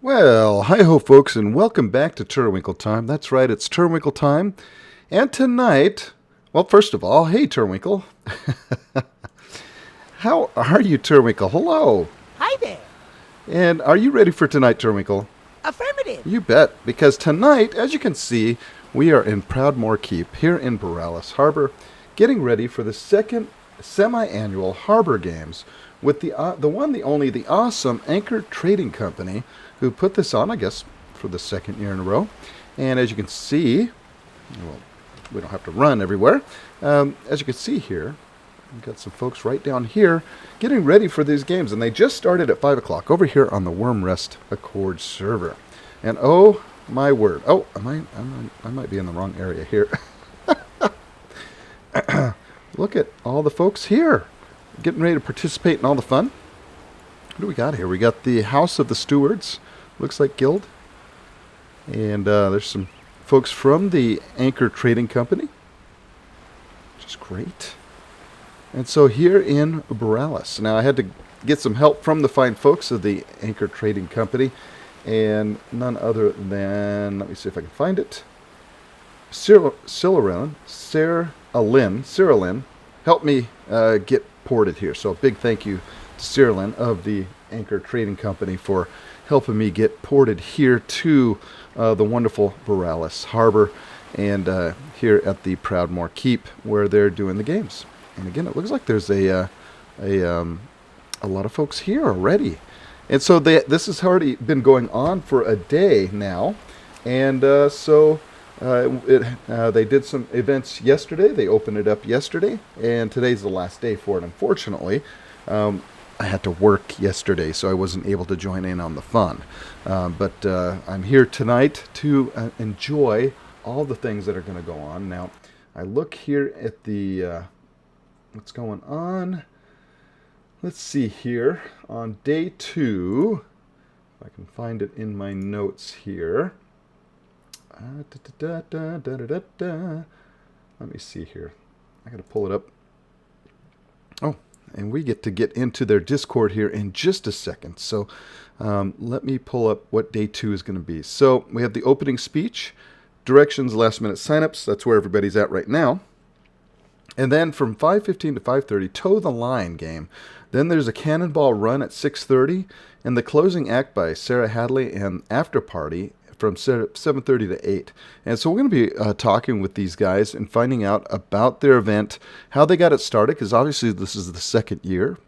Well, hi-ho, folks, and welcome back to Turwinkle Time. That's right, it's Turwinkle Time. And tonight, well, first of all, hey, Turwinkle. How are you, Turwinkle? Hello. Hi there. And are you ready for tonight, Turwinkle? Affirmative. You bet, because tonight, as you can see, we are in Proudmoore Keep here in Borealis Harbor, getting ready for the second semi-annual Harbor Games with the one, the only, the awesome Anchor Trading Company, who put this on, I guess, for the second year in a row. And as you can see, well, we don't have to run everywhere. As you can see here, we've got some folks right down here getting ready for these games. And they just started at 5 o'clock over here on the Wormrest Accord server. And oh, my word. Oh, I might be in the wrong area here. Look at all the folks here getting ready to participate in all the fun. What do we got here? We got the House of the Stewards. Looks like guild. And there's some folks from the Anchor Trading Company, which is great. And so here in Borealis. Now I had to get some help from the fine folks of the Anchor Trading Company. And none other than, let me see if I can find it, Sarah Lynn helped me get ported here. So a big thank you to Sarah Lynn of the Anchor Trading Company for helping me get ported here to the wonderful Borealis Harbor and here at the Proudmoore Keep where they're doing the games. And again, it looks like there's a lot of folks here already. And so this has already been going on for a day now. And they did some events yesterday. They opened it up yesterday, and today's the last day for it, unfortunately. I had to work yesterday, so I wasn't able to join in on the fun. But I'm here tonight to enjoy all the things that are going to go on. Now, I look here at the what's going on. Let's see here. On day 2, if I can find it in my notes here. Let me see here. I got to pull it up. Oh, and we get into their Discord here in just a second. So let me pull up what day 2 is going to be. So we have the opening speech, directions, last minute signups. That's where everybody's at right now. And then from 5:15 to 5:30, Toe the Line game. Then there's a cannonball run at 6:30, and the closing act by Sarah Hadley and After Party from 7:30 to 8. And so we're going to be talking with these guys and finding out about their event, how they got it started, because obviously this is the second year,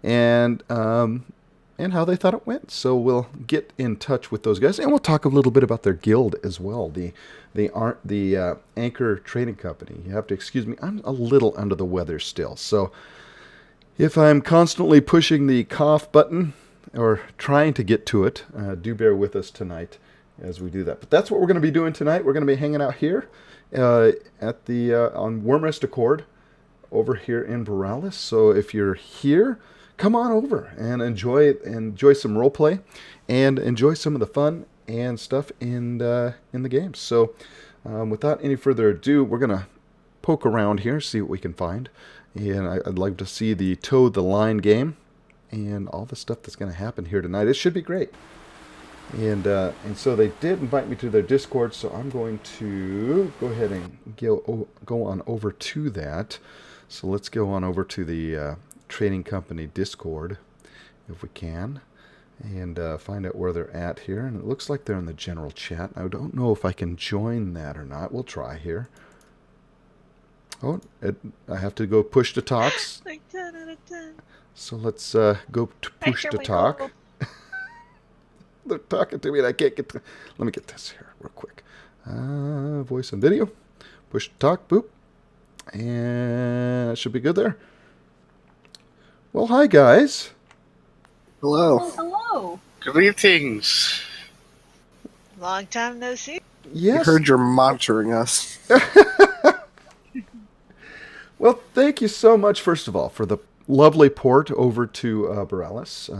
and how they thought it went. So we'll get in touch with those guys, and we'll talk a little bit about their guild as well, the Anchor Trading Company. You have to excuse me, I'm a little under the weather still. So if I'm constantly pushing the cough button or trying to get to it, do bear with us tonight as we do that. But that's what we're going to be doing tonight. We're going to be hanging out here at the on Wormrest Accord over here in Borealis. So if you're here, come on over and enjoy some role play and enjoy some of the fun and stuff in the games. So without any further ado, we're going to poke around here, see what we can find. And I'd like to see the Toe the Line game and all the stuff that's going to happen here tonight. It should be great. And so they did invite me to their Discord, so I'm going to go ahead and go on over to that. So let's go on over to the Trading Company Discord, if we can, and find out where they're at here. And it looks like they're in the general chat. I don't know if I can join that or not. We'll try here. Oh, I have to go push to talks. Like 10 out of 10. So let's go to push to talk. They're talking to me and I can't get to... Let me get this here real quick. Voice and video. Push to talk. Boop. And that should be good there. Well, hi, guys. Hello. Oh, hello. Greetings. Long time no see. Yes. I heard you're monitoring us. Well, thank you so much, first of all, for the lovely port over to Borealis.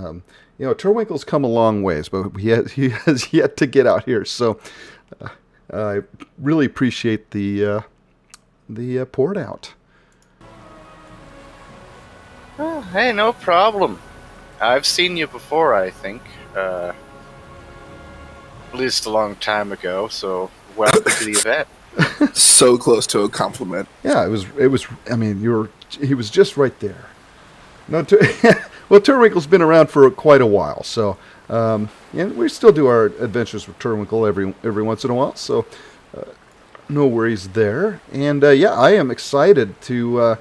Turwinkle's come a long ways, but he has yet to get out here. So I really appreciate the port out. Oh, hey, no problem. I've seen you before, I think. At least a long time ago, so welcome to the event. So close to a compliment. Yeah, it was. I mean, he was just right there. No, well, Turwinkle's been around for quite a while, so and we still do our adventures with Turwinkle every once in a while. So no worries there. And yeah, I am excited to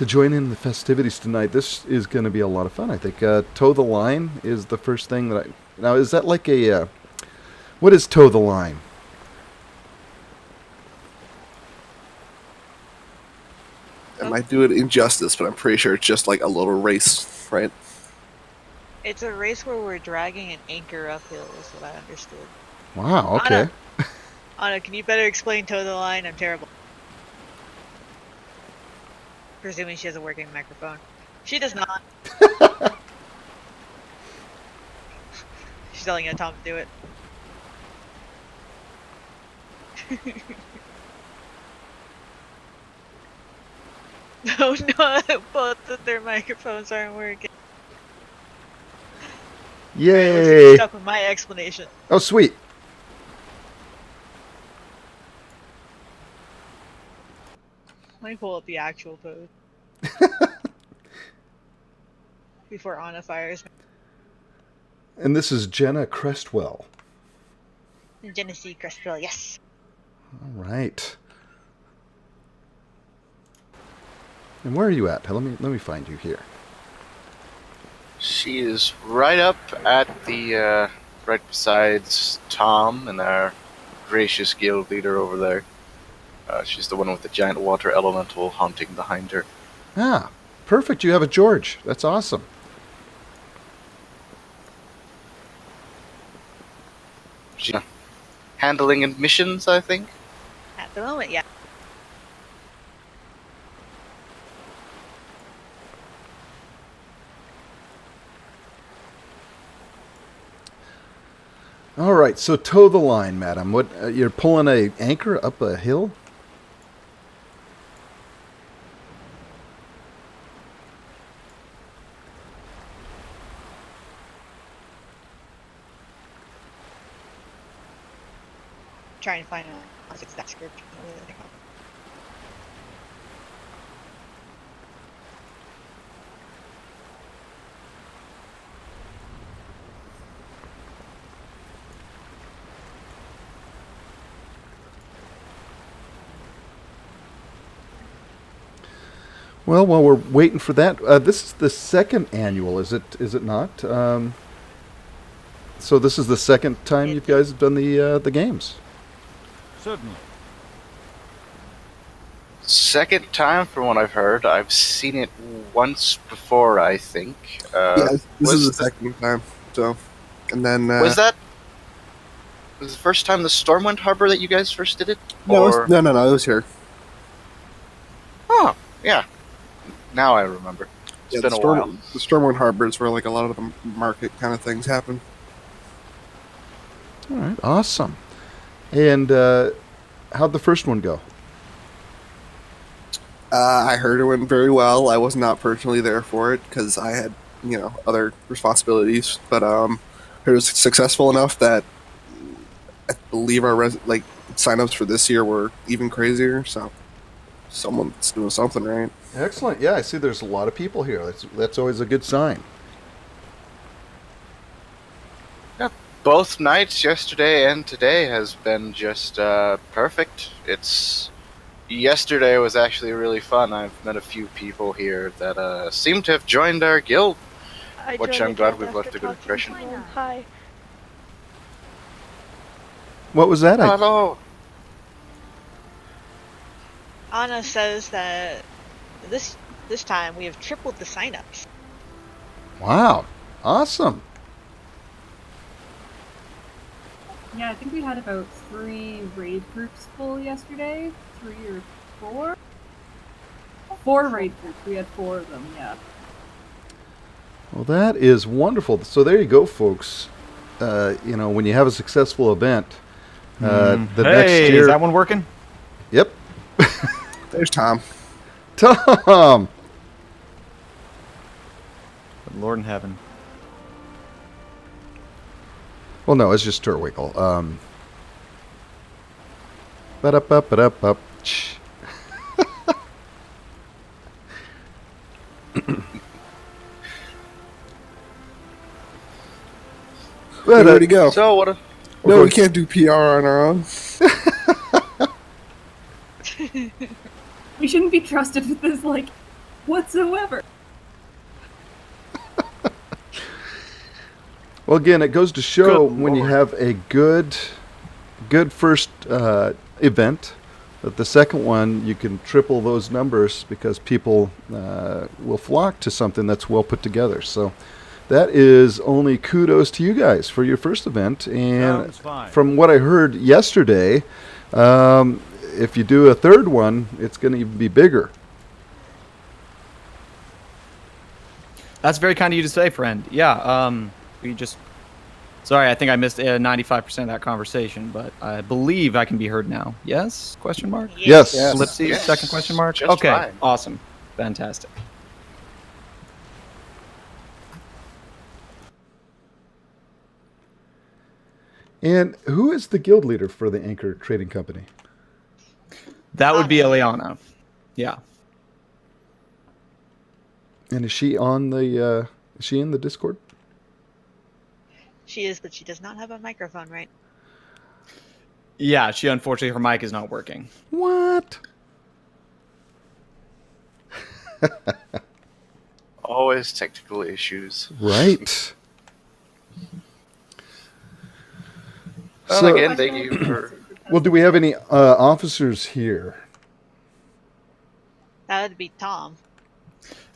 join in the festivities tonight. This is going to be a lot of fun. I think toe the line is the first thing that I. Now, is that like a what is toe the line? I might do it injustice, but I'm pretty sure it's just like a little race, right? It's a race where we're dragging an anchor uphill, is what I understood. Wow. Okay. Anna, can you better explain toe the line? I'm terrible. Presuming she has a working microphone. She does not. She's telling Tom to do it. Oh no, both of their microphones aren't working. Yay! Stuck with my explanation. Oh, sweet. Let me pull up the actual code before Anna fires me. And this is Jenna Crestwell. Genesee Crestwell, yes. All right. And where are you at? Let me find you here. She is right up at the right besides Tom and our gracious guild leader over there. She's the one with the giant water elemental haunting behind her. Ah, perfect. You have a George. That's awesome. She's handling admissions, I think. At the moment, yeah. All right, so toe the line, madam. What you're pulling a anchor up a hill? Trying to find a exact script. Well, while we're waiting for that, this is the second annual, is it? Is it not? So this is the second time you guys have done the games. Certainly. Second time, from what I've heard. I've seen it once before, I think. Yeah, this is the second time. So, and then was that was the first time the Stormwind Harbor that you guys first did it? no, Or... no, it was here. Oh, yeah. Now I remember. It's been a while. The Stormwind Harbor is where like a lot of the market kind of things happen. All right, awesome. And how'd the first one go? I heard it went very well. I was not personally there for it because I had, other responsibilities. But it was successful enough that I believe our signups for this year were even crazier. So someone's doing something right. Excellent. Yeah, I see there's a lot of people here. That's always a good sign. Both nights, yesterday and today, has been just perfect. Yesterday was actually really fun. I've met a few people here that seem to have joined our guild, which I'm glad we've left a good impression. Hi. What was that? Hello. Anna says that this time we have tripled the signups. Wow, awesome. Yeah, I think we had about 3 raid groups full yesterday. 3 or 4? 4 raid groups. We had 4 of them, yeah. Well, that is wonderful. So there you go, folks. When you have a successful event, the next year... is that one working? Yep. There's Tom. Tom! Lord in heaven. Well, no, it's just Turwinkle. Ba-da-ba-ba-da-ba. Shh. Hey, where'd he go? So what? No, we can't do PR on our own. We shouldn't be trusted with this, like, whatsoever. Well, again, it goes to show Good when you Lord. have a good first event, that the second one you can triple those numbers because people will flock to something that's well put together. So that is only kudos to you guys for your first event. And Sounds fine. from what I heard yesterday, if you do a third one, it's going to even be bigger. That's very kind of you to say, friend. Yeah, we just... Sorry, I think I missed 95% of that conversation, but I believe I can be heard now. Yes? Question mark? Yes. Yes. Ellipses? Yes. Second question mark? Just Okay, fine. awesome. Fantastic. And who is the guild leader for the Anchor Trading Company? That would be Eliana. Yeah. And is she on the? Is she in the Discord? She is, but she does not have a microphone, right? Yeah, she unfortunately, her mic is not working. What? Always technical issues. Right. Well, So- again, thank you for. Well, do we have any officers here? That would be Tom.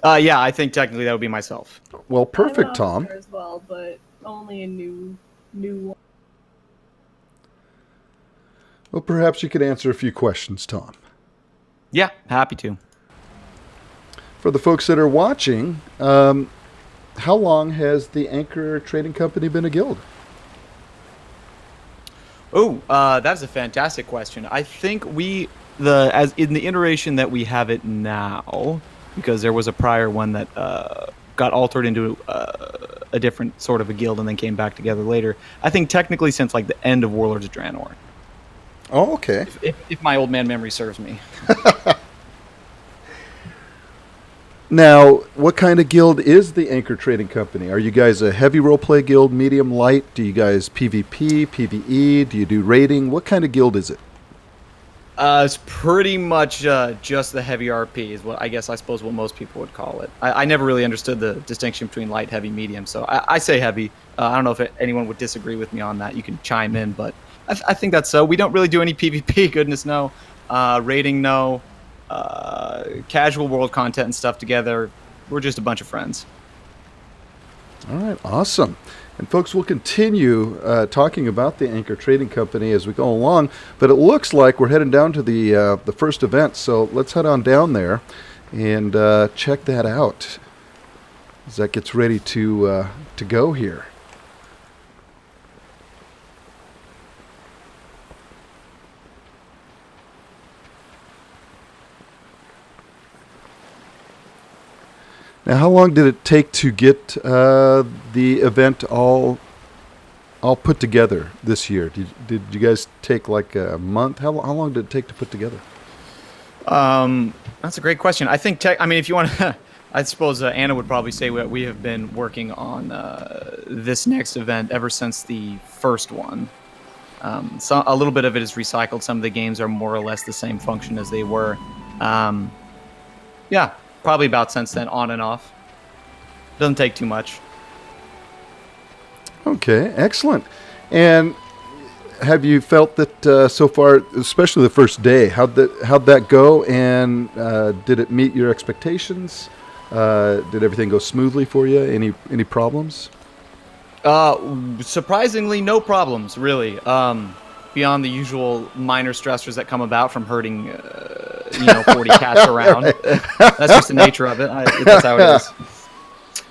Yeah, I think technically that would be myself. Well, I'm an perfect, Tom. officer as well, but only a new one. Well, perhaps you could answer a few questions, Tom. Yeah, happy to. For the folks that are watching, how long has the Anchor Trading Company been a guild? Oh, that's a fantastic question. I think as in the iteration that we have it now, because there was a prior one that got altered into a different sort of a guild and then came back together later. I think technically since like the end of Warlords of Draenor, Oh, okay. if my old man memory serves me. Now, what kind of guild is the Anchor Trading Company? Are you guys a heavy roleplay guild, medium, light? Do you guys PvP, PvE? Do you do raiding? What kind of guild is it? It's pretty much just the heavy RP is what I suppose what most people would call it. I never really understood the distinction between light, heavy, medium, so I say heavy. I don't know if anyone would disagree with me on that. You can chime in, but I think that's so. We don't really do any PvP, goodness no. Raiding, no. Casual world content and stuff together. We're just a bunch of friends. All right, awesome. And folks, we'll continue talking about the Anchor Trading Company as we go along, but it looks like we're heading down to the first event, so let's head on down there and check that out as that gets ready to go here. Now, how long did it take to get the event all put together this year? Did you guys take like a month? How long did it take to put together? That's a great question. I think if you want to, I suppose Anna would probably say we have been working on this next event ever since the first one. So a little bit of it is recycled. Some of the games are more or less the same function as they were. Yeah. Probably about since then, on and off. Doesn't take too much. Okay, excellent. And have you felt that so far, especially the first day, how'd that go? And did it meet your expectations? Did everything go smoothly for you? Any problems? Surprisingly, no problems really. Beyond the usual minor stressors that come about from herding, 40 cats around. That's just the nature of it. That's how it is.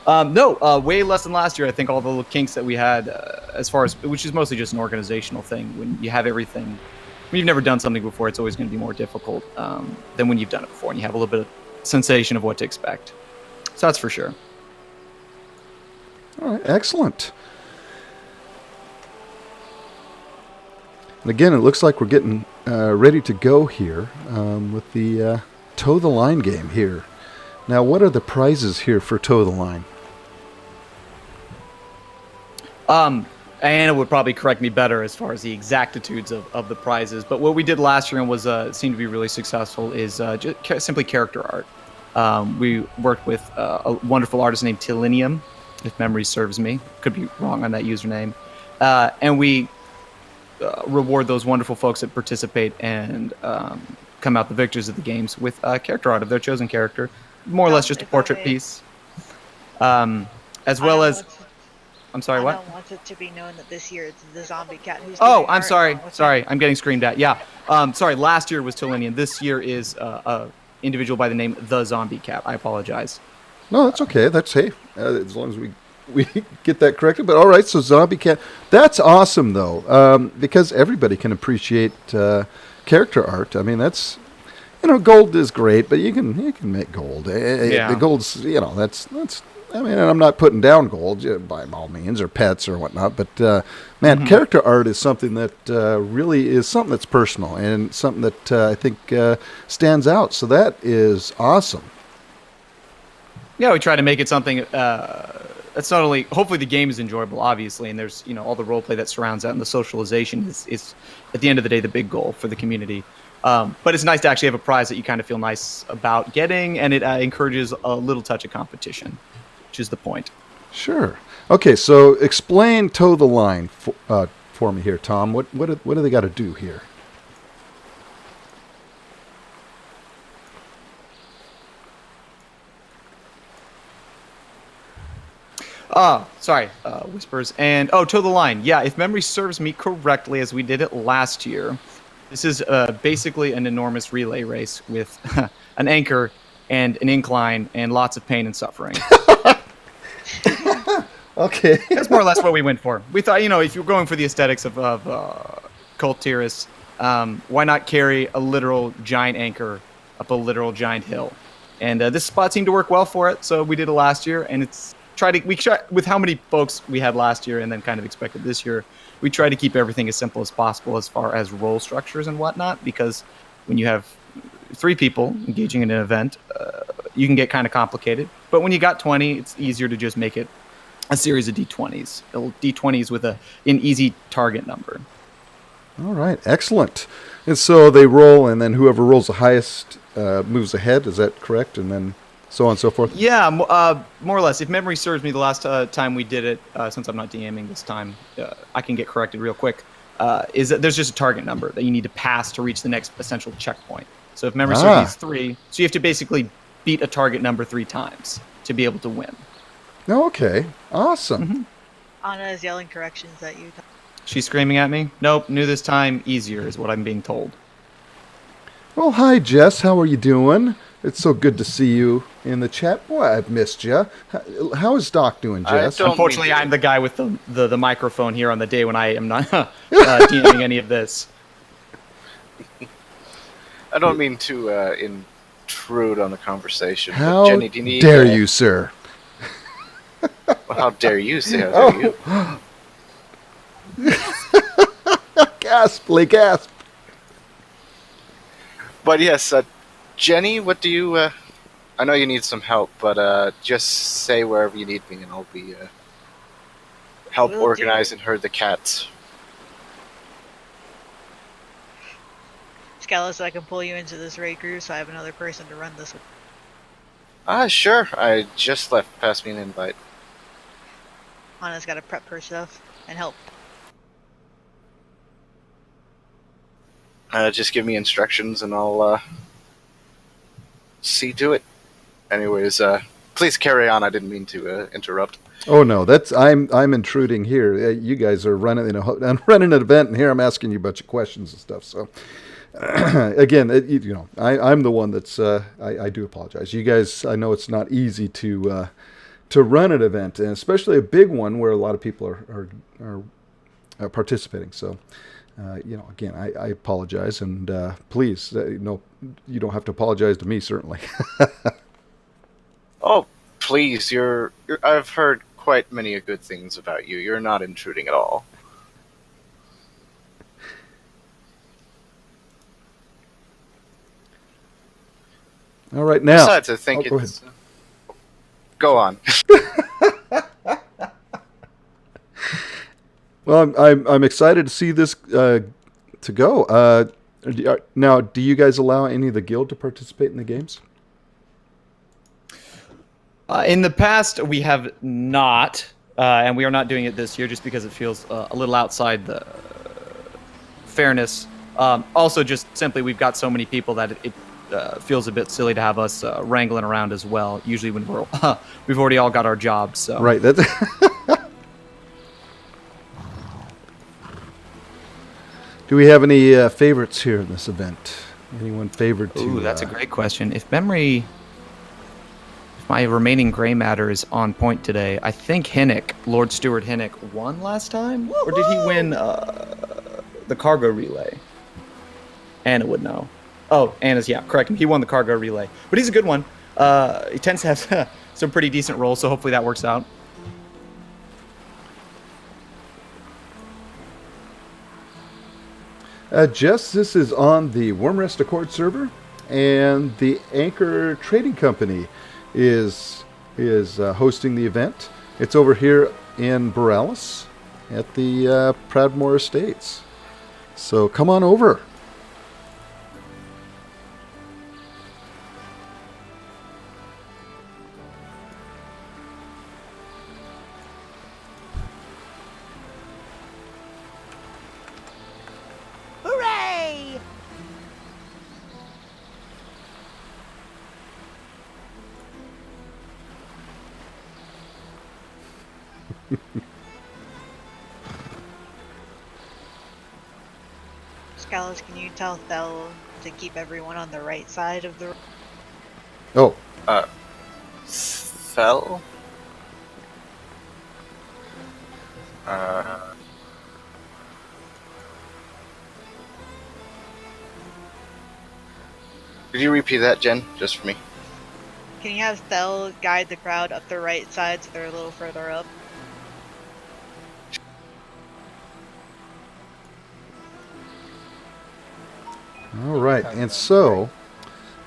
No, way less than last year. I think all the little kinks that we had, as far as, which is mostly just an organizational thing. When you have everything, when you've never done something before, it's always going to be more difficult than when you've done it before, and you have a little bit of sensation of what to expect. So that's for sure. All right, excellent. And again, it looks like we're getting ready to go here with the Toe the Line game here. Now, what are the prizes here for Toe the Line? Anna would probably correct me better as far as the exactitudes of the prizes. But what we did last year and was seemed to be really successful is just simply character art. We worked with a wonderful artist named Tilinium, if memory serves me. Could be wrong on that username. And we reward those wonderful folks that participate and come out the victors of the games with character art of their chosen character, more or less just a portrait piece. As well as... I'm sorry, what? Anna wants it to be known that this year it's the zombie cat who's Oh, doing I'm art sorry. along with Sorry, I'm getting screamed at. Yeah. Sorry, last year was Tilinian. This year is a individual by the name The Zombie Cat. I apologize. No, that's okay. That's safe. As long as we get that corrected. But all right, so Zombie Cat. That's awesome, though, because everybody can appreciate character art. I mean, that's... gold is great, but you can make gold. Yeah. The gold's, that's... I mean, and I'm not putting down gold by all means, or pets or whatnot, but man, character art is something that really is something that's personal and something that I think stands out. So that is awesome. Yeah, we try to make it something that's not only... Hopefully the game is enjoyable, obviously, and there's, all the role play that surrounds that, and the socialization is at the end of the day, the big goal for the community. But it's nice to actually have a prize that you kind of feel nice about getting, and it encourages a little touch of competition, which is the point. Sure. Okay, so explain Toe the Line for me here, Tom. What do they got to do here? Sorry, whispers. And, Toe the Line. Yeah, if memory serves me correctly, as we did it last year, this is basically an enormous relay race with an anchor and an incline and lots of pain and suffering. Okay. That's more or less what we went for. We thought, if you're going for the aesthetics of cult tierists, why not carry a literal giant anchor up a literal giant hill? And this spot seemed to work well for it, so we did it last year. And we tried with how many folks we had last year and then kind of expected this year. We tried to keep everything as simple as possible as far as role structures and whatnot, because when you have 3 people engaging in an event, you can get kind of complicated. But when you got 20, it's easier to just make it a series of D20s. D20s with an easy target number. All right, excellent. And so they roll, and then whoever rolls the highest moves ahead. Is that correct? And then so on and so forth? Yeah, more or less. If memory serves me, the last time we did it, since I'm not DMing this time, I can get corrected real quick, is that there's just a target number that you need to pass to reach the next essential checkpoint. So if memory serves me, it's 3. So you have to basically beat a target number 3 times to be able to win. Okay, awesome. Mm-hmm. Anna is yelling corrections at you. She's screaming at me? Nope, new this time, easier is what I'm being told. Well, hi, Jess. How are you doing? It's so good to see you in the chat. Boy, I've missed you. How is Doc doing, Jess? Unfortunately, I'm the guy with the microphone here on the day when I am not DMing any of this. I don't mean to intrude on the conversation. How but Jenny, do you need, dare you, sir? Well, how dare you say how dare you? Gasp, Lee, gasp. But yes, Jenny, what do you... I know you need some help, but just say wherever you need me and I'll be... help Will organize do. and herd the cats. Scala, so I can pull you into this raid group, so I have another person to run this with. Sure. I just left. Pass me an invite. Anna's got to prep her stuff and help. Just give me instructions and I'll see to it. Anyways, please carry on. I didn't mean to interrupt. Oh no, I'm intruding here. You guys are running, I'm running an event, and here I'm asking you a bunch of questions and stuff. So, again, I'm the one that's. I do apologize. You guys, I know it's not easy to run an event, and especially a big one where a lot of people are participating. So. Again, I apologize, and please, no, you don't have to apologize to me, certainly. Oh, please, I've heard quite many good things about you. You're not intruding at all. All right, now. Besides, I think go it's. Go on. Well, I'm excited to see this to go. Now, do you guys allow any of the guild to participate in the games? In the past, we have not, and we are not doing it this year just because it feels a little outside the fairness. Also, just simply, we've got so many people that it feels a bit silly to have us wrangling around as well. Usually, when we've already all got our jobs. So. Right. That's Do we have any favorites here in this event? Anyone favored to? Ooh, that's a great question. If my remaining gray matter is on point today, I think Hinnick, Lord Stewart Hinnick, won last time? Or did he win the cargo relay? Anna would know. Oh, Anna's, yeah, correct. He won the cargo relay. But he's a good one. He tends to have some pretty decent rolls, so hopefully that works out. Jess, this is on the Wormrest Accord server, and the Anchor Trading Company is hosting the event. It's over here in Borealis at the Proudmoore Estates. So come on over. Hooray! Scallows, can you tell Thel to keep everyone on the right side of the... Oh, Fell? Could you repeat that, Jen, just for me? Can you have Thel guide the crowd up the right side so they're a little further up? all right. And so,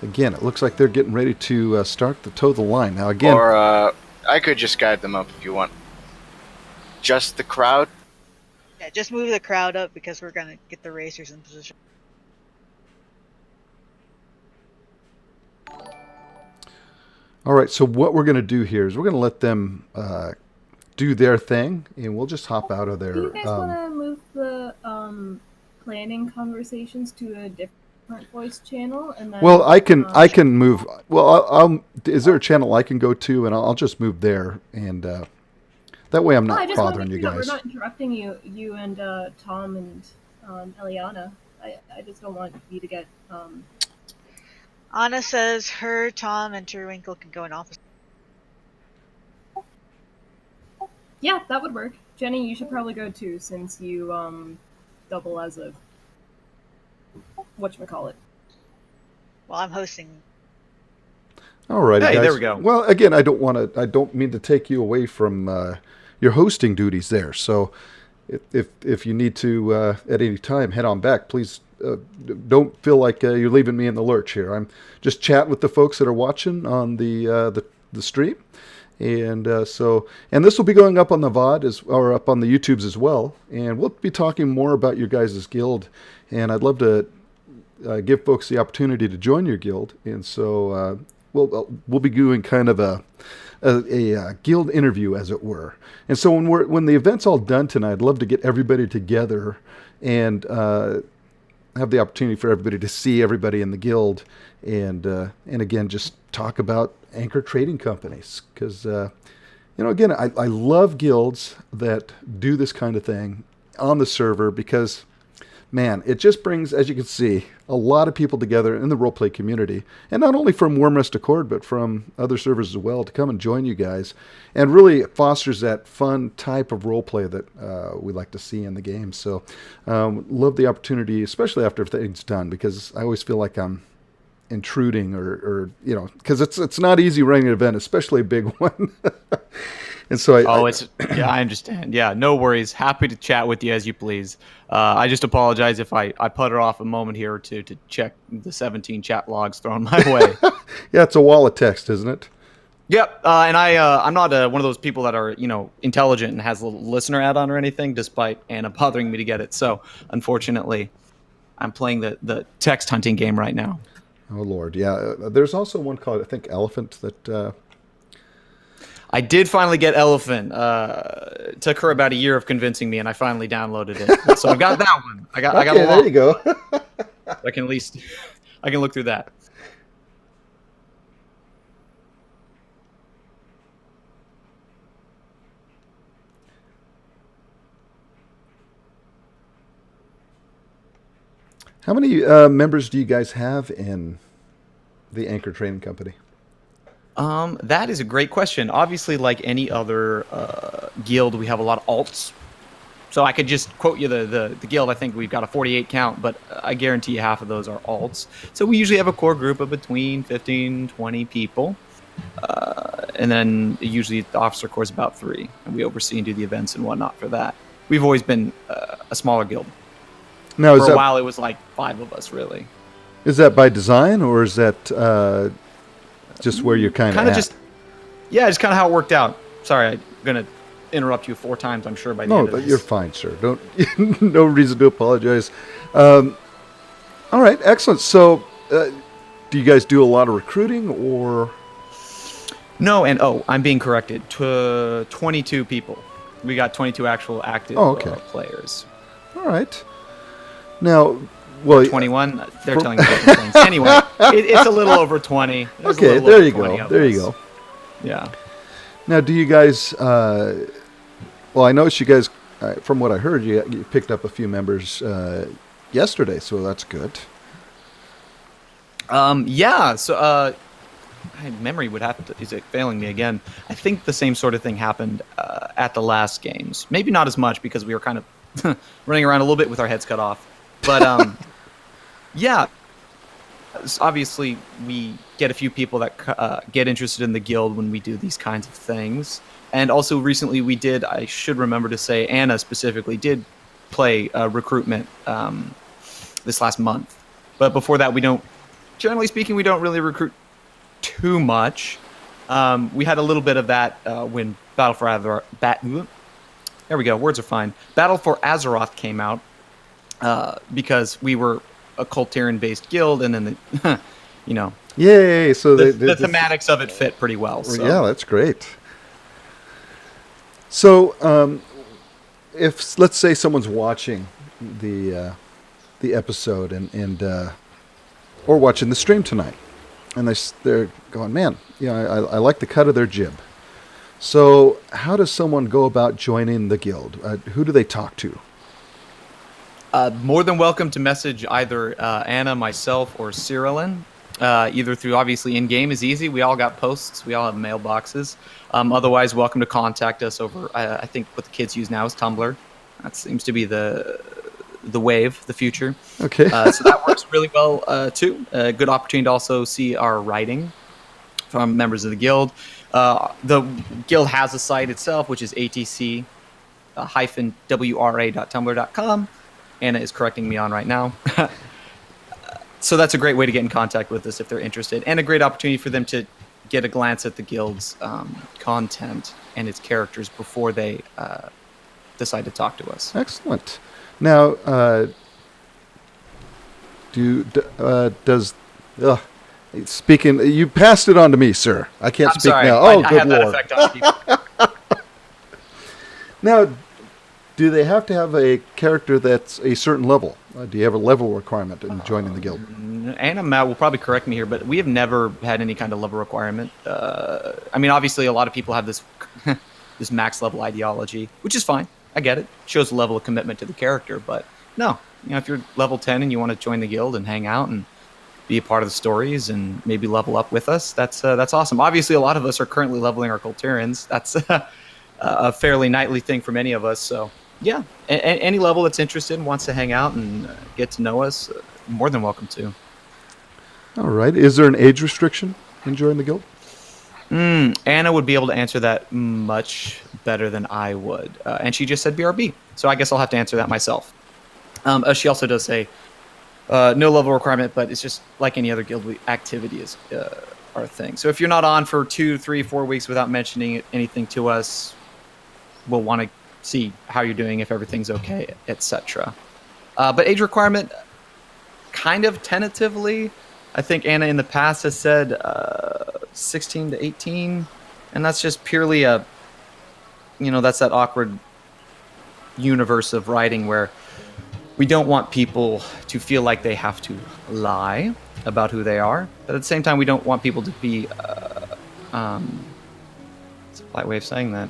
again, it looks like they're getting ready to start the toe the line. Now, again, Or I could just guide them up if you want. Just the crowd? Yeah, just move the crowd up because we're gonna get the racers in position. all right. So what we're going to do here is we're going to let them do their thing, and we'll just hop out of there. Do you guys want to move the planning conversations to a different voice channel? And then, Well, I can move. Well, I'll. Is there a channel I can go to, and I'll just move there, and that way I'm I not just wanna bothering make you sure that guys. we're not interrupting you and Tom and Eliana. I just don't want you to get. Anna says her, Tom, and Turwinkle can go in office. Yeah, that would work. Jenny, you should probably go too, since you double as a whatchamacallit. Well, I'm hosting. All right, Hey, guys. there we go. Well, again, I don't mean to take you away from your hosting duties there. So, if you need to at any time head on back, please don't feel like you're leaving me in the lurch here. I'm just chatting with the folks that are watching on the stream, and and this will be going up on the VOD or up on the YouTubes as well, and we'll be talking more about your guys' guild, and I'd love to give folks the opportunity to join your guild, and so we'll be doing kind of a guild interview, as it were. And so when the event's all done tonight, I'd love to get everybody together and have the opportunity for everybody to see everybody in the guild, and again just talk about Anchor Trading Companies, because again, I love guilds that do this kind of thing on the server, because man, it just brings, as you can see, a lot of people together in the roleplay community, and not only from Wormrest Accord, but from other servers as well, to come and join you guys, and really fosters that fun type of roleplay that we like to see in the game. So, love the opportunity, especially after everything's done, because I always feel like I'm intruding or because it's not easy running an event, especially a big one. And so I understand. Yeah, no worries. Happy to chat with you as you please. I just apologize if I putter off a moment here or two to check the 17 chat logs thrown my way. Yeah, it's a wall of text, isn't it? Yep, and I'm not one of those people that are intelligent and has a little listener add-on or anything, despite Anna bothering me to get it. So unfortunately, I'm playing the text hunting game right now. Oh Lord, yeah. There's also one called I think Elephant that. I did finally get Elephant. It took her about a year of convincing me, and I finally downloaded it. So I've got that one. I got a lot. There you go. I can look through that. How many members do you guys have in the Anchor Training Company? That is a great question. Obviously, like any other guild, we have a lot of alts. So I could just quote you the guild. I think we've got a 48 count, but I guarantee you half of those are alts. So we usually have a core group of between 15, 20 people. And then usually the officer core is about 3. And we oversee and do the events and whatnot for that. We've always been a smaller guild. Now, for a while, it was like 5 of us, really. Is that by design, or is that just where you're kind of just kind of how it worked out. Sorry, I'm gonna interrupt you 4 times. I'm sure by the end of No, this. you're fine, sir. Don't no reason to apologize. All right, excellent. So, do you guys do a lot of recruiting, or? No, and I'm being corrected. 22 people. We got 22 actual active players. All right. Now, well, 21. They're telling me different things. Anyway, it's a little over 20. Okay, there you go. There you go. Yeah. Now, do you guys? Well, I noticed you guys. From what I heard, you picked up a few members yesterday, so that's good. Yeah. So, my memory would have to. Is it failing me again? I think the same sort of thing happened at the last games. Maybe not as much because we were kind of running around a little bit with our heads cut off. But yeah, obviously we get a few people that get interested in the guild when we do these kinds of things. And also recently we did, I should remember to say, Anna specifically did play recruitment this last month. But before that, generally speaking, we don't really recruit too much. We had a little bit of that when Battle for Azeroth. There we go. Words are fine. Battle for Azeroth came out. Because we were a Cultarian-based guild, and then Yay! So the thematics of it fit pretty well. So. Yeah, that's great. So, if let's say someone's watching the episode and or watching the stream tonight, and they're going, man, I like the cut of their jib. So, how does someone go about joining the guild? Who do they talk to? More than welcome to message either Anna, myself, or Cyrilin. Either through, obviously, in-game is easy. We all got posts. We all have mailboxes. Otherwise, welcome to contact us over, I think what the kids use now is Tumblr. That seems to be the wave, the future. Okay. So that works really well, too. A good opportunity to also see our writing from members of the guild. The guild has a site itself, which is atc-wra.tumblr.com. Anna is correcting me on right now. So that's a great way to get in contact with us if they're interested, and a great opportunity for them to get a glance at the guild's content and its characters before they decide to talk to us. Excellent. Now, speaking, you passed it on to me, sir. I can't speak sorry. now. Oh, I good have that Lord. effect on people. Now, do they have to have a character that's a certain level? Do you have a level requirement in joining the guild? Anna Matt will probably correct me here, but we have never had any kind of level requirement. I mean, obviously, a lot of people have this this max level ideology, which is fine. I get it. Shows a level of commitment to the character, but no. If you're level 10 and you want to join the guild and hang out and be a part of the stories and maybe level up with us, that's awesome. Obviously, a lot of us are currently leveling our Cultarians. That's a fairly nightly thing for many of us, so... Yeah, any level that's interested and wants to hang out and get to know us, more than welcome to. All right. Is there an age restriction in joining the guild? Anna would be able to answer that much better than I would. And she just said BRB. So I guess I'll have to answer that myself. She also does say no level requirement, but it's just like any other guild activity is our thing. So if you're not on for 2, 3, 4 weeks without mentioning anything to us, we'll want to see how you're doing, if everything's okay, etc. But age requirement, kind of tentatively, I think Anna in the past has said 16 to 18, and that's just purely that's that awkward universe of writing where we don't want people to feel like they have to lie about who they are, but at the same time we don't want people to be it's a polite way of saying that.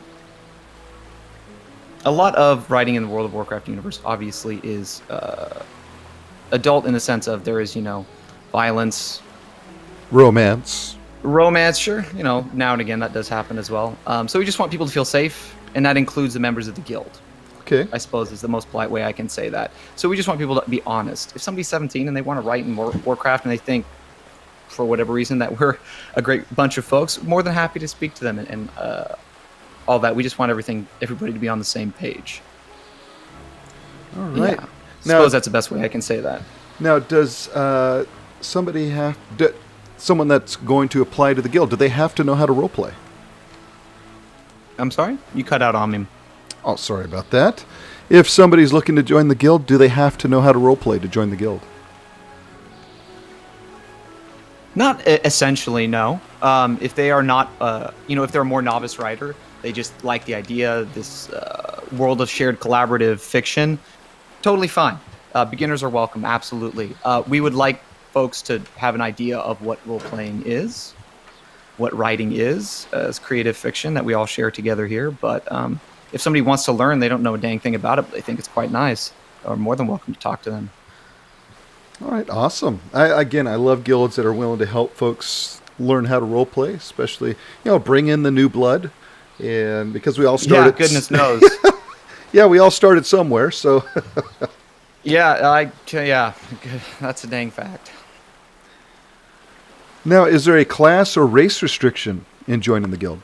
A lot of writing in the World of Warcraft universe obviously is adult in the sense of there is, violence, Romance. sure, now and again that does happen as well. So we just want people to feel safe, and that includes the members of the guild. Okay. I suppose is the most polite way I can say that. So we just want people to be honest. If somebody's 17 and they want to write in Warcraft and they think, for whatever reason, that we're a great bunch of folks, more than happy to speak to them and all that. We just want everybody to be on the same page. All right. Yeah. I suppose that's the best way I can say that. Now, does someone that's going to apply to the guild, do they have to know how to roleplay? I'm sorry? You cut out on me. Oh, sorry about that. If somebody's looking to join the guild, do they have to know how to roleplay to join the guild? Not essentially, no. If they are not, if they're a more novice writer, they just like the idea, this world of shared collaborative fiction, totally fine. Beginners are welcome, absolutely. We would like folks to have an idea of what role-playing is, what writing is as creative fiction that we all share together here. But if somebody wants to learn, they don't know a dang thing about it, but they think it's quite nice, are more than welcome to talk to them. All right, awesome. I love guilds that are willing to help folks learn how to roleplay, especially, bring in the new blood. And because we all started... Yeah, goodness knows. Yeah, we all started somewhere, so... Yeah, that's a dang fact. Now, is there a class or race restriction in joining the guild?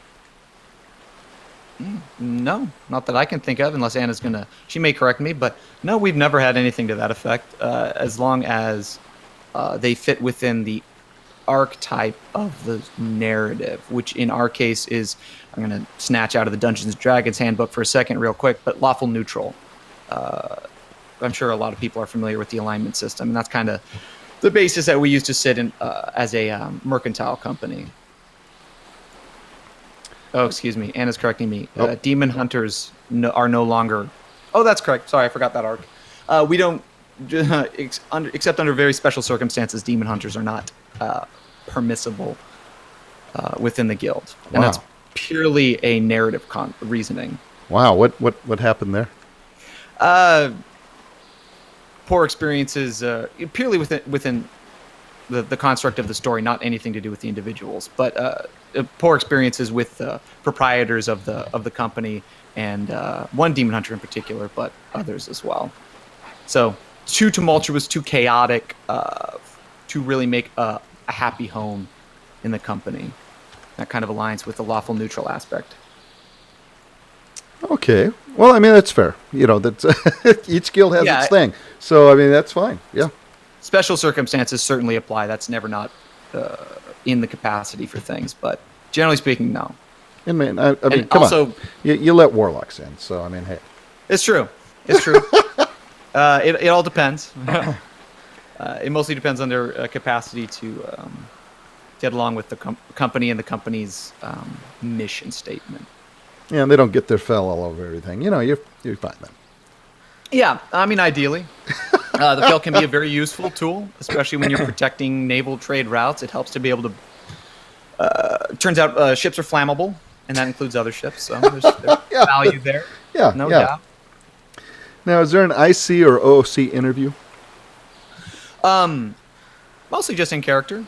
No, not that I can think of, unless Anna's she may correct me, but no, we've never had anything to that effect, as long as they fit within the archetype of the narrative, which in our case is, I'm going to snatch out of the Dungeons & Dragons handbook for a second real quick, but lawful neutral. I'm sure a lot of people are familiar with the alignment system, and that's kind of the basis that we used to sit in as a mercantile company. Oh, excuse me. Anna's correcting me. Demon hunters are no longer... Oh, that's correct. Sorry, I forgot that arc. We don't... except under very special circumstances, demon hunters are not permissible within the guild. Wow. And that's purely a narrative reasoning. Wow, what happened there? Poor experiences purely within the construct of the story, not anything to do with the individuals, but poor experiences with proprietors of the company, and one demon hunter in particular, but others as well. So too tumultuous, too chaotic to really make a happy home in the company. That kind of aligns with the lawful neutral aspect. Okay. Well, I mean, that's fair. That's each guild has its thing. So, I mean, that's fine. Yeah. Special circumstances certainly apply. That's never not in the capacity for things. But generally speaking, no. And man, I mean, come on. You let warlocks in. So, I mean, hey. It's true. It's true. It all depends. It mostly depends on their capacity to get along with the company and the company's mission statement. Yeah, and they don't get their fell all over everything. You're fine then. Yeah, I mean, ideally. The fell can be a very useful tool, especially when you're protecting naval trade routes. It helps to be able to... turns out ships are flammable, and that includes other ships, so there's Yeah. value there. Yeah, no yeah. doubt. Now, is there an IC or OOC interview? Mostly just in character.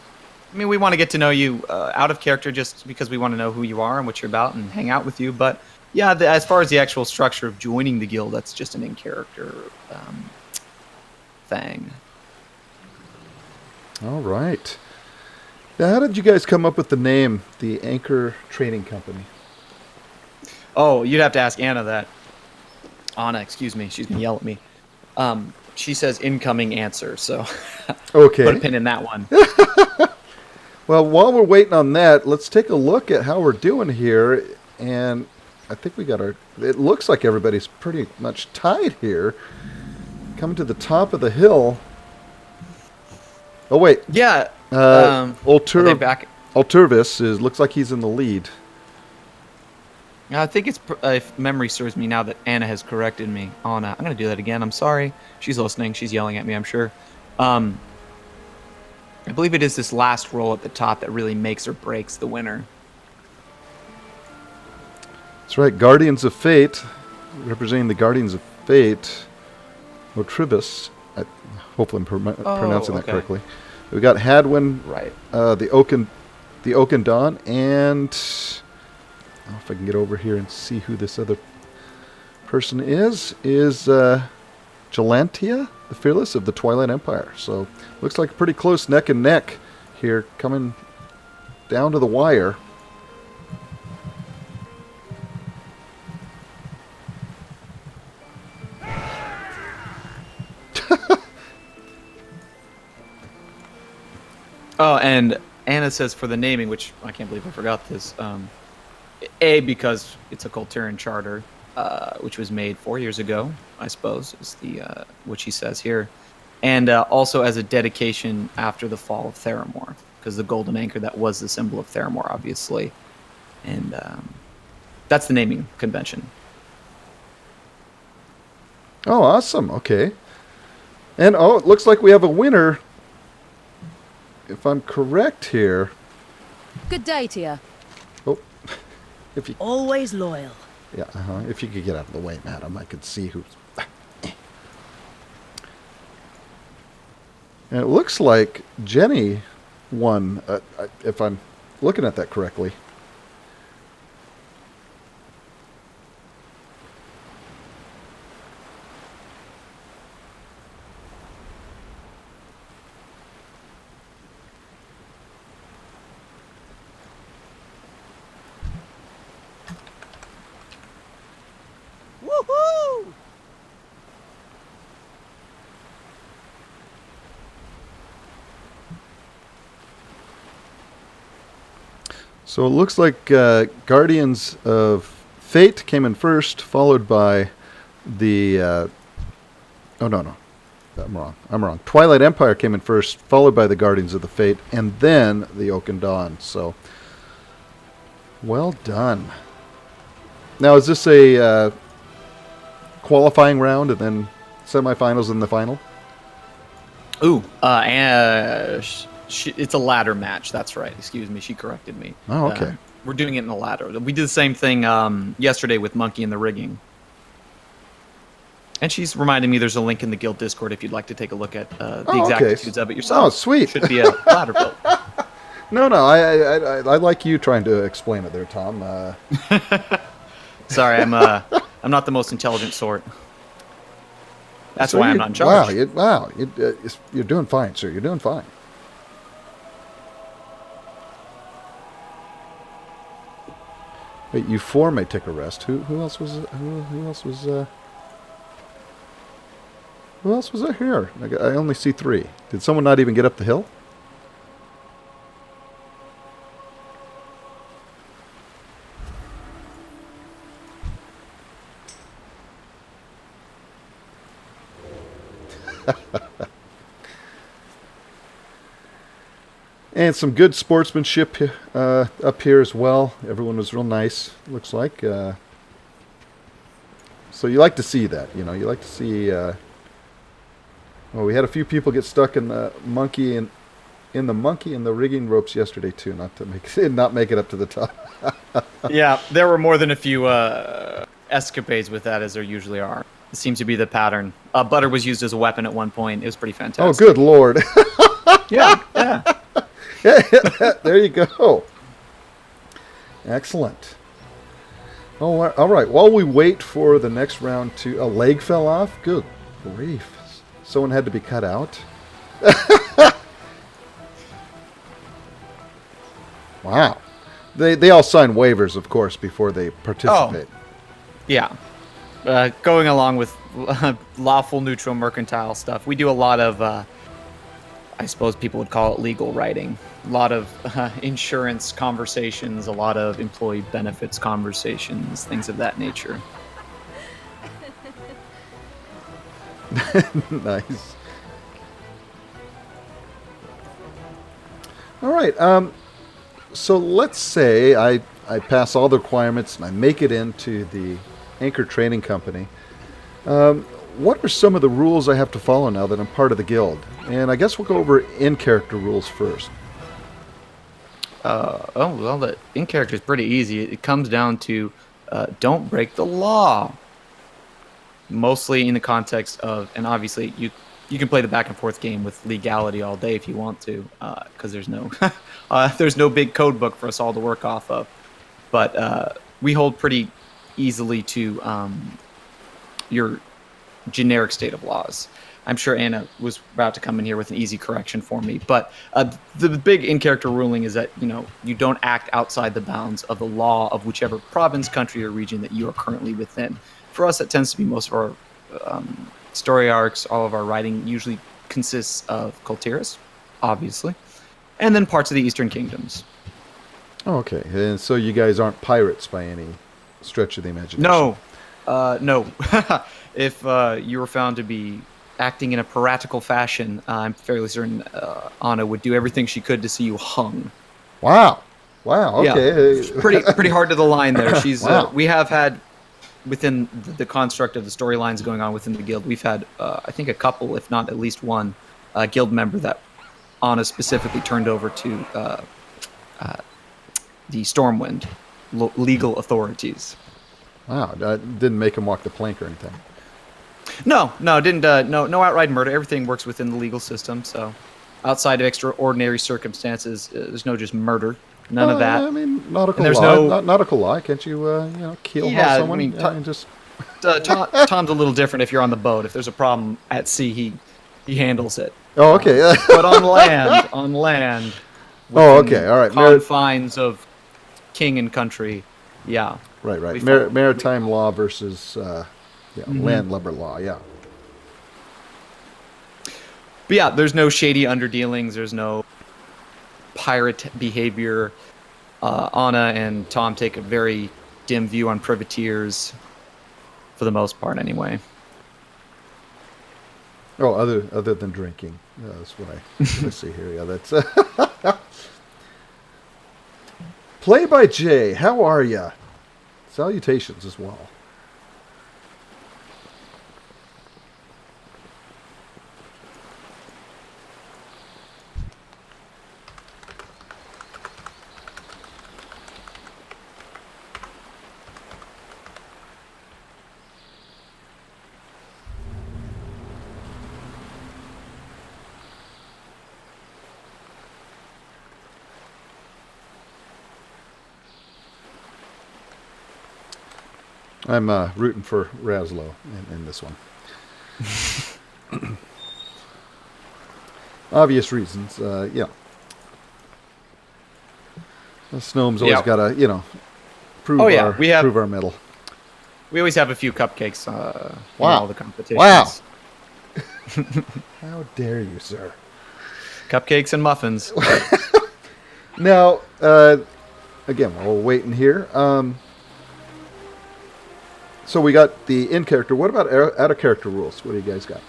I mean, we want to get to know you out of character just because we want to know who you are and what you're about and hang out with you. But yeah, as far as the actual structure of joining the guild, that's just an in-character thing. All right. Now, how did you guys come up with the name, the Anchor Trading Company? Oh, you'd have to ask Anna that. Anna, excuse me. She's going to yell at me. She says incoming answer, so Okay. put a pin in that one. Well, while we're waiting on that, let's take a look at how we're doing here. And I think we got our... It looks like everybody's pretty much tied here. Coming to the top of the hill. Oh, wait. Yeah. Ulturvis Are they back? looks like he's in the lead. I think it's, if memory serves me now that Anna has corrected me. Anna, I'm going to do that again. I'm sorry. She's listening. She's yelling at me, I'm sure. I believe it is this last roll at the top that really makes or breaks the winner. That's right. Guardians of Fate, representing the Guardians of Fate, Ulturvis. Hopefully I'm pronouncing that okay. correctly. We got Hadwin, Right. the Oaken Dawn, and I don't know if I can get over here and see who this other person is Gelantia, the Fearless of the Twilight Empire. So looks like a pretty close neck and neck here, coming down to the wire. Oh, and Anna says for the naming, which I can't believe I forgot this. A, because it's a Colturian charter, which was made 4 years ago, I suppose, is the what she says here. And also as a dedication after the fall of Theramore, because the golden anchor, that was the symbol of Theramore, obviously. And that's the naming convention. Oh, awesome. Okay. And, oh, it looks like we have a winner. If I'm correct here. Good day to you. Oh, if you... Always loyal. Yeah, if you could get out of the way, madam, I could see who's... And it looks like Jenny won, if I'm looking at that correctly. Woohoo! So it looks like Guardians of Fate came in first, followed by the... oh, no. I'm wrong. Twilight Empire came in first, followed by the Guardians of the Fate, and then the Oaken Dawn. So, well done. Now, is this a qualifying round and then semifinals and the final? Ooh, it's a ladder match. That's right. Excuse me. She corrected me. Oh, okay. We're doing it in a ladder. We did the same thing yesterday with Monkey and the Rigging. And she's reminding me there's a link in the guild Discord if you'd like to take a look at the exactitudes of it yourself. Oh, sweet. Should be a ladder build. No, I like you trying to explain it there, Tom. Sorry, I'm not the most intelligent sort. That's why I'm not in charge. You're doing fine, sir. You're doing fine. Wait, you four may take a rest. Who else was here? I only see three. Did someone not even get up the hill? And some good sportsmanship up here as well. Everyone was real nice, looks like. So you like to see that, you know. You like to see... well, we had a few people get stuck in the monkey and the rigging ropes yesterday too. Not make it up to the top. Yeah, there were more than a few escapades with that, as there usually are. It seems to be the pattern. Butter was used as a weapon at one point. It was pretty fantastic. Oh, good Lord. Yeah. There you go. Excellent. Oh, all right. While we wait for the next round a leg fell off. Good grief. Someone had to be cut out. Wow. They all sign waivers, of course, before they participate. Yeah. Going along with lawful, neutral, mercantile stuff, we do a lot of, I suppose people would call it legal writing. A lot of insurance conversations, a lot of employee benefits conversations, things of that nature. Nice. All right. So let's say I pass all the requirements and I make it into the Anchor Trading Company. What are some of the rules I have to follow now that I'm part of the guild? And I guess we'll go over in-character rules first. Well, the in-character is pretty easy. It comes down to don't break the law. Mostly in the context of, and obviously you can play the back and forth game with legality all day if you want to, because there's no big code book for us all to work off of. But we hold pretty easily to your generic state of laws. I'm sure Anna was about to come in here with an easy correction for me, but the big in-character ruling is that you don't act outside the bounds of the law of whichever province, country, or region that you are currently within. For us, that tends to be most of our story arcs. All of our writing usually consists of Kultiris, obviously, and then parts of the Eastern Kingdoms. Oh, okay. And so you guys aren't pirates by any stretch of the imagination? No. If you were found to be acting in a piratical fashion, I'm fairly certain Anna would do everything she could to see you hung. Wow. Okay. Yeah, pretty hard to the line there. She's Wow. We have had, within the construct of the storylines going on within the guild, we've had I think a couple, if not at least one, guild member that Anna specifically turned over to the Stormwind legal authorities. Wow. That didn't make him walk the plank or anything. No, didn't. No outright murder. Everything works within the legal system. So, outside of extraordinary circumstances, there's no just murder. None of that. I mean, nautical And there's law. no- Nautical law. Can't you, keel haul Yeah, I someone? mean, and just... Tom's a little different if you're on the boat. If there's a problem at sea, he handles it. Oh, okay. But on land. Oh, within okay. All right. Confines of king and country. Yeah. Right. We follow- Maritime law versus landlubber law. Yeah. But yeah, there's no shady underdealings. There's no pirate behavior. Anna and Tom take a very dim view on privateers, for the most part, anyway. Oh, other than drinking. That's what I see here. Yeah, that's... Play by Jay. How are ya? Salutations as well. I'm rooting for Raslo in this one. Obvious reasons, yeah. Snome's always got to, prove prove our mettle. We always have a few cupcakes in Wow. all the competitions. Wow. How dare you, sir? Cupcakes and muffins. Now, again, while we're waiting here, so we got the in-character. What about out-of-character rules? What do you guys got?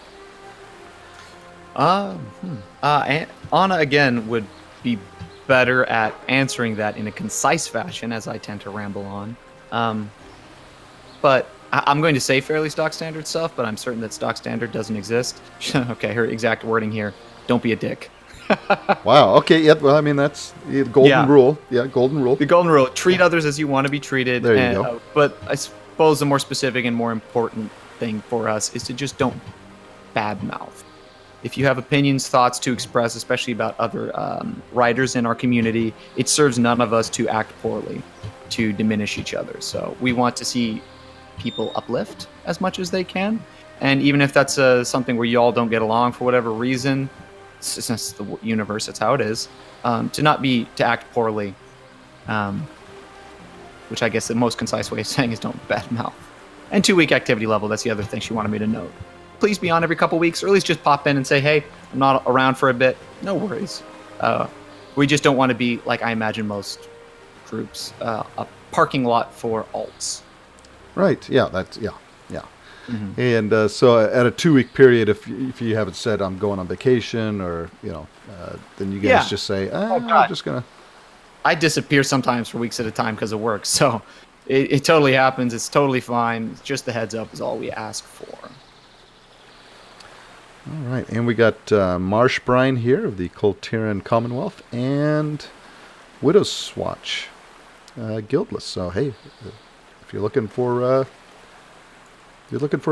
Anna, again, would be better at answering that in a concise fashion, as I tend to ramble on. But I'm going to say fairly stock standard stuff, but I'm certain that stock standard doesn't exist. Okay, her exact wording here. Don't be a dick. Wow. Okay. Yeah. Well, I mean, that's the golden rule. Yeah, golden rule. The golden rule. Treat others as you want to be treated. There you go. But I suppose the more specific and more important thing for us is to just don't badmouth. If you have opinions, thoughts to express, especially about other writers in our community, it serves none of us to act poorly, to diminish each other. So we want to see people uplift as much as they can. And even if that's something where you all don't get along for whatever reason, since the universe, it's how it is, to act poorly which I guess the most concise way of saying is don't badmouth. And 2-week activity level, that's the other thing she wanted me to note. Please be on every couple weeks, or at least just pop in and say, hey, I'm not around for a bit. No worries. We just don't want to be, like I imagine most groups, a parking lot for alts. Right. Yeah. And so at a 2-week period, if you haven't said I'm going on vacation or then you guys just say I'm just gonna. I disappear sometimes for weeks at a time because of work, so it totally happens. It's totally fine. It's just the heads up is all we ask for. All right, and we got Marsh Brine here of the Coltiran Commonwealth and Widow's Swatch guildless. So hey, if you're looking for a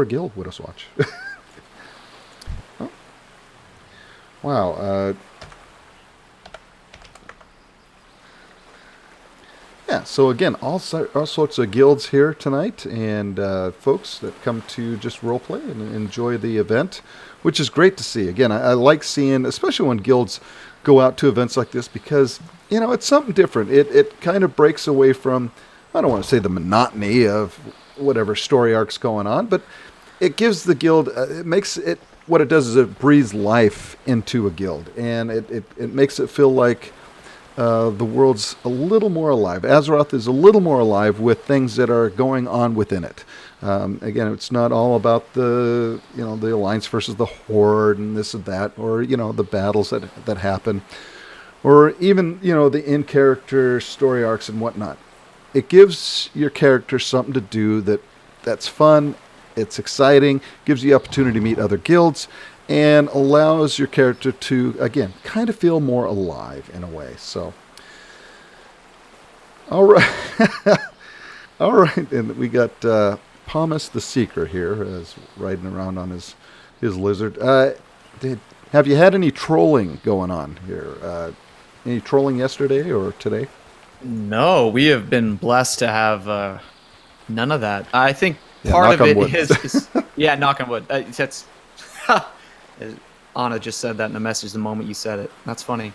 guild, Widow's Watch. Oh. Wow. Yeah, so again, all sorts of guilds here tonight, and folks that come to just roleplay and enjoy the event, which is great to see. Again, I like seeing, especially when guilds go out to events like this, because, it's something different. It kind of breaks away from, I don't want to say the monotony of whatever story arc's going on, but it gives the guild, it makes it, what it does is it breathes life into a guild, and it makes it feel like the world's a little more alive. Azeroth is a little more alive with things that are going on within it. Again, it's not all about the Alliance versus the Horde and this and that, or the battles that happen, or even the in-character story arcs and whatnot. It gives your character something to do that's fun, it's exciting, gives you the opportunity to meet other guilds, and allows your character to, again, kind of feel more alive in a way. So, all right. All right, and we got Pomus the Seeker here, is riding around on his lizard. Have you had any trolling going on here? Any trolling yesterday or today? No, we have been blessed to have none of that. I think part of it is yeah, knock on wood. That's Anna just said that in a message the moment you said it. That's funny.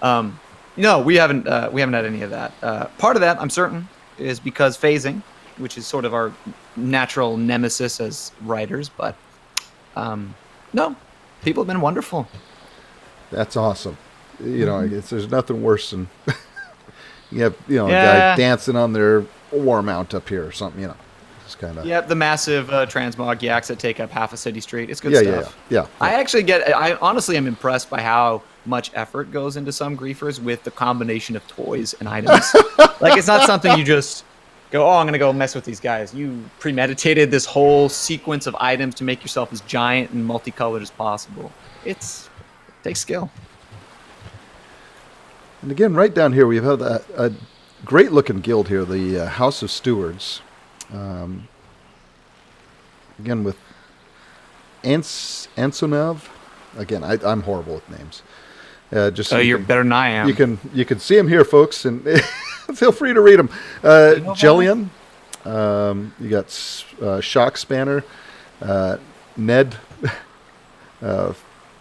No, we haven't had any of that. Part of that, I'm certain, is because phasing, which is sort of our natural nemesis as writers. But no, people have been wonderful. That's awesome. I guess there's nothing worse than you have a guy dancing on their war mount up here or something. Just kind of. Yeah, the massive transmog yaks that take up half a city street. It's good stuff. Yeah. I honestly am impressed by how much effort goes into some griefers with the combination of toys and items. Like, it's not something you just go, I'm going to go mess with these guys. You premeditated this whole sequence of items to make yourself as giant and multicolored as possible. It takes skill. And again, right down here, we have a great-looking guild here, the House of Stewards. Again, with Ansonov. Again, I'm horrible with names. Just so you're better than I am. You can see them here, folks, and feel free to read them. Jellian. You got Shock Spanner. Ned.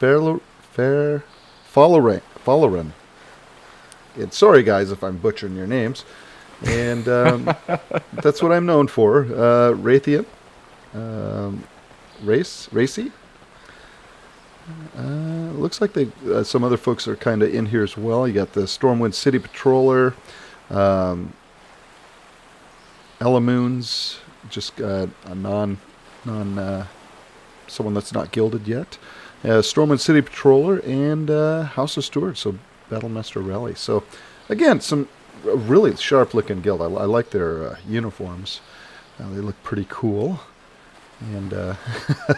Falloran. And sorry, guys, if I'm butchering your names. And that's what I'm known for. Raytheon. Racy. Looks like some other folks are kind of in here as well. You got the Stormwind City Patroller. Elamoons. Just a someone that's not gilded yet. Stormwind City Patroller and House of Stewards. So Battlemaster Rally. So again, some really sharp-looking guild. I like their uniforms. They look pretty cool. And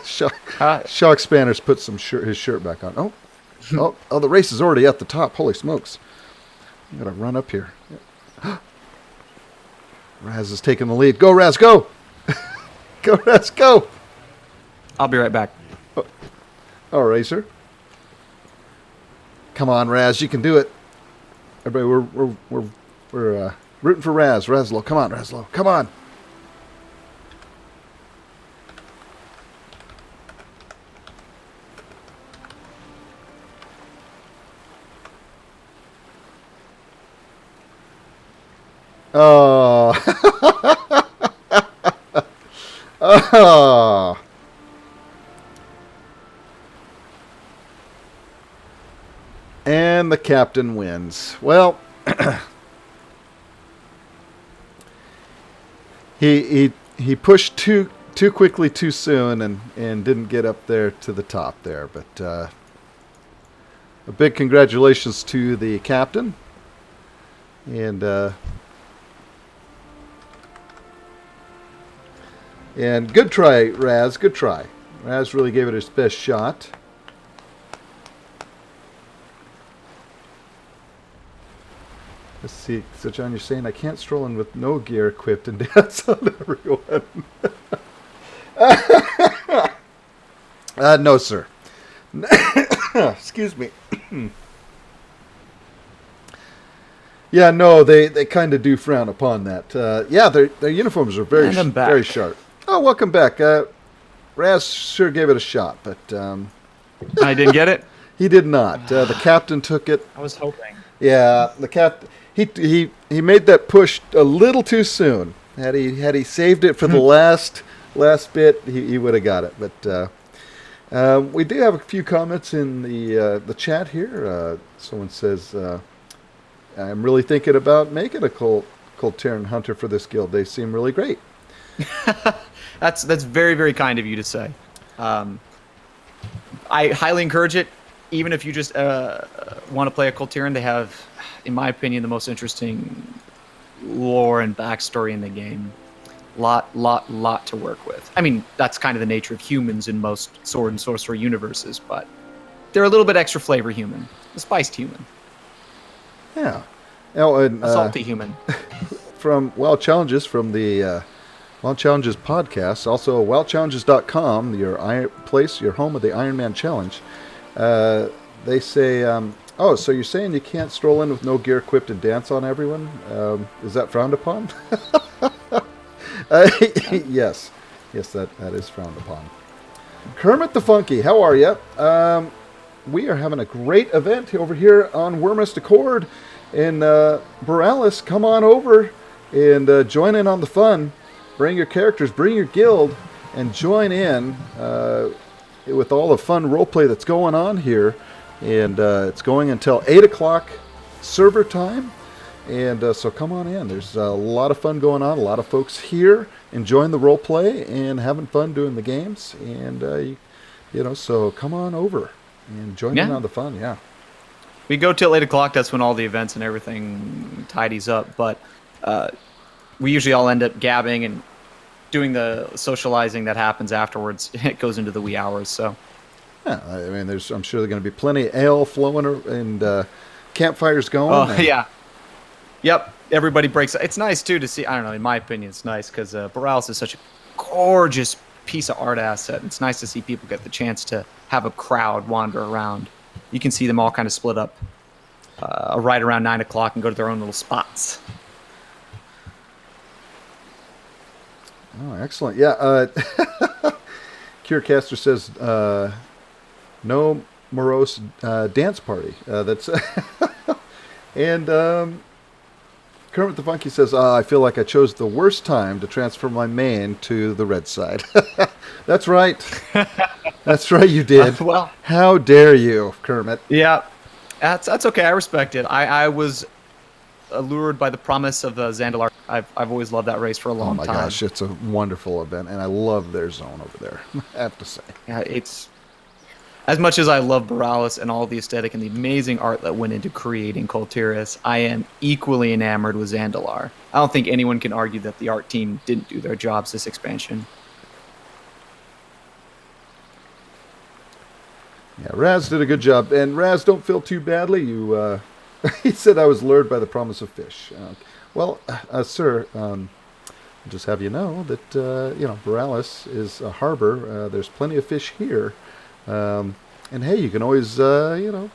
Shock Spanner's put his shirt back on. Oh, the race is already at the top. Holy smokes! I'm gonna run up here. Raz is taking the lead. Go, Raz, go! Go, Raz, go! I'll be right back. All right, sir. Come on, Raz, you can do it. Everybody, we're rooting for Razlo. Come on, Razlo. Come on. Oh. Oh. And the captain wins. Well, he pushed too quickly too soon and didn't get up there to the top there. But a big congratulations to the captain. And good try, Raz. Good try. Raz really gave it his best shot. Let's see. So, John, you're saying I can't stroll in with no gear equipped and dance on everyone. No, sir. Excuse me. Yeah, no, they kind of do frown upon that. Yeah, their uniforms are very sharp. Oh, welcome back. Raz sure gave it a shot, but I didn't get it. he did not. The captain took it. I was hoping. Yeah, the captain. He made that push a little too soon. Had he saved it for the last bit, he would have got it. But we do have a few comments in the chat here. Someone says, "I'm really thinking about making a Coltarian hunter for this guild. They seem really great." That's very, very kind of you to say. I highly encourage it. Even if you just want to play a Coltarian, they have, in my opinion, the most interesting lore and backstory in the game. Lot to work with. I mean, that's kind of the nature of humans in most sword and sorcerer universes, but they're a little bit extra flavor human, a spiced human, Yeah. Oh, and, a salty human. from Wild Challenges, from the Wild Challenges podcast, also wildchallenges.com, your home of the Iron Man Challenge. They say, oh, so you're saying you can't stroll in with no gear equipped and dance on everyone? Is that frowned upon? Yes, that is frowned upon. Kermit the Funky, how are you? We are having a great event over here on Wormest Accord in Borealis. Come on over and join in on the fun. Bring your characters, bring your guild, and join in with all the fun roleplay that's going on here. And it's going until 8 o'clock server time. And so come on in. There's a lot of fun going on. A lot of folks here enjoying the roleplay and having fun doing the games. And, so come on over and join in on the fun. Yeah. We go till 8 o'clock. That's when all the events and everything tidies up. But we usually all end up gabbing and doing the socializing that happens afterwards. It goes into the wee hours. So, yeah, I mean, I'm sure there's going to be plenty of ale flowing and campfires going. Oh, yeah. Yep. Everybody breaks. It's nice, too, to see. I don't know. In my opinion, it's nice because Borealis is such a gorgeous piece of art asset. It's nice to see people get the chance to have a crowd wander around. You can see them all kind of split up right around 9 o'clock and go to their own little spots. Oh, excellent. Yeah. Curecaster says, no morose dance party. That's and Kermit the Funky says, I feel like I chose the worst time to transfer my main to the red side. That's right. That's right, you did. Well, how dare you, Kermit? Yeah, that's okay. I respect it. I was allured by the promise of Zandalar. I've always loved that race for a long time. Oh my gosh, it's a wonderful event, and I love their zone over there, I have to say. Yeah, it's... As much as I love Borealis and all the aesthetic and the amazing art that went into creating Coltyrus, I am equally enamored with Zandalar. I don't think anyone can argue that the art team didn't do their jobs this expansion. Yeah, Raz did a good job. And Raz, don't feel too badly. You, he said I was lured by the promise of fish. Sir, I'll just have you know that, Borealis is a harbor. There's plenty of fish here. And hey, you can always, I'm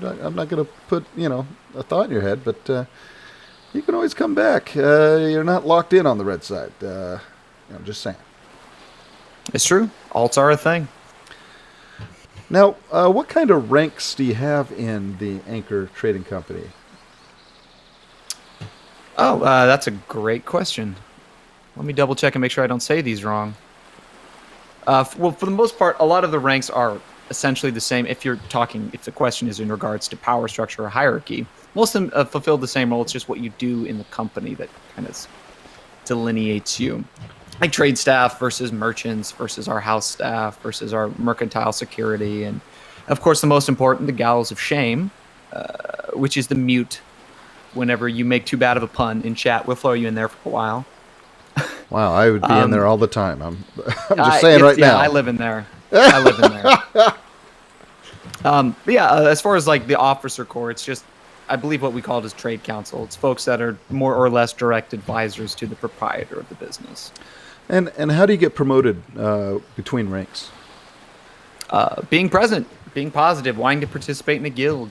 not going to put, a thought in your head, but you can always come back. You're not locked in on the red side. Just saying. It's true. Alts are a thing. Now, what kind of ranks do you have in the Anchor Trading Company? Oh, that's a great question. Let me double check and make sure I don't say these wrong. Well, for the most part, a lot of the ranks are essentially the same. If the question is in regards to power structure or hierarchy, most of them fulfill the same role. It's just what you do in the company that kind of delineates you. Like trade staff versus merchants versus our house staff versus our mercantile security. And of course, the most important, the gallows of shame, which is the mute. Whenever you make too bad of a pun in chat, we'll throw you in there for a while. Wow, I would be in there all the time. I'm just saying right now. I live in there. I live in there. But yeah, as far as like the officer corps, it's just, I believe what we call it is trade council. It's folks that are more or less direct advisors to the proprietor of the business. And how do you get promoted between ranks? Being present, being positive, wanting to participate in the guild.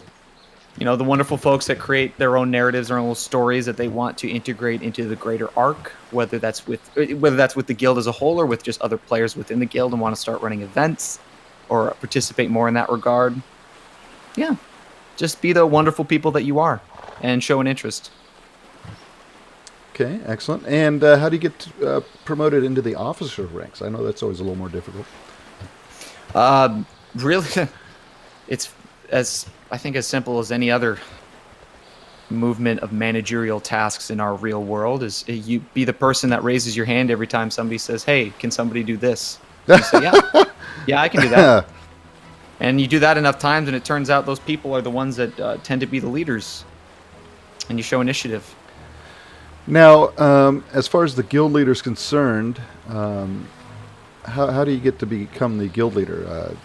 You know, the wonderful folks that create their own narratives, their own little stories that they want to integrate into the greater arc, whether that's with the guild as a whole or with just other players within the guild and want to start running events or participate more in that regard. Yeah, just be the wonderful people that you are and show an interest. Okay, excellent. And how do you get promoted into the officer ranks? I know that's always a little more difficult. Really, it's as simple as any other movement of managerial tasks in our real world. Is you be the person that raises your hand every time somebody says, "Hey, can somebody do this?" You say, "Yeah, I can do that." And you do that enough times, and it turns out those people are the ones that tend to be the leaders, and you show initiative. Now, as far as the guild leader is concerned, how do you get to become the guild leader?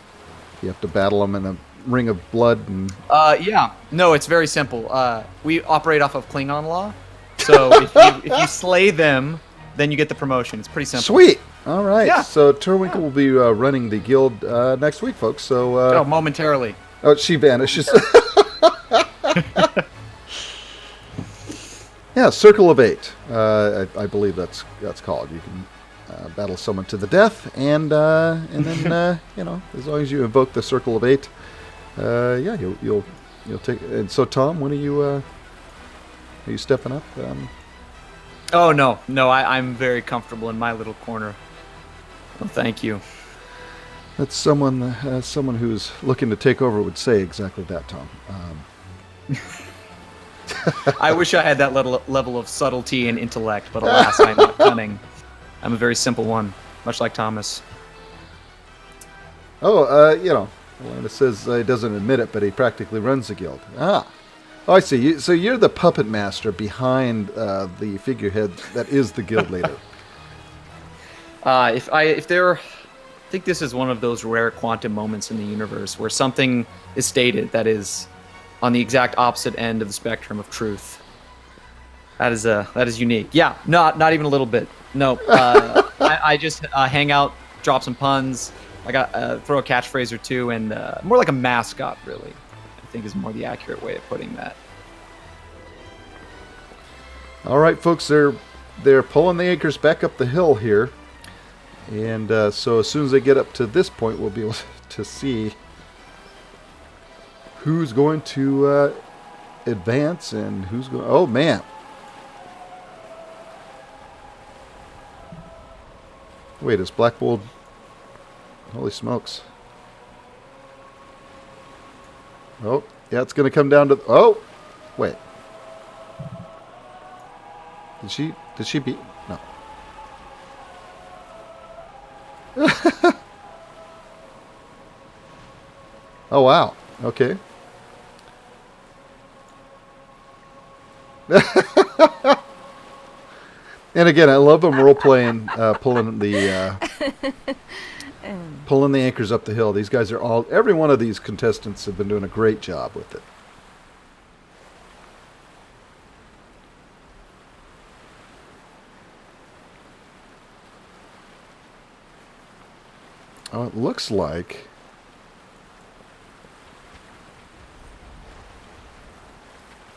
You have to battle them in a ring of blood and yeah, no, it's very simple. We operate off of Klingon law, so if you slay them, then you get the promotion. It's pretty simple. Sweet. All right. Yeah. So Turwinkle will be running the guild next week, folks. So Momentarily. Oh, she vanishes. Yeah, Circle of Eight. I believe that's called. You can battle someone to the death, and then as long as you invoke the Circle of Eight. Yeah, you'll take. And so, Tom, when are you stepping up? Oh no, I'm very comfortable in my little corner. Well, thank you. That's someone who's looking to take over would say exactly that, Tom. I wish I had that level of subtlety and intellect, but alas, I'm not cunning. I'm a very simple one, much like Thomas. Oh, It says he doesn't admit it, but he practically runs the guild. Oh, I see. So you're the puppet master behind the figurehead that is the guild leader. I think this is one of those rare quantum moments in the universe where something is stated that is on the exact opposite end of the spectrum of truth. That is unique. Yeah, not even a little bit. No, I just hang out, drop some puns. I got throw a catchphrase or two, and more like a mascot, really. I think is more the accurate way of putting that. All right, folks, they're pulling the anchors back up the hill here, and so as soon as they get up to this point, we'll be able to see who's going to advance and who's going. Oh man! Wait, is Blackbolt? Holy smokes. Oh, yeah, it's going to come down to... Oh! Wait. Did she beat... No. Oh, wow. Okay. And again, I love them role-playing, pulling the anchors up the hill. These guys are every one of these contestants have been doing a great job with it. Oh, it looks like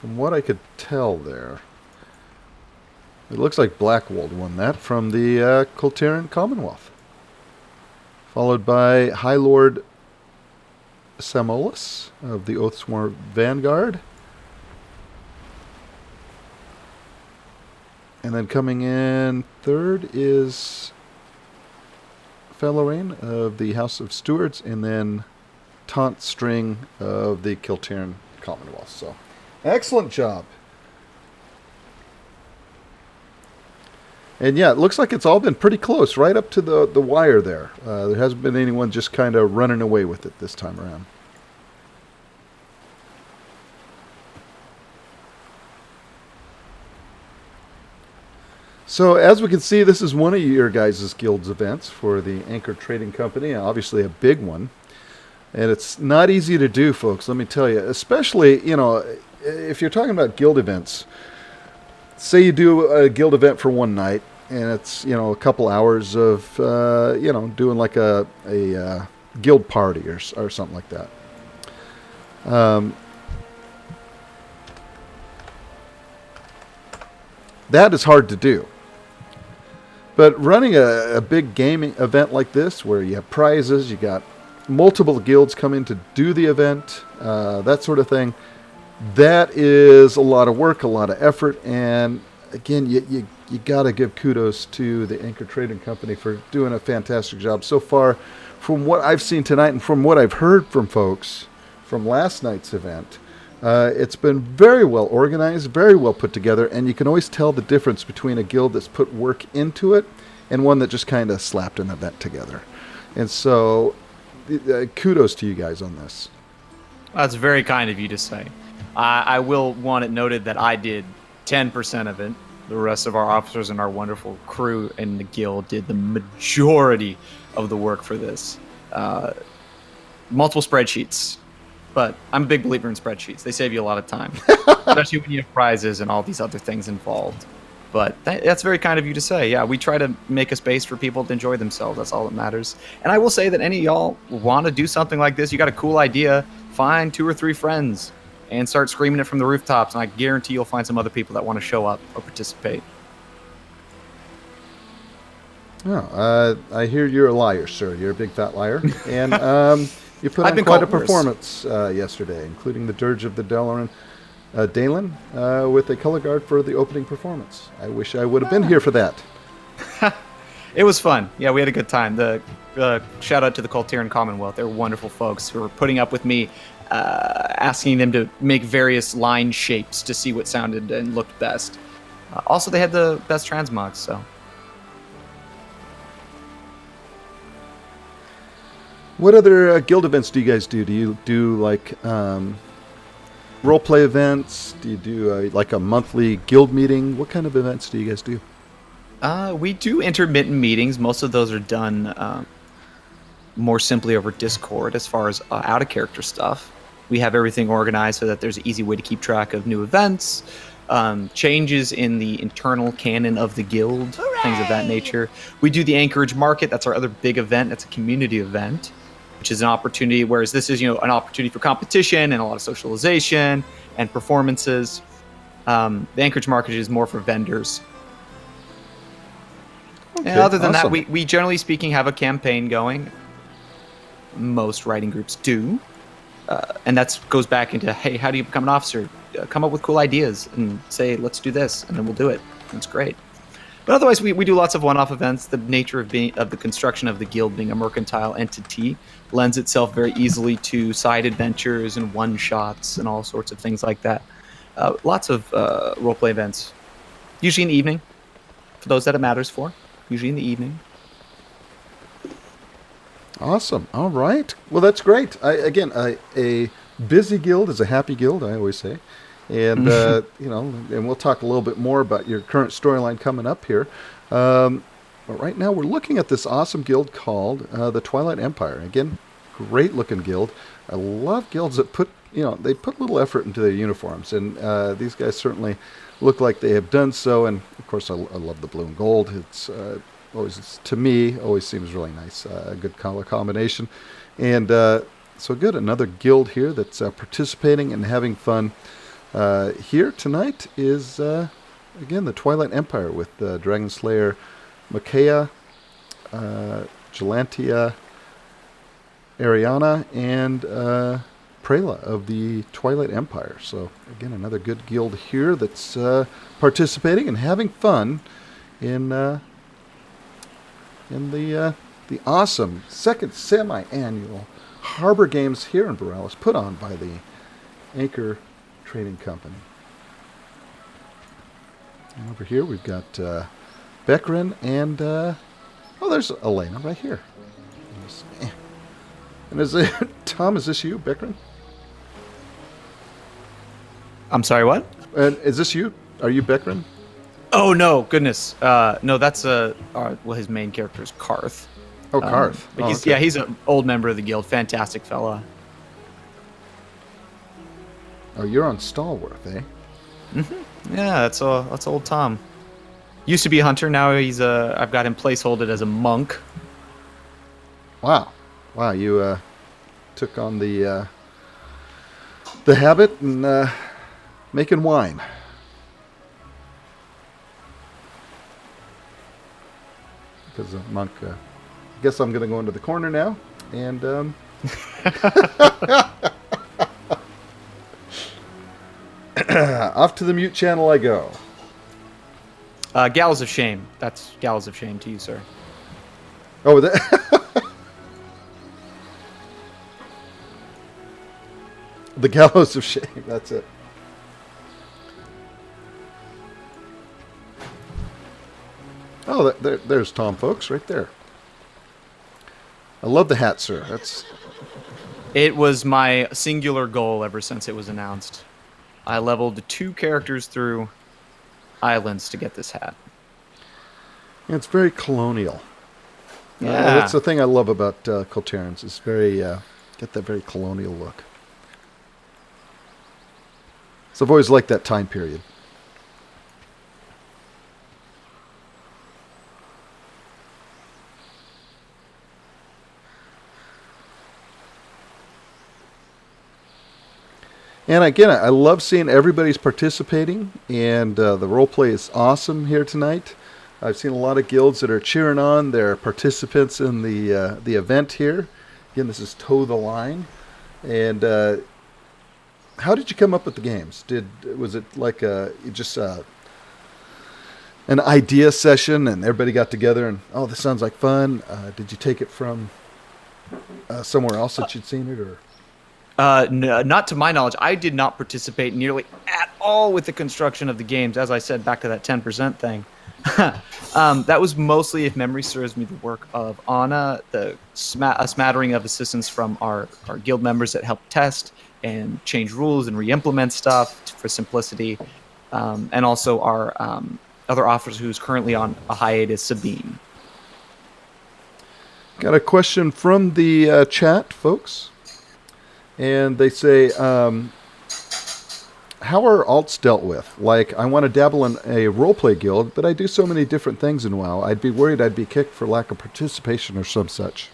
from what I could tell there, it looks like Blackwold won that from the Colterian Commonwealth. Followed by High Lord Samolis of the Oathsworn Vanguard. And then coming in third is Fellorain of the House of Stewards, and then Taunt String of the Kiltern Commonwealth. So, excellent job. And yeah, it looks like it's all been pretty close, right up to the wire there. There hasn't been anyone just kind of running away with it this time around. So as we can see, this is one of your guys' guild's events for the Anchor Trading Company, obviously a big one. And it's not easy to do, folks, let me tell you. Especially, you know, if you're talking about guild events, say you do a guild event for one night, and it's, you know, a couple hours of, you know, doing like a guild party or something like that. That is hard to do. But running a big gaming event like this, where you have prizes, you got multiple guilds come in to do the event, that sort of thing, that is a lot of work, a lot of effort, and again, you got to give kudos to the Anchor Trading Company for doing a fantastic job so far. From what I've seen tonight and from what I've heard from folks from last night's event, it's been very well organized, very well put together, and you can always tell the difference between a guild that's put work into it and one that just kind of slapped an event together. And so, kudos to you guys on this. That's very kind of you to say. I will want it noted that I did 10% of it. The rest of our officers and our wonderful crew in the guild did the majority of the work for this. Multiple spreadsheets. But I'm a big believer in spreadsheets. They save you a lot of time, especially when you have prizes and all these other things involved. But that's very kind of you to say. Yeah, we try to make a space for people to enjoy themselves. That's all that matters. And I will say that any of y'all want to do something like this, you got a cool idea, find 2 or 3 friends and start screaming it from the rooftops. And I guarantee you'll find some other people that want to show up or participate. Oh, I hear you're a liar, sir. You're a big fat liar. And you put on quite a performance yesterday, including the Dirge of the Dalaran, with a color guard for the opening performance. I wish I would have been here for that. It was fun. Yeah, we had a good time. The shout out to the Kultiran Commonwealth. They're wonderful folks who were putting up with me, asking them to make various line shapes to see what sounded and looked best. Also, they had the best transmogs, so. What other guild events do you guys do? Do you do like role-play events? Do you do like a monthly guild meeting? What kind of events do you guys do? We do intermittent meetings. Most of those are done more simply over Discord as far as out-of-character stuff. We have everything organized so that there's an easy way to keep track of new events, changes in the internal canon of the guild, things of that nature. We do the Anchorage Market. That's our other big event. That's a community event, which is an opportunity, whereas this is, an opportunity for competition and a lot of socialization and performances. The Anchorage Market is more for vendors. Okay, and other than awesome. that, we generally speaking have a campaign going. Most writing groups do. And that goes back into, hey, how do you become an officer? Come up with cool ideas and say, let's do this, and then we'll do it. That's great. But otherwise, we do lots of one-off events. The nature of the construction of the guild being a mercantile entity lends itself very easily to side adventures and one-shots and all sorts of things like that. Lots of role-play events, usually in the evening, for those that it matters for. Usually in the evening. Awesome. All right. Well, that's great. A busy guild is a happy guild, I always say. And, and we'll talk a little bit more about your current storyline coming up here. But right now we're looking at this awesome guild called the Twilight Empire. Again, great looking guild. I love guilds that put little effort into their uniforms. And these guys certainly look like they have done so. And, of course, I love the blue and gold. It's to me, always seems really nice. A good color combination. And so good. Another guild here that's participating and having fun. Here tonight is, again, the Twilight Empire with Dragon Slayer Makea, Gelantia, Ariana, and Prela of the Twilight Empire. So again, another good guild here that's participating and having fun in the awesome second semi-annual Harbor Games here in Borealis, put on by the Anchor Trading Company. And over here we've got Becrin and oh, there's Elena right here. And is it Tom? Is this you, Becrin? I'm sorry, what? And is this you? Are you Becrin? Oh no, goodness. No, that's well, his main character is Karth. Oh, Karth. But yeah, he's an old member of the guild. Fantastic fella. Oh, you're on Stallworth, eh? Yeah, that's old Tom. Used to be a hunter. Now he's I've got him placeholded as a monk. Wow, you took on the habit and making wine. Because a monk. I guess I'm going to go into the corner now and. Off to the mute channel I go. Gallows of Shame. That's Gallows of Shame to you, sir. Oh, that. The Gallows of Shame. That's it. Oh, there's Tom, folks, right there. I love the hat, sir. It was my singular goal ever since it was announced. I leveled 2 characters through islands to get this hat. It's very colonial. Yeah. That's the thing I love about Colterans. It's very get that very colonial look. So I've always liked that time period. And again, I love seeing everybody's participating, and the roleplay is awesome here tonight. I've seen a lot of guilds that are cheering on their participants in the event here. Again, this is Toe the Line. And how did you come up with the games? Was it like just an idea session, and everybody got together and, oh, this sounds like fun? Did you take it from somewhere else that you'd seen it, or? No, not to my knowledge. I did not participate nearly at all with the construction of the games. As I said, back to that 10% thing. That was mostly, if memory serves me, the work of Anna, a smattering of assistants from our guild members that help test and change rules and re-implement stuff for simplicity, and also our other officer who's currently on a hiatus, Sabine. Got a question from the chat, folks. And they say, how are alts dealt with? Like, I want to dabble in a roleplay guild, but I do so many different things in WoW. I'd be worried I'd be kicked for lack of participation or some such.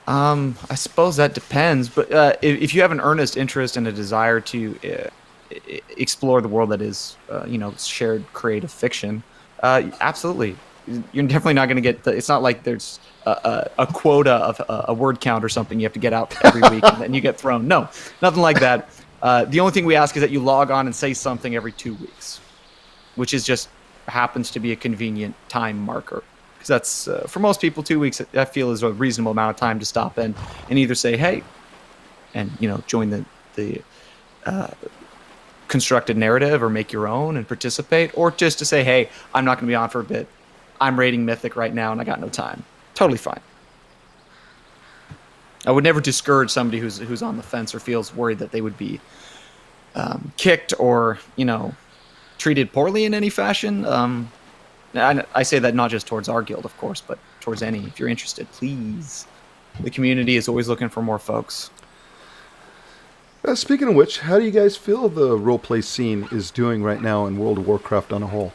I suppose that depends, but if you have an earnest interest and a desire to explore the world that is, shared creative fiction, absolutely. You're definitely not going to get it's not like there's a quota of a word count or something you have to get out every week and then you get thrown. No, nothing like that. The only thing we ask is that you log on and say something every 2 weeks, which is just happens to be a convenient time marker. Because that's, for most people, 2 weeks, I feel, is a reasonable amount of time to stop in and either say, hey, and, join the constructed narrative or make your own and participate, or just to say, hey, I'm not going to be on for a bit. I'm raiding Mythic right now and I got no time. Totally fine. I would never discourage somebody who's on the fence or feels worried that they would be kicked or, treated poorly in any fashion. I say that not just towards our guild, of course, but towards any. If you're interested, please. The community is always looking for more folks. Speaking of which, how do you guys feel the roleplay scene is doing right now in World of Warcraft on a whole?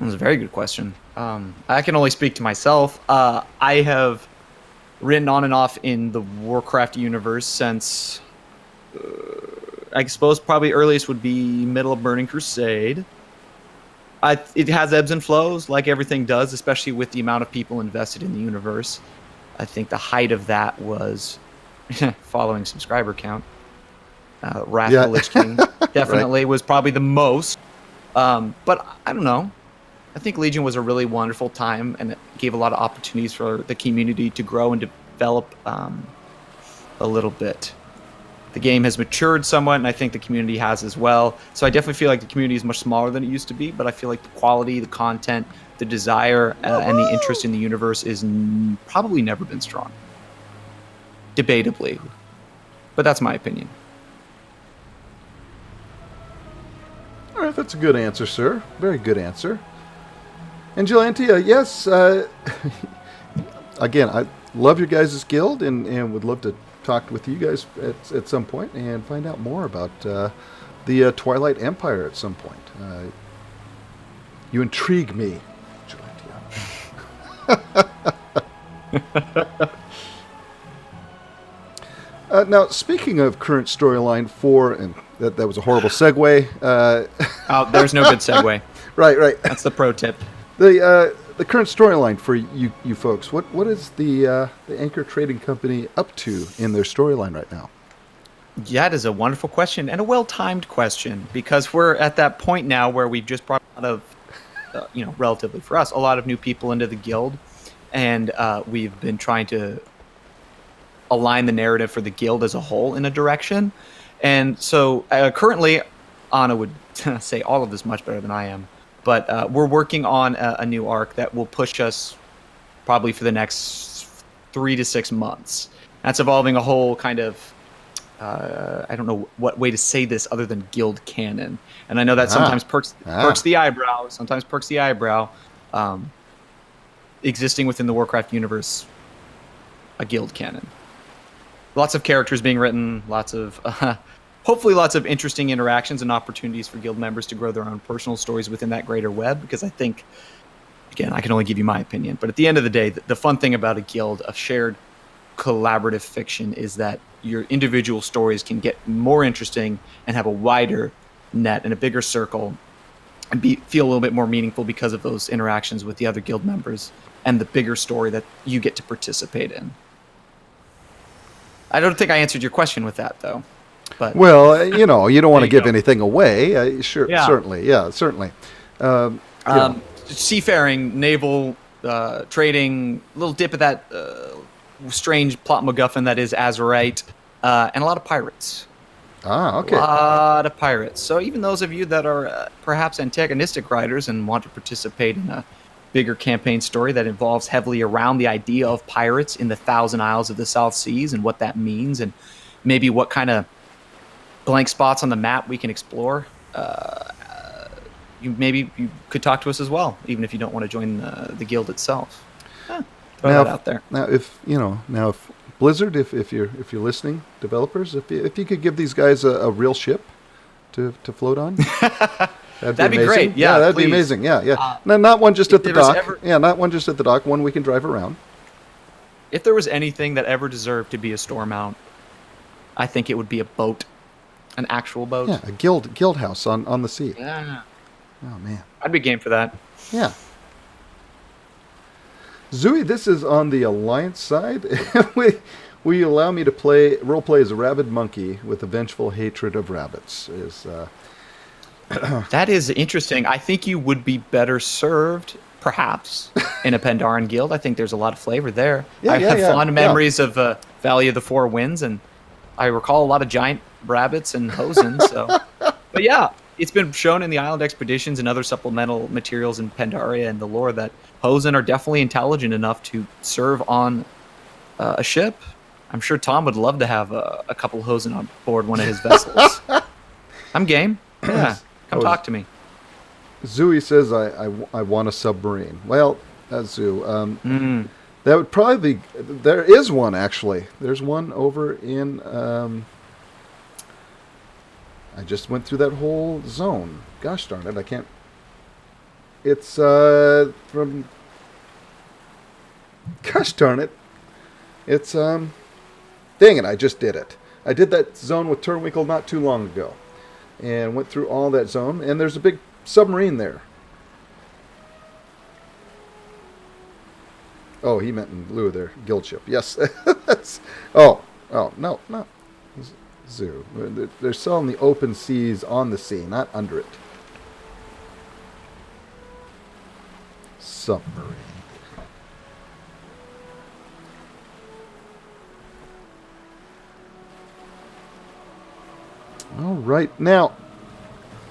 That's a very good question. I can only speak to myself. I have written on and off in the Warcraft universe since, I suppose probably earliest would be middle of Burning Crusade. It has ebbs and flows, like everything does, especially with the amount of people invested in the universe. I think the height of that was following subscriber count. Wrath of the Lich King definitely was probably the most. But I don't know. I think Legion was a really wonderful time, and it gave a lot of opportunities for the community to grow and develop a little bit. The game has matured somewhat, and I think the community has as well. So I definitely feel like the community is much smaller than it used to be, but I feel like the quality, the content, the desire, and the interest in the universe is probably never been strong. Debatably. But that's my opinion. All right, that's a good answer, sir. Very good answer. And Gilantia, yes, again, I love your guys' guild and would love to talk with you guys at some point and find out more about the Twilight Empire at some point. You intrigue me, Gilantia. Now, speaking of current storyline 4, and that was a horrible segue. Oh, there's no good segue. Right. That's the pro tip. The current storyline for you folks. What is the Anchor Trading Company up to in their storyline right now? Yeah, it is a wonderful question and a well-timed question, because we're at that point now where we've just brought a lot of, relatively for us, a lot of new people into the guild, and we've been trying to align the narrative for the guild as a whole in a direction. And so currently, Anna would say all of this much better than I am, but we're working on a new arc that will push us probably for the next 3 to 6 months. That's involving a whole kind of, I don't know what way to say this other than guild canon. And I know that sometimes perks the eyebrow, existing within the Warcraft universe, a guild canon. Lots of characters being written, hopefully lots of interesting interactions and opportunities for guild members to grow their own personal stories within that greater web, because I think, again, I can only give you my opinion, but at the end of the day, the fun thing about a guild of shared collaborative fiction is that your individual stories can get more interesting and have a wider net and a bigger circle and feel a little bit more meaningful because of those interactions with the other guild members and the bigger story that you get to participate in. I don't think I answered your question with that, though. But well, you don't want to give anything away. Certainly. Seafaring, naval, trading, little dip of that strange plot MacGuffin that is Azurite, and a lot of pirates. Okay. A lot of pirates. So even those of you that are perhaps antagonistic writers and want to participate in a bigger campaign story that involves heavily around the idea of pirates in the Thousand Isles of the South Seas and what that means, and maybe what kind of blank spots on the map we can explore, you could talk to us as well, even if you don't want to join the guild itself. Throw that out there. Now, if Blizzard, if you're listening, developers, if you could give these guys a real ship to float on, that'd be great. Yeah, that'd be amazing. Yeah. No, not one just at the dock. Not one just at the dock. One we can drive around. If there was anything that ever deserved to be a store mount, I think it would be a boat, an actual boat. Yeah, a guild house on the sea. Yeah. Oh man, I'd be game for that. Yeah. Zooey, this is on the Alliance side. Will you allow me to roleplay as a rabid monkey with a vengeful hatred of rabbits? That is interesting. I think you would be better served, perhaps, in a Pandaren guild. I think there's a lot of flavor there. I have fond memories of Valley of the Four Winds, and I recall a lot of giant rabbits and hosen. But yeah, it's been shown in the Island Expeditions and other supplemental materials in Pandaria and the lore that hosen are definitely intelligent enough to serve on a ship. I'm sure Tom would love to have a couple hosen on board one of his vessels. I'm game. Yeah, come talk to me. Zooey says I want a submarine. Well, Zoo, that would probably be. There is one actually. There's one over in. I just went through that whole zone. Gosh darn it, I can't. It's from. Gosh darn it, it's Dang it, I just did it. I did that zone with Turwinkle not too long ago, and went through all that zone. And there's a big submarine there. Oh, he meant in lieu of their guild ship. Yes. That's. Oh. Oh no, no. Zoo. They're selling the open seas on the sea, not under it. Submarine. All right. Now,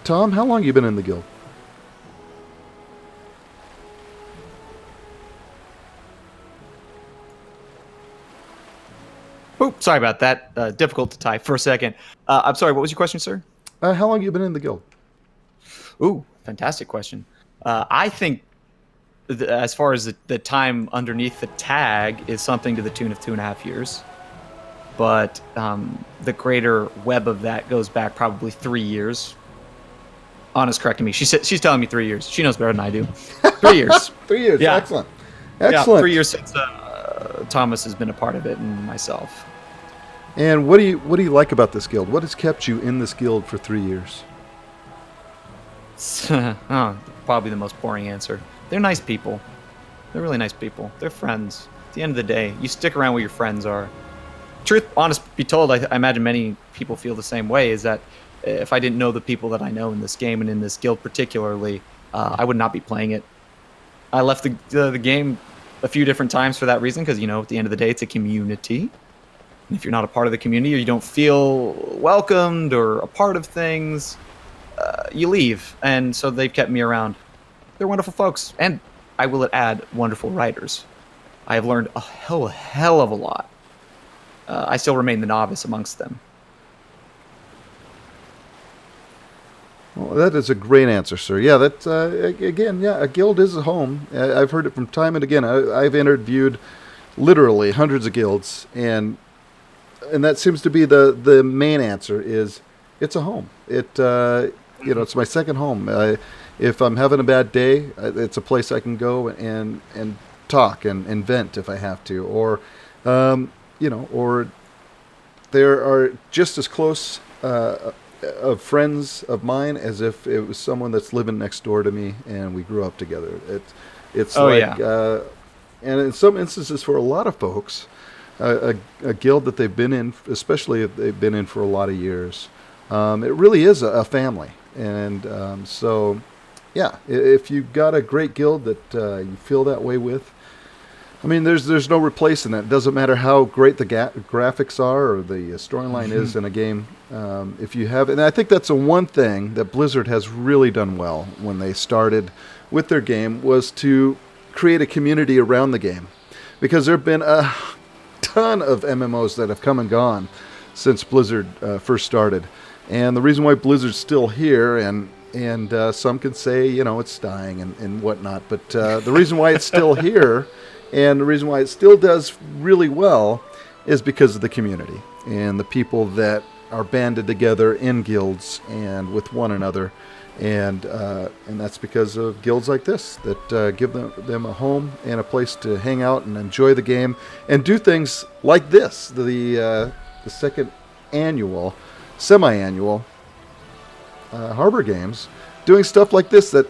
Tom, how long have you been in the guild? Oh, sorry about that. Difficult to type for a second. I'm sorry. What was your question, sir? How long have you been in the guild? Ooh, fantastic question. I think, as far as the time underneath the tag is something to the tune of 2.5 years, but the greater web of that goes back probably 3 years. Anna's correcting me. She's telling me 3 years. She knows better than I do. 3 years. 3 years. Yeah. Excellent. Yeah, Excellent. 3 years since Thomas has been a part of it, and myself. And what do you like about this guild? What has kept you in this guild for 3 years? Oh, probably the most boring answer. They're nice people. They're really nice people. They're friends. At the end of the day, you stick around where your friends are. Honest be told, I imagine many people feel the same way, is that if I didn't know the people that I know in this game and in this guild particularly, I would not be playing it. I left the game a few different times for that reason, because, at the end of the day, it's a community. And if you're not a part of the community, or you don't feel welcomed or a part of things, you leave. And so they've kept me around. They're wonderful folks. And I will add, wonderful writers. I have learned a hell of a lot. I still remain the novice amongst them. Well, that is a great answer, sir. Yeah, that's again, yeah, a guild is a home. I've heard it from time and again. I've interviewed literally hundreds of guilds, and that seems to be the main answer is it's a home. It's my second home. If I'm having a bad day, it's a place I can go and talk and vent if I have to, or or there are just as close of friends of mine as if it was someone that's living next door to me and we grew up together. It's and in some instances for a lot of folks, a guild that they've been in, especially if they've been in for a lot of years, it really is a family. And so, yeah, if you've got a great guild that you feel that way with, I mean, there's no replacing that. It doesn't matter how great the graphics are or the storyline is in a game. If you have, and I think that's the one thing that Blizzard has really done well when they started with their game, was to create a community around the game. Because there have been a ton of MMOs that have come and gone since Blizzard first started. And the reason why Blizzard's still here, and some can say, it's dying and whatnot, but the reason why it's still here and the reason why it still does really well is because of the community and the people that are banded together in guilds and with one another. And that's because of guilds like this that give them a home and a place to hang out and enjoy the game and do things like this, the second annual, semi-annual Harbor Games, doing stuff like this that,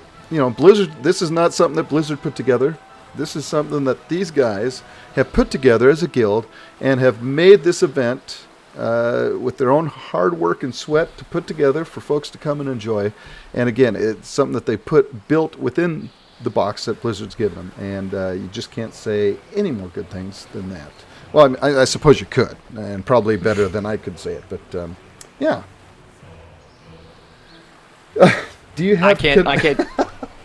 Blizzard, this is not something that Blizzard put together. This is something that these guys have put together as a guild and have made this event with their own hard work and sweat to put together for folks to come and enjoy. And again, it's something that they built within the box that Blizzard's given them. And you just can't say any more good things than that. Well, I suppose you could, and probably better than I could say it. But yeah. Do you have?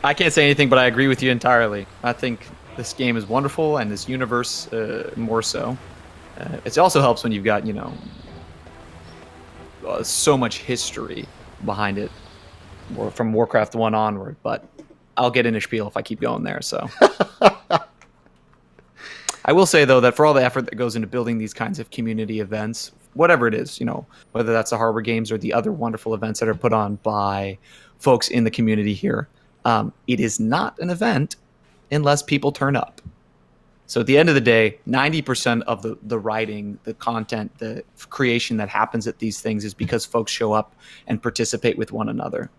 I can't say anything, but I agree with you entirely. I think this game is wonderful, and this universe more so. It also helps when you've got so much history behind it, from Warcraft 1 onward. But I'll get in a spiel if I keep going there. So I will say though that for all the effort that goes into building these kinds of community events, whatever it is, whether that's the Harbor Games or the other wonderful events that are put on by folks in the community here, it is not an event unless people turn up. So at the end of the day, 90% of the writing, the content, the creation that happens at these things is because folks show up and participate with one another.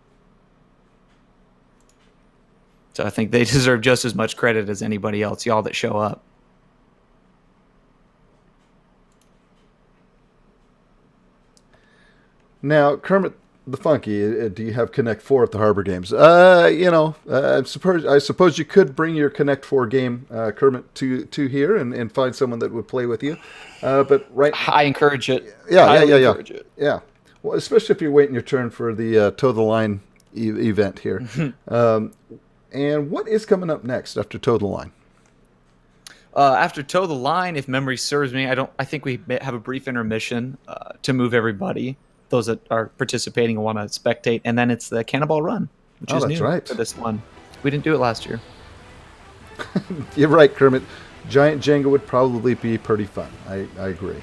So I think they deserve just as much credit as anybody else, y'all that show up. Now, Kermit the Funky, do you have Connect 4 at the Harbor Games? I suppose you could bring your Connect 4 game, Kermit, to here and find someone that would play with you. But I encourage it. Yeah. Encourage it. Yeah. Well, especially if you're waiting your turn for the Toe the Line event here. And what is coming up next after Toe the Line? After Toe the Line, if memory serves me, I think we have a brief intermission to move everybody, those that are participating and want to spectate, and then it's the Cannonball Run, which is that's new right. for this one. We didn't do it last year. You're right, Kermit. Giant Jenga would probably be pretty fun. I agree.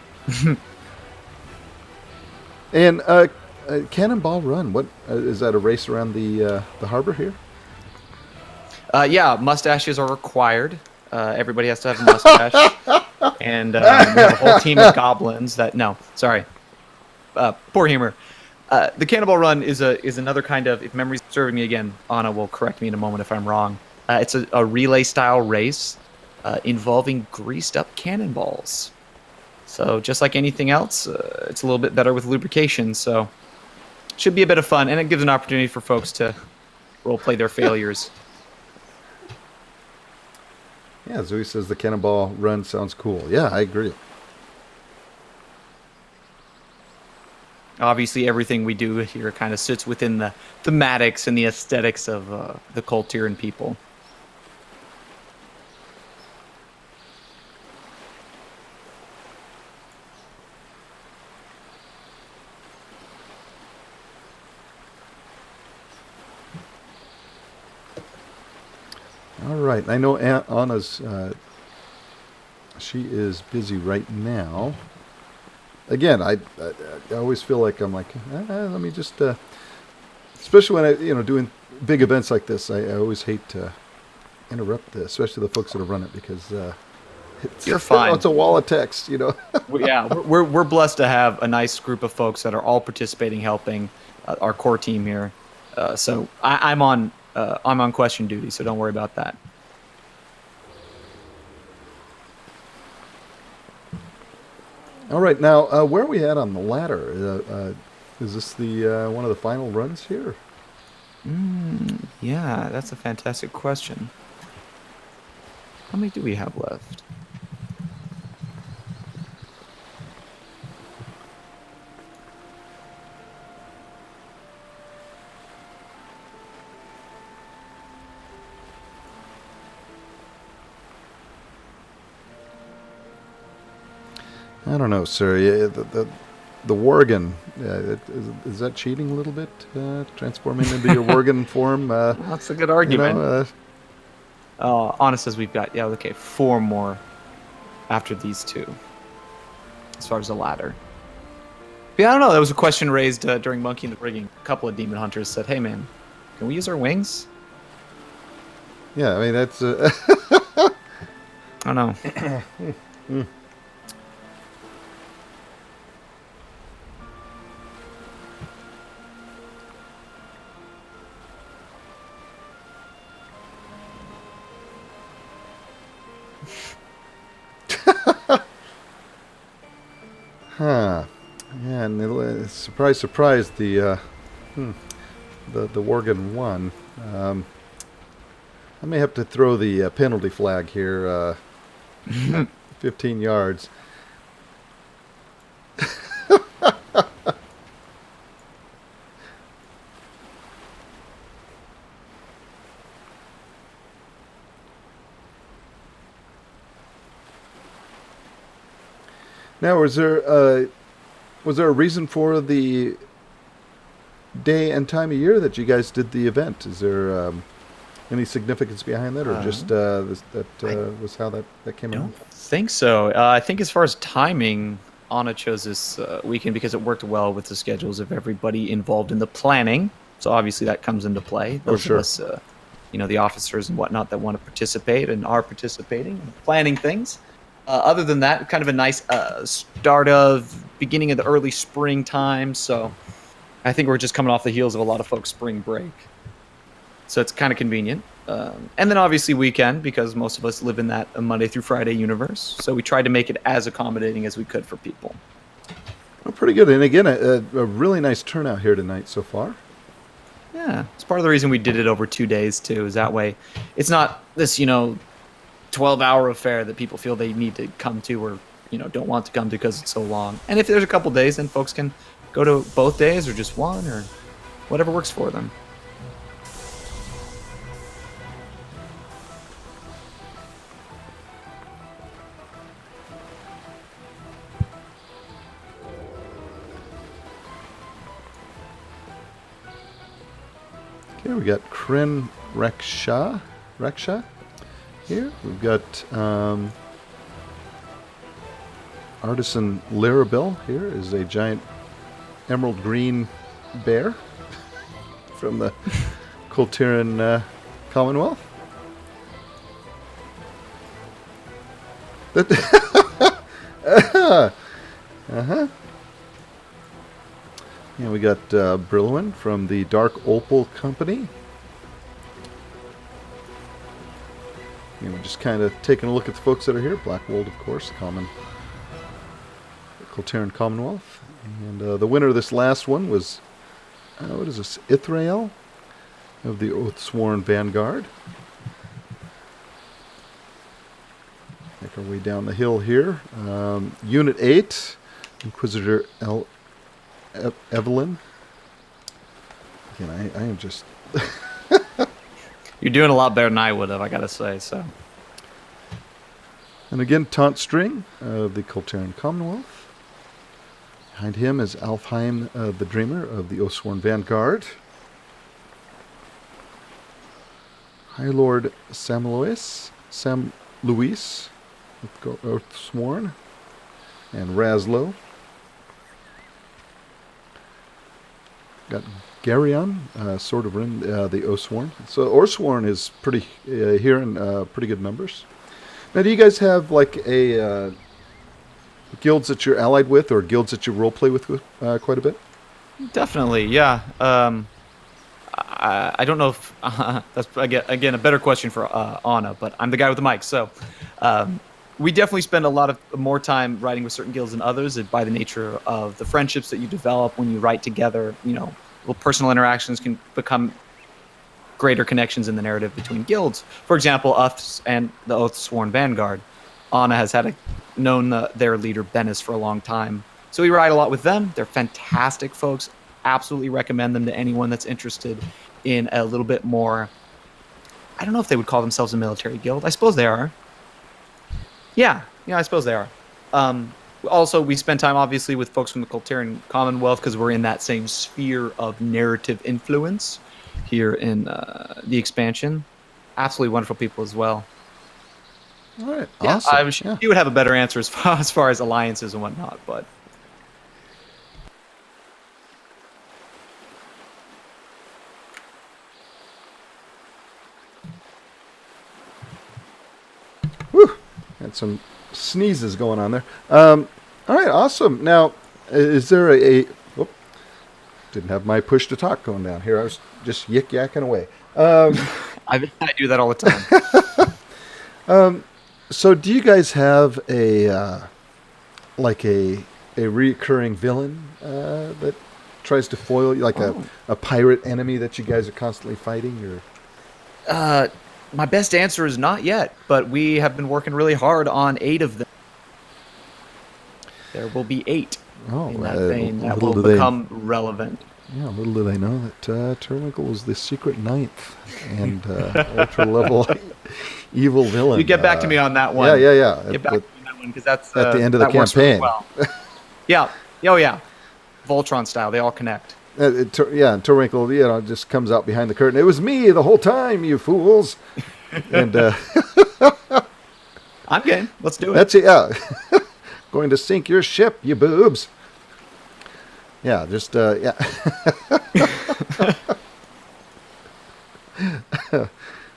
And Cannonball Run, what is that? A race around the harbor here? Yeah, mustaches are required. Everybody has to have a mustache. And we have a whole team of goblins that... No, sorry. Poor humor. The Cannonball Run is another kind of... If memory's serving me again, Anna will correct me in a moment if I'm wrong. It's a relay-style race involving greased-up cannonballs. So just like anything else, it's a little bit better with lubrication. So should be a bit of fun. And it gives an opportunity for folks to role-play their failures. Yeah, Zoe says the Cannonball Run sounds cool. Yeah, I agree. Obviously, everything we do here kind of sits within the thematics and the aesthetics of the Kultiran people. All right. I know Anna's... she is busy right now. Again, I always feel like I'm like, let me just... especially when I, doing big events like this, I always hate to interrupt especially the folks that run it, because You're fine. It's a wall of text, Yeah, we're blessed to have a nice group of folks that are all participating, helping our core team here. So I'm on question duty, so don't worry about that. All right, now where are we at on the ladder? Is this the one of the final runs here? Yeah, that's a fantastic question. How many do we have left? I don't know, sir. Yeah, the Worgen, is that cheating a little bit? Transforming into your Worgen form? That's a good argument. Anna says we've got, 4 more after these 2, as far as the ladder. But yeah, I don't know. That was a question raised during Monkey in the Rigging. A couple of demon hunters said, hey, man, can we use our wings? Yeah, I mean, that's... I don't know. Huh. Yeah, and surprise, surprise, the Worgen won. I may have to throw the penalty flag here. 15 yards. Now, was there a reason for the day and time of year that you guys did the event? Is there any significance behind that, or just was how that came I out? don't think so. I think as far as timing, Anna chose this weekend because it worked well with the schedules of everybody involved in the planning. So obviously that comes into play. Those sure. of us, the officers and whatnot that want to participate and are participating and planning things. Other than that, kind of a nice beginning of the early spring time. So I think we're just coming off the heels of a lot of folks' spring break. So it's kind of convenient. And then obviously weekend, because most of us live in that Monday through Friday universe. So we tried to make it as accommodating as we could for people. Well, pretty good. And again, a really nice turnout here tonight so far. Yeah, it's part of the reason we did it over 2 days too. Is that way, it's not this 12-hour affair that people feel they need to come to or don't want to come to because it's so long. And if there's a couple days, then folks can go to both days or just one or whatever works for them. Okay, we got Kren Reksha here. We've got Artisan Larabelle here is a giant emerald green bear from the Colteran Commonwealth. Yeah, we got Brilwin from the Dark Opal Company. And we're just kind of taking a look at the folks that are here. Black Wold, of course, common. Colteran Commonwealth. And the winner of this last one was, what is this, Ithrael of the Oathsworn Vanguard. Make our way down the hill here. Unit 8, Inquisitor Evelyn. Again, I am just... You're doing a lot better than I would have, I gotta say. So. And again, Taunt String of the Colteran Commonwealth. Behind him is Alfheim the Dreamer of the Oathsworn Vanguard. High Lord Sam Luis of Oathsworn. And Raslo. Got Garyon, Sword of Rin, the Oathsworn. So Oathsworn is pretty here in pretty good numbers. Now, do you guys have like a guilds that you're allied with, or guilds that you roleplay with quite a bit? Definitely, yeah. I don't know if that's again a better question for Anna, but I'm the guy with the mic, so we definitely spend a lot of more time writing with certain guilds than others, by the nature of the friendships that you develop when you write together. Little personal interactions can become greater connections in the narrative between guilds. For example, us and the Oathsworn Vanguard. Anna has known their leader Bennis for a long time, so we ride a lot with them. They're fantastic folks. Absolutely recommend them to anyone that's interested in a little bit more. I don't know if they would call themselves a military guild. I suppose they are. Yeah, I suppose they are. Also, we spend time, obviously, with folks from the Colteran Commonwealth because we're in that same sphere of narrative influence here in the expansion. Absolutely wonderful people as well. All right, yeah, awesome. You would have a better answer as far as alliances and whatnot, but... Whew. Had some sneezes going on there. All right, awesome. Now, is there whoop, didn't have my push to talk going down here. I was just yik-yakking away. I do that all the time. So do you guys have a recurring villain that tries to foil you, like a pirate enemy that you guys are constantly fighting? Or my best answer is not yet, but we have been working really hard on 8 of them. There will be 8 in that vein that will become relevant. Yeah, little do they know that Turwinkle was the secret 9th and ultra level evil villain. You get back to me on that one. Yeah. Get back to me on that one, because that's at the end of the campaign. Well. Yeah. Oh yeah. Voltron style. They all connect. And Turwinkle, just comes out behind the curtain. It was me the whole time, you fools. And I'm game. Let's do it. That's it. Yeah. Going to sink your ship, you boobs. Yeah, just yeah.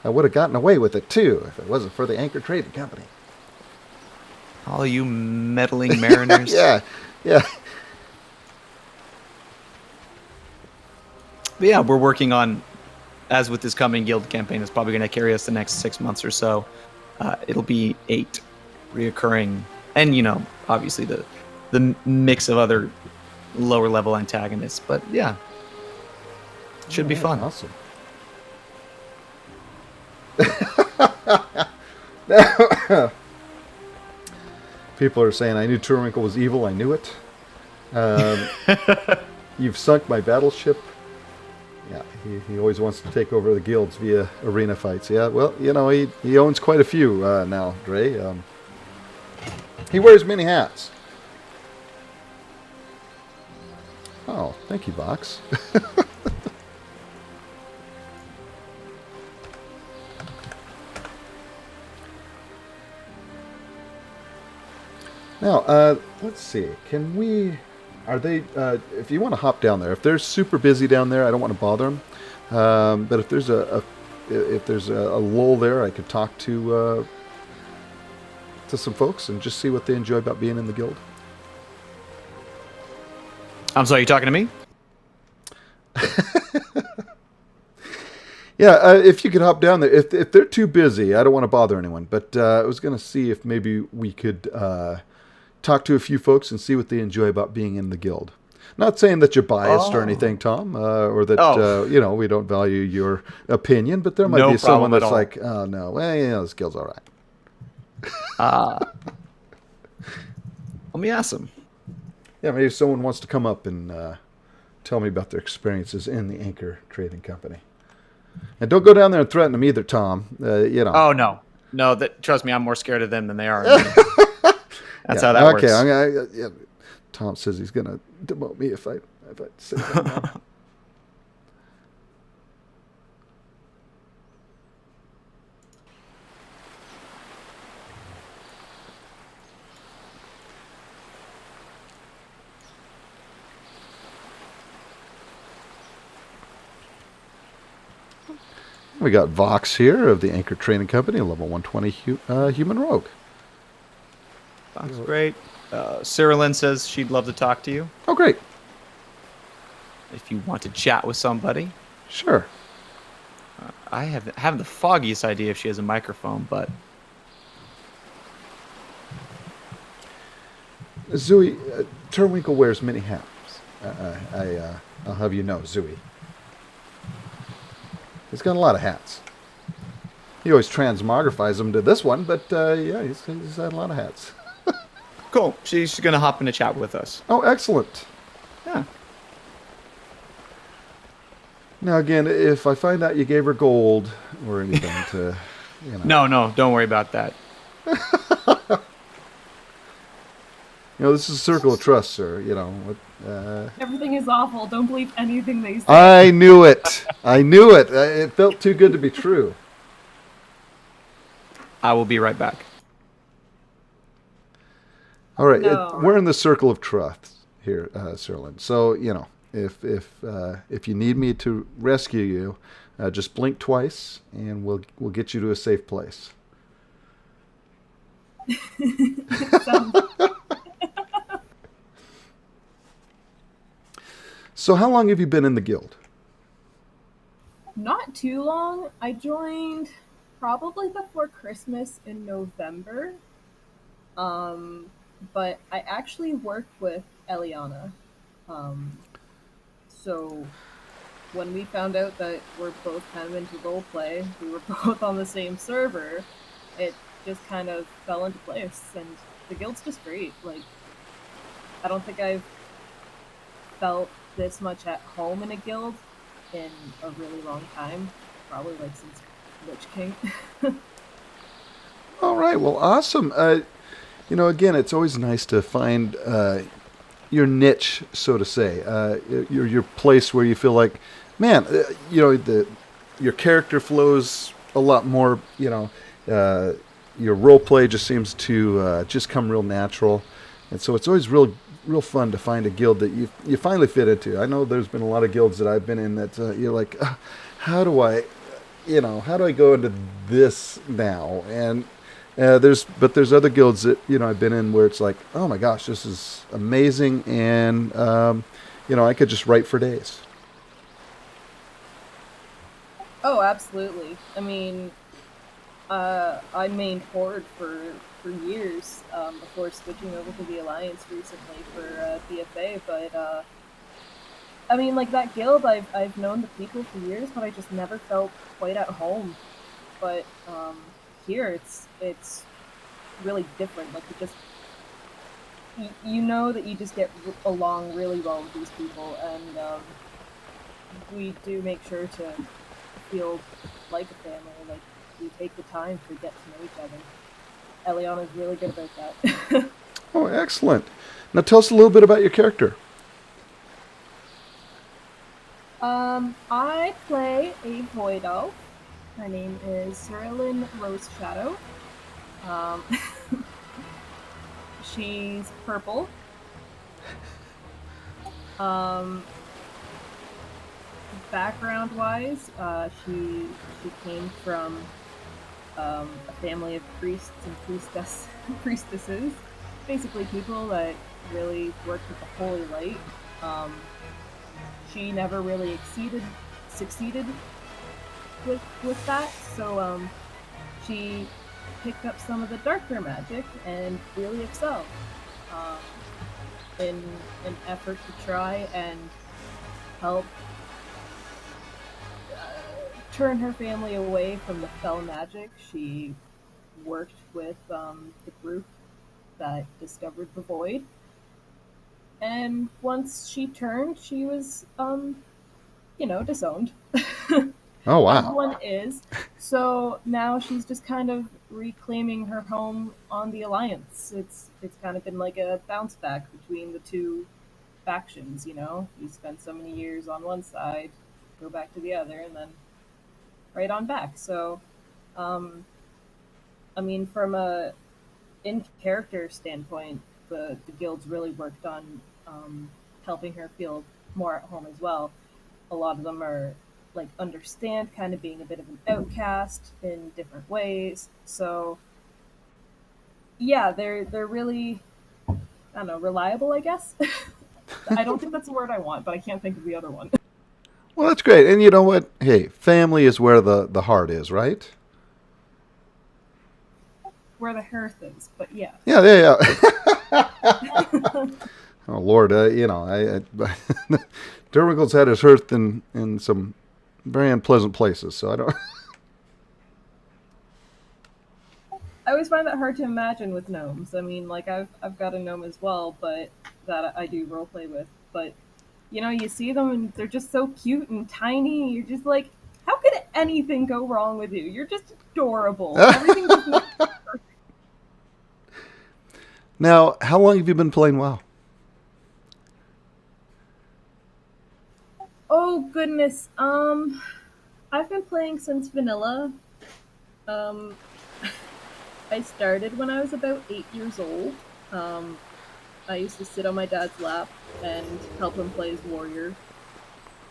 I would have gotten away with it too if it wasn't for the Anchor Trading Company. All you meddling mariners. Yeah. But yeah, we're working on, as with this coming guild campaign, it's probably going to carry us the next 6 months or so. It'll be 8 reoccurring, and obviously the mix of other lower level antagonists. But yeah, should be fun. Awesome. People are saying, I knew Turwinkle was evil. I knew it. You've sunk my battleship. Yeah, he always wants to take over the guilds via arena fights. Yeah, well, he owns quite a few now, Dre. He wears many hats. Oh, thank you, Vox. Now, let's see. Can we... Are they... if you want to hop down there, if they're super busy down there, I don't want to bother them. But if there's a lull there, I could talk to some folks and just see what they enjoy about being in the guild. I'm sorry, you talking to me? Yeah, if you could hop down there. If they're too busy, I don't want to bother anyone. But I was going to see if maybe we could talk to a few folks and see what they enjoy about being in the guild. Not saying that you're biased or anything, Tom, or that we don't value your opinion, but there might be someone that's like, oh no, well, this guild's all right. Let me ask them. Yeah, maybe if someone wants to come up and tell me about their experiences in the Anchor Trading Company. And don't go down there and threaten them either, Tom. Oh no, trust me, I'm more scared of them than they are of me. That's how that works. Okay, Tom says he's gonna demote me if I say that. We got Vox here of the Anchor Training Company, level 120 human rogue. That's great. Cyrilyn says she'd love to talk to you. Oh, great. If you want to chat with somebody. Sure. I haven't the foggiest idea if she has a microphone, but... Zooey, Turwinkle wears many hats. I'll have you know, Zooey. He's got a lot of hats. He always transmogrifies them to this one, but he's had a lot of hats. Cool. She's going to hop in a chat with us. Oh, excellent. Yeah. Now, again, if I find out you gave her gold or anything to, No, don't worry about that. This is a circle of trust, sir. Everything is awful. Don't believe anything they say. I knew it. It felt too good to be true. I will be right back. All right, No. we're in the circle of trust here, Serlin. So if you need me to rescue you, just blink twice, and we'll get you to a safe place. So how long have you been in the guild? Not too long. I joined probably before Christmas in November. But I actually worked with Eliana. So when we found out that we're both kind of into roleplay, we were both on the same server, it just kind of fell into place. And the guild's just great. Like, I don't think I've felt this much at home in a guild in a really long time. Probably like since Lich King. All right, well, awesome. Again, it's always nice to find your niche, so to say, your place where you feel like, man, your character flows a lot more. Your role play just seems to just come real natural, and so it's always real fun to find a guild that you finally fit into. I know there's been a lot of guilds that I've been in that you're like, how do I go into this now? And there's other guilds that I've been in where it's like, oh my gosh, this is amazing, and I could just write for days. Oh, absolutely. I mean, I mained Horde for years before switching over to the Alliance recently for BFA. But I mean, like that guild, I've known the people for years, but I just never felt quite at home. But here, it's really different. Like you know that you just get along really well with these people, and we do make sure to feel like a family. Like we take the time to get to know each other. Eliana's really good about that. Oh, excellent. Now tell us a little bit about your character. I play a void elf. Her name is Cerilyn Rose Shadow. Um, she's purple. Background-wise, she came from a family of priests and priestesses, basically people that really worked with the holy light. She never really succeeded with that, so she picked up some of the darker magic and really excelled in an effort to try and help turn her family away from the fell magic. She worked with the group that discovered the void, and once she turned, she was disowned. Oh, wow. Everyone is. So now she's just kind of reclaiming her home on the Alliance. It's kind of been like a bounce back between the two factions, you know? You spend so many years on one side, go back to the other, and then right on back. So, I mean, from a in character standpoint, the guild's really worked on helping her feel more at home as well. A lot of them are like understand kind of being a bit of an outcast in different ways. So yeah, they're really, I don't know, reliable, I guess. I don't think that's the word I want, but I can't think of the other one. Well, that's great. And you know what? Hey, family is where the heart is, right? Where the hearth is, but yeah. Yeah, yeah. Oh, Lord, Turwinkle's had his hearth in some very unpleasant places, so I don't... I always find that hard to imagine with gnomes. I mean, like I've got a gnome as well, but that I do roleplay with. But you see them and they're just so cute and tiny. You're just like, how could anything go wrong with you? You're just adorable. Everything just makes perfect. Now, how long have you been playing WoW? Oh goodness. I've been playing since vanilla. Um, I started when I was about 8 years old. I used to sit on my dad's lap and help him play as warrior,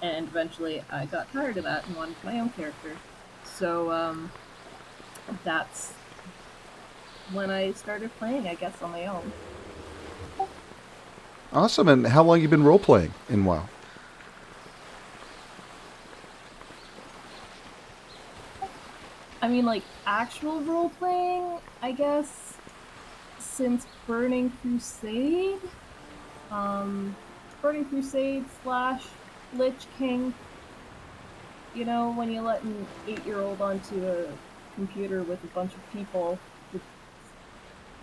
and eventually I got tired of that and wanted my own character. So that's when I started playing, I guess, on my own. Awesome. And how long have you been role-playing in WoW? I mean, like, actual role-playing, I guess, since Burning Crusade? Burning Crusade / Lich King. You know, when you let an 8-year-old onto a computer with a bunch of people,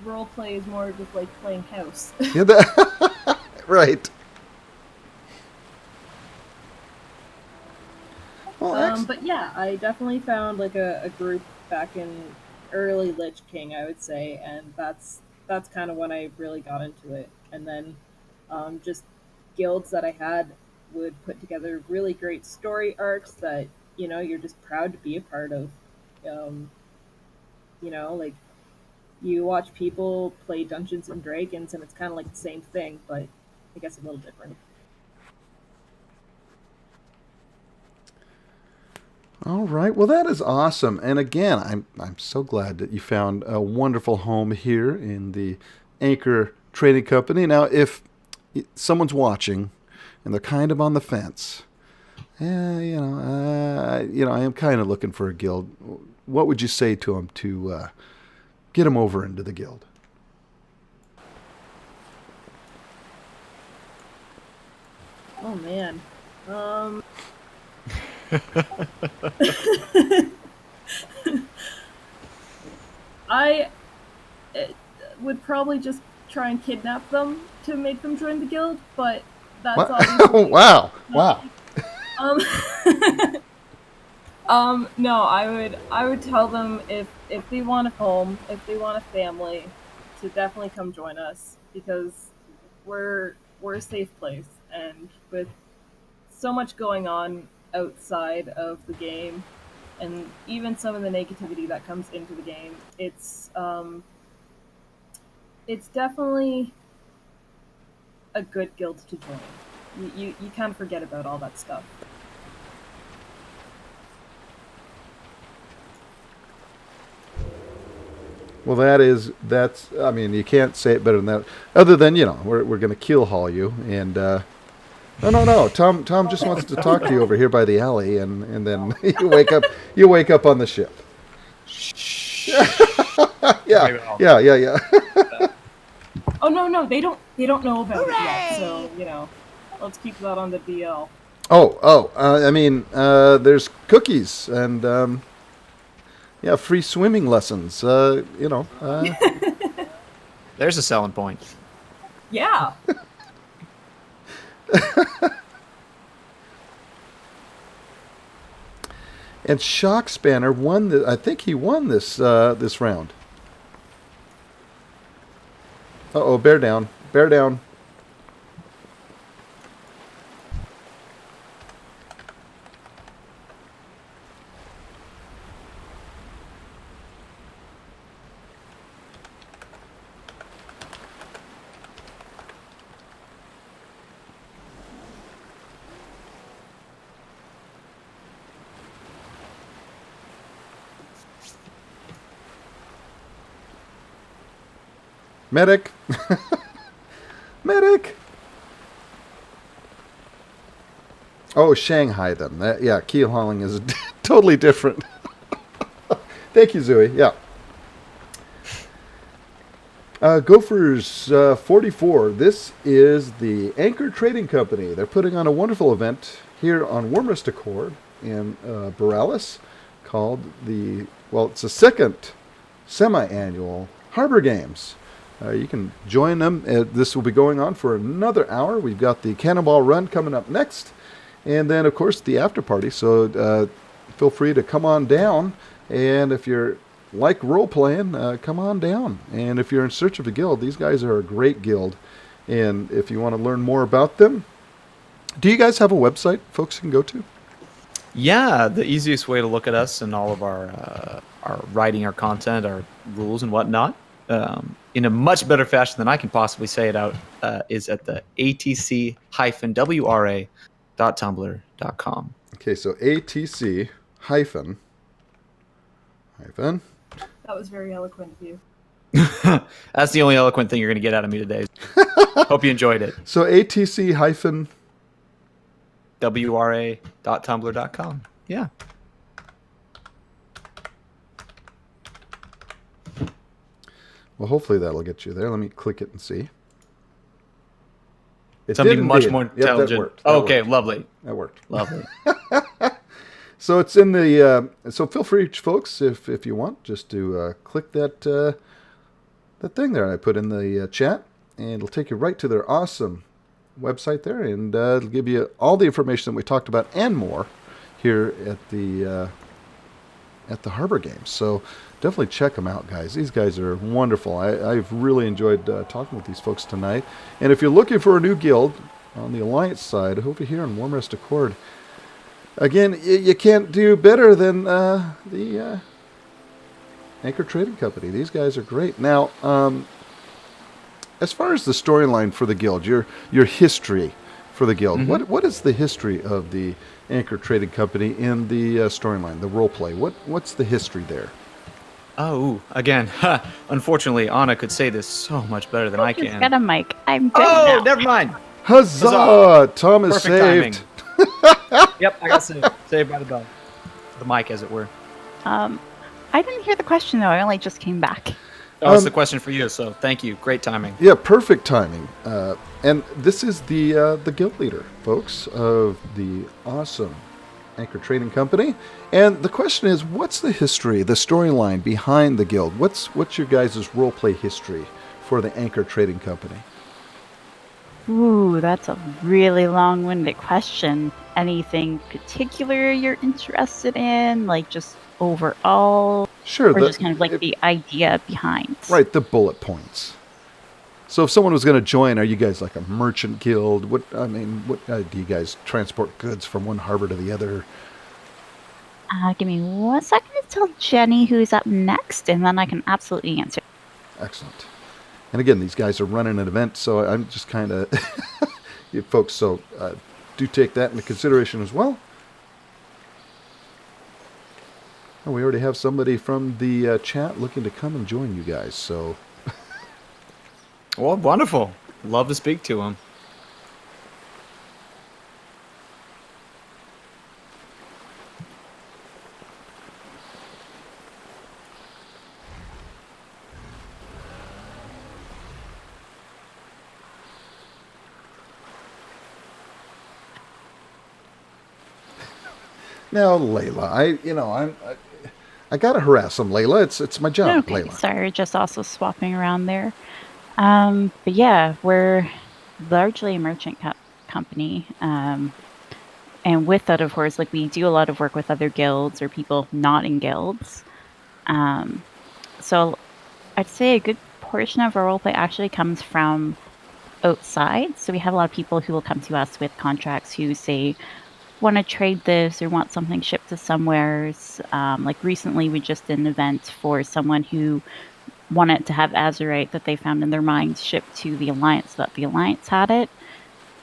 roleplay is more just like playing house. Yeah, right. Well, But yeah, I definitely found like a group back in early Lich King, I would say, and that's kind of when I really got into it. And then just guilds that I had would put together really great story arcs that you're just proud to be a part of. Like you watch people play Dungeons and Dragons, and it's kind of like the same thing, but I guess a little different. all right. Well, that is awesome. And again, I'm so glad that you found a wonderful home here in the Anchor Trading Company. Now, if someone's watching and they're kind of on the fence, I am kind of looking for a guild. What would you say to him to get him over into the guild? Oh man. I would probably just try and kidnap them to make them join the guild, but that's What? obviously Wow. Um, no, I would tell them if they want a home, if they want a family, to definitely come join us because we're a safe place, and with so much going on outside of the game, and even some of the negativity that comes into the game, it's definitely a good guild to join. You kind of forget about all that stuff. Well, I mean, you can't say it better than that. Other than, we're going to keel haul you. And, no. Tom just wants to talk to you over here by the alley. And then you wake up on the ship. Yeah. Oh no, they don't know about it yet. So let's keep that on the DL. I mean, there's cookies and, free swimming lessons. There's a selling point. Yeah. And Shock Spanner won. I think he won this round. Bear down. Medic. Medic. Oh, Shanghai then. Keel hauling is totally different. Thank you, Zooey. Yeah. Gophers 44. This is the Anchor Trading Company. They're putting on a wonderful event here on Warmest Accord in Borealis called it's the second semi-annual Harbor Games. You can join them. This will be going on for another hour. We've got the Cannonball Run coming up next. And then, of course, the after party. So feel free to come on down. And if you're like role-playing, come on down. And if you're in search of a guild, these guys are a great guild. And if you want to learn more about them, do you guys have a website folks can go to? Yeah, the easiest way to look at us and all of our writing, our content, our rules and whatnot, in a much better fashion than I can possibly say it out, is at the atc-wra.tumblr.com. Okay, so atc hyphen. That was very eloquent of you. That's the only eloquent thing you're going to get out of me today. Hope you enjoyed it. So atc hyphen wra.tumblr.com. Yeah. Well, hopefully that'll get you there. Let me click it and see. Something much more intelligent. That worked. Okay, lovely. That worked. Lovely. So it's in the. So feel free, folks, if you want, just to click that thing there I put in the chat, and it'll take you right to their awesome website there, and it'll give you all the information that we talked about and more here at the Harbor Games. So definitely check them out, guys. These guys are wonderful. I've really enjoyed talking with these folks tonight. And if you're looking for a new guild on the Alliance side, over here on Warmest Accord, again, you can't do better than the Anchor Trading Company. These guys are great. Now, as far as the storyline for the guild, your history for the guild, what is the history of the Anchor Trading Company in the storyline, the role play? What's the history there? Oh, again, unfortunately, Anna could say this so much better than I He's can. got a mic. I'm good now. Never mind. Huzzah! Tom is Perfect saved. Yep, I got saved by the bell. The mic, as it were. I didn't hear the question though. I only just came back. Oh, it's the question for you, so thank you. Great timing. Yeah, perfect timing. And this is the guild leader, folks, of the awesome Anchor Trading Company. And the question is, what's the history, the storyline behind the guild? What's your guys' roleplay history for the Anchor Trading Company? Ooh, that's a really long-winded question. Anything particular you're interested in, like just overall, Sure. or just kind of like the idea behind? Right, the bullet points. So if someone was going to join, are you guys like a merchant guild? What do you guys transport goods from one harbor to the other? Give me 1 second to tell Jenny who's up next, and then I can absolutely answer. Excellent. And again, these guys are running an event, so I'm just kind of, you folks, so do take that into consideration as well. Oh, we already have somebody from the chat looking to come and join you guys, so. Well, wonderful. Love to speak to him. Now, Layla, I gotta harass them, Layla. It's my job, Okay, Layla. sorry, just also swapping around there. But yeah, we're largely a merchant company. And with that, of course, like we do a lot of work with other guilds or people not in guilds. So I'd say a good portion of our roleplay actually comes from outside. So we have a lot of people who will come to us with contracts who say, want to trade this or want something shipped to somewheres. Like recently we just did an event for someone who wanted to have Azurite that they found in their mines shipped to the Alliance, so that the Alliance had it.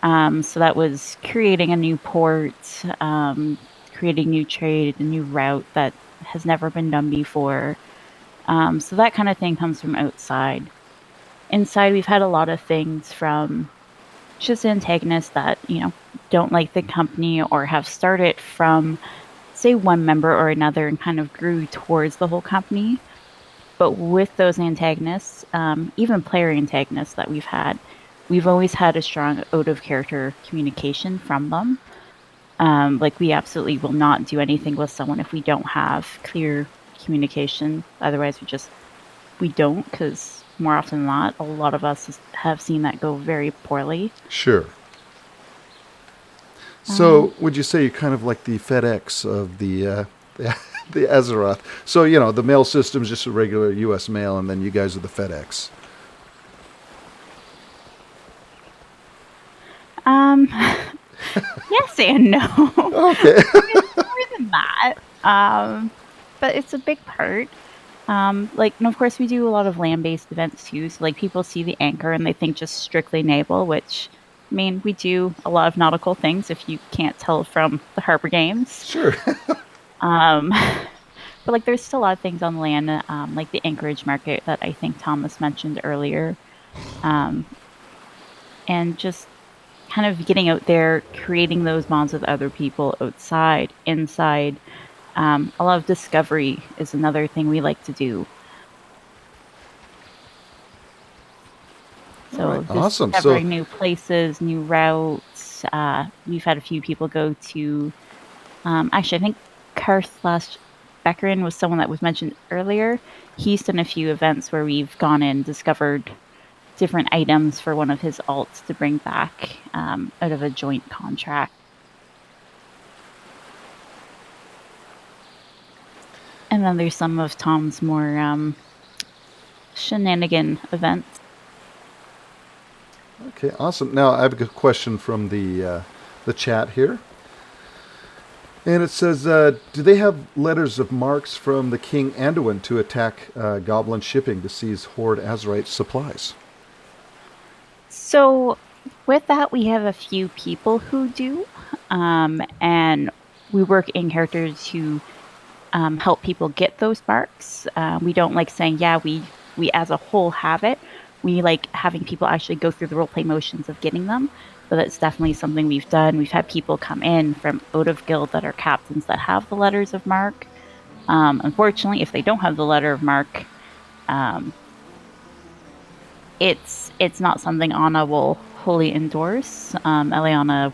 So that was creating a new port, creating new trade, a new route that has never been done before. So that kind of thing comes from outside. Inside, we've had a lot of things from just antagonists that, don't like the company or have started from, say, one member or another and kind of grew towards the whole company. But with those antagonists, even player antagonists that we've always had a strong out-of-character communication from them. Like, we absolutely will not do anything with someone if we don't have clear communication. Otherwise, we don't, because more often than not, a lot of us have seen that go very poorly. Sure. So, would you say you're kind of like the FedEx of the Azeroth? So, the mail system is just a regular U.S. mail, and then you guys are the FedEx. Yes and no. Okay. It's more than that. But it's a big part. And of course, we do a lot of land-based events too. So, people see the Anchor and they think just strictly naval, which, we do a lot of nautical things if you can't tell from the Harbor Games. Sure. But, there's still a lot of things on land, like the Anchorage market that I think Thomas mentioned earlier. And just kind of getting out there, creating those bonds with other people outside, inside. A lot of discovery is another thing we like to do. So right, awesome. Discovering new places, new routes. We've had a few people go to. Actually, I think Karth/Beckerin was someone that was mentioned earlier. He's done a few events where we've gone in, discovered different items for one of his alts to bring back out of a joint contract. And then there's some of Tom's more shenanigan events. Okay, awesome. Now I have a good question from the chat here, and it says, "Do they have letters of marks from the King Anduin to attack Goblin shipping to seize Horde Azurite supplies?" So with that, we have a few people who do, and we work in character to help people get those marks. We don't like saying, yeah, we as a whole have it. We like having people actually go through the roleplay motions of getting them. but it's definitely something we've done. We've had people come in from out of guild that are captains that have the letters of marque. Unfortunately, if they don't have the letter of marque, it's not something Anna will wholly endorse. Eliana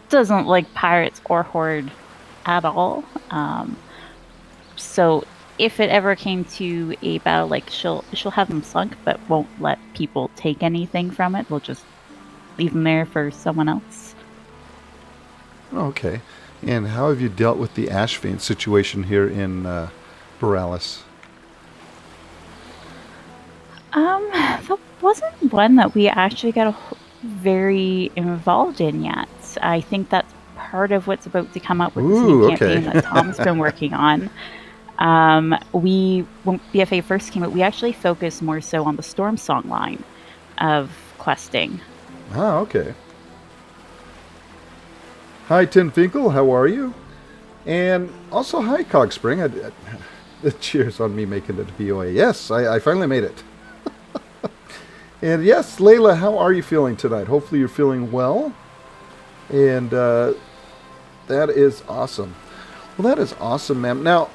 doesn't like pirates or horde at all. So if it ever came to a battle, like she'll have them sunk, but won't let people take anything from it. We'll just leave them there for someone else. Okay. And how have you dealt with the Ashvane situation here in Borealis? That wasn't one that we actually got very involved in yet. I think that's part of what's about to come up with this new campaign that Tom's been working on. When BFA first came out, we actually focused more so on the Storm Song line of questing. Ah, okay. Hi, Turwinkle, how are you? And also, hi, Cogspring. Cheers on me making it to VOA. Yes, I finally made it. And yes, Layla, how are you feeling tonight? Hopefully you're feeling well. And that is awesome. Well, that is awesome, ma'am. Now,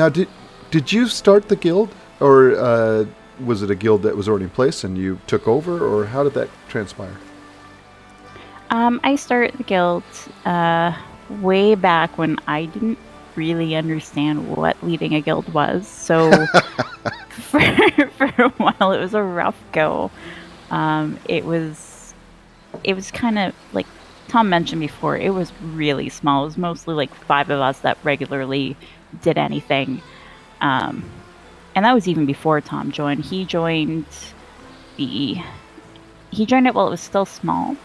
did you start the guild, or was it a guild that was already in place and you took over, or how did that transpire? I started the guild way back when I didn't really understand what leading a guild was. So for a while, it was a rough go. It was kind of like Tom mentioned before. It was really small. It was mostly like 5 of us that regularly did anything. And that was even before Tom joined. He joined it while it was still small.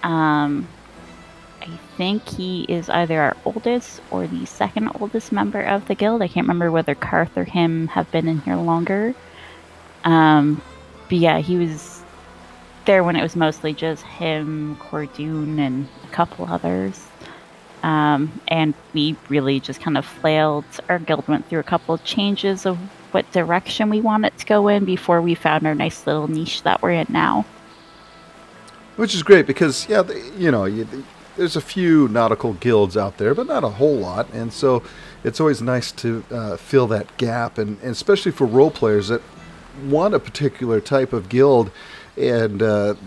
I think he is either our oldest or the second oldest member of the guild. I can't remember whether Karth or him have been in here longer. But yeah, he was there when it was mostly just him, Cordoon, and a couple others. And we really just kind of flailed. Our guild went through a couple of changes of what direction we wanted to go in before we found our nice little niche that we're in now. Which is great because, yeah, there's a few nautical guilds out there, but not a whole lot. And so it's always nice to fill that gap, and especially for role players that want a particular type of guild and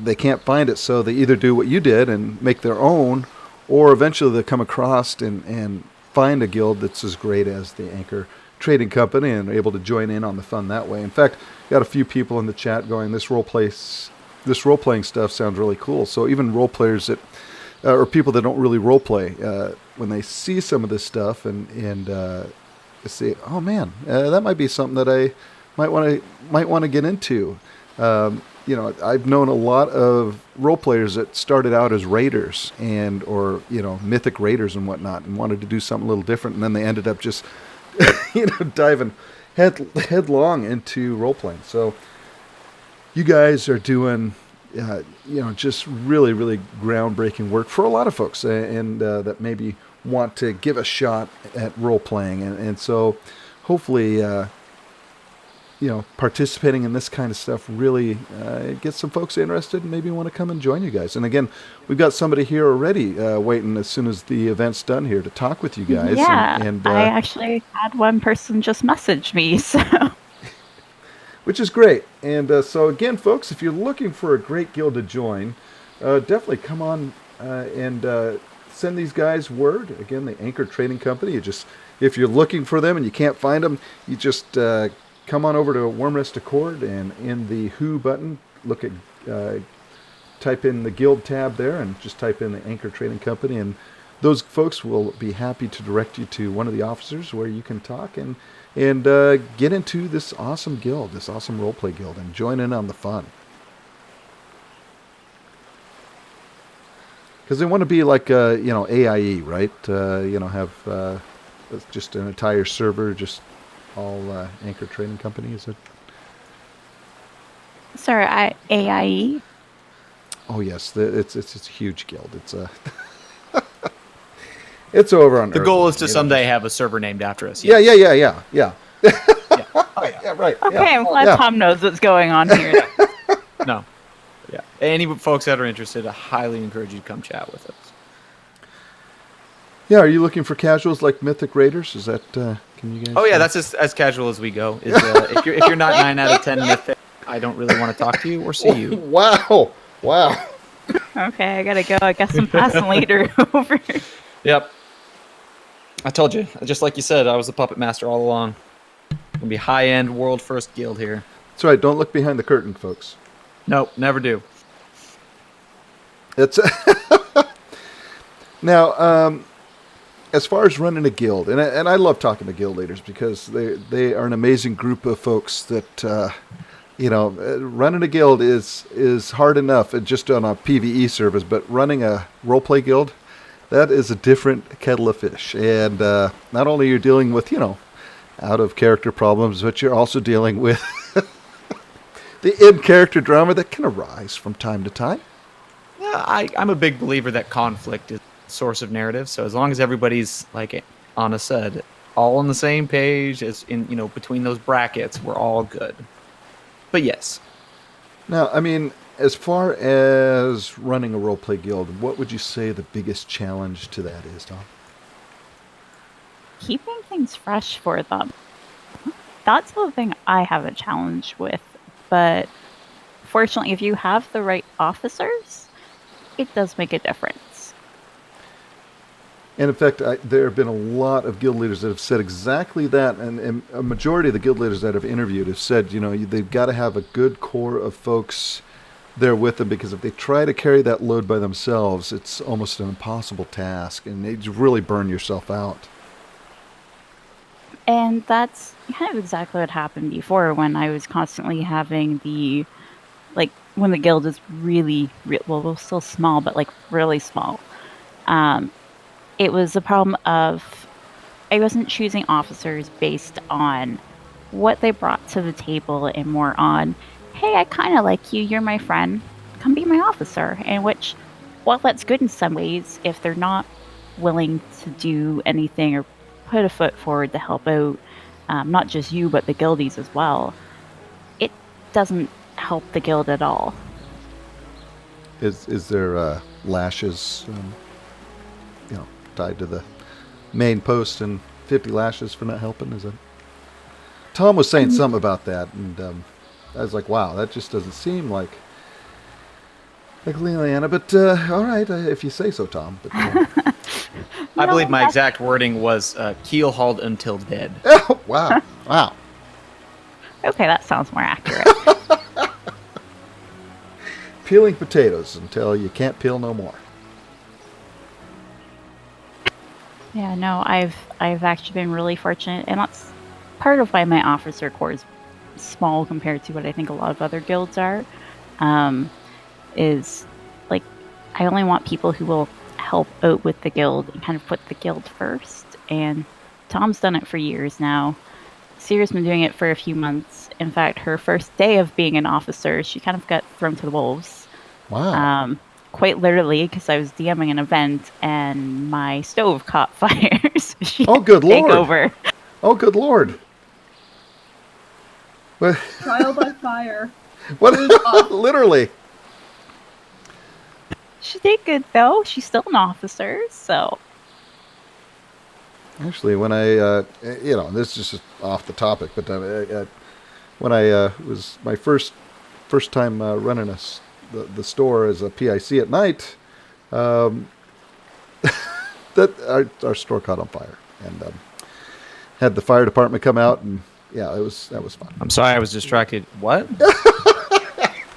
they can't find it. So they either do what you did and make their own, or eventually they come across and find a guild that's as great as the Anchor Trading Company and are able to join in on the fun that way. In fact, got a few people in the chat going, this role-playing stuff sounds really cool. So even role players that, or people that don't really role play, when they see some of this stuff and say, oh man, that might be something that I might want to get into. I've known a lot of role players that started out as raiders or mythic raiders and whatnot, and wanted to do something a little different, and then they ended up just diving headlong into role playing. So you guys are doing just really, really groundbreaking work for a lot of folks, and that maybe want to give a shot at role playing, and so hopefully participating in this kind of stuff really gets some folks interested and maybe want to come and join you guys. And again, we've got somebody here already waiting as soon as the event's done here to talk with you guys. Yeah, and I actually had one person just message me, so... Which is great. And so again, folks, if you're looking for a great guild to join, definitely come on and send these guys word. Again, the Anchor Trading Company. If you're looking for them and you can't find them, you just come on over to Wormrest Accord, and in the Who button, look at type in the guild tab there and just type in the Anchor Trading Company, and those folks will be happy to direct you to one of the officers where you can talk and get into this awesome guild, this awesome roleplay guild, and join in on the fun. Because they want to be like AIE, right? Have just an entire server, just all Anchor Trading Company, is it? Sorry, AIE? Oh yes, it's a huge guild. It's it's over on the Earth. goal is to someday have a server named after us. Yeah. Yeah. Oh, yeah, right. Okay, yeah. I'm glad Tom knows what's going on here. No. Yeah. Any folks that are interested, I highly encourage you to come chat with us. Yeah, are you looking for casuals like Mythic Raiders? Is that can you guys? Oh yeah, that's as casual as we go. Is if you're not 9 out of 10 Mythic, I don't really want to talk to you or see you. Wow. Okay, I gotta go. I guess I'm passing later over. Yep. I told you, just like you said, I was the puppet master all along. Gonna be high-end, world-first guild here. That's right. Don't look behind the curtain, folks. Nope, never do. It's now. As far as running a guild, and I love talking to guild leaders because they are an amazing group of folks that running a guild is hard enough just on a PvE service, but running a roleplay guild, that is a different kettle of fish. And not only you're dealing with out of character problems, but you're also dealing with the in character drama that can arise from time to time. Yeah, I'm a big believer that conflict is source of narrative. So as long as everybody's, like Anna said, all on the same page, as in between those brackets, we're all good. But yes. Now, I mean, as far as running a roleplay guild, what would you say the biggest challenge to that is, Tom? Keeping things fresh for them. That's the thing I have a challenge with. But fortunately, if you have the right officers, it does make a difference. And in fact, there have been a lot of guild leaders that have said exactly that, and a majority of the guild leaders that I've interviewed have said, they've got to have a good core of folks there with them, because if they try to carry that load by themselves, it's almost an impossible task, and they really burn yourself out. And that's kind of exactly what happened before when I was constantly having when the guild is really, we're still small, but really small. It was a problem of I wasn't choosing officers based on what they brought to the table and more on, hey, I kind of like you, you're my friend, come be my officer. And which, while that's good in some ways, if they're not willing to do anything or put a foot forward to help out, not just you, but the guildies as well, it doesn't help the guild at all. Is there lashes, tied to the main post and 50 lashes for not helping? Is it? Tom was saying something about that, and I was like, wow, that just doesn't seem like Liliana, but all right, if you say so, Tom. But, I believe my exact wording was keel hauled until dead. Oh, wow. Okay, that sounds more accurate. Peeling potatoes until you can't peel no more. Yeah, no, I've actually been really fortunate, and that's part of why my officer corps is small compared to what I think a lot of other guilds are. Is I only want people who will help out with the guild and kind of put the guild first. And Tom's done it for years now. Sierra's been doing it for a few months. In fact, her first day of being an officer, she kind of got thrown to the wolves. Wow. Quite literally, because I was DMing an event and my stove caught fire. So she Oh, good had to take Lord. over. Oh, good Lord. What? Trial by fire. What? Literally. She did good, though. She's still an officer, so... Actually, when I, this is just off the topic, but when I was my first time running the store as a PIC at night, that our store caught on fire, and had the fire department come out, and yeah, that was fun. I'm sorry, I was distracted. What?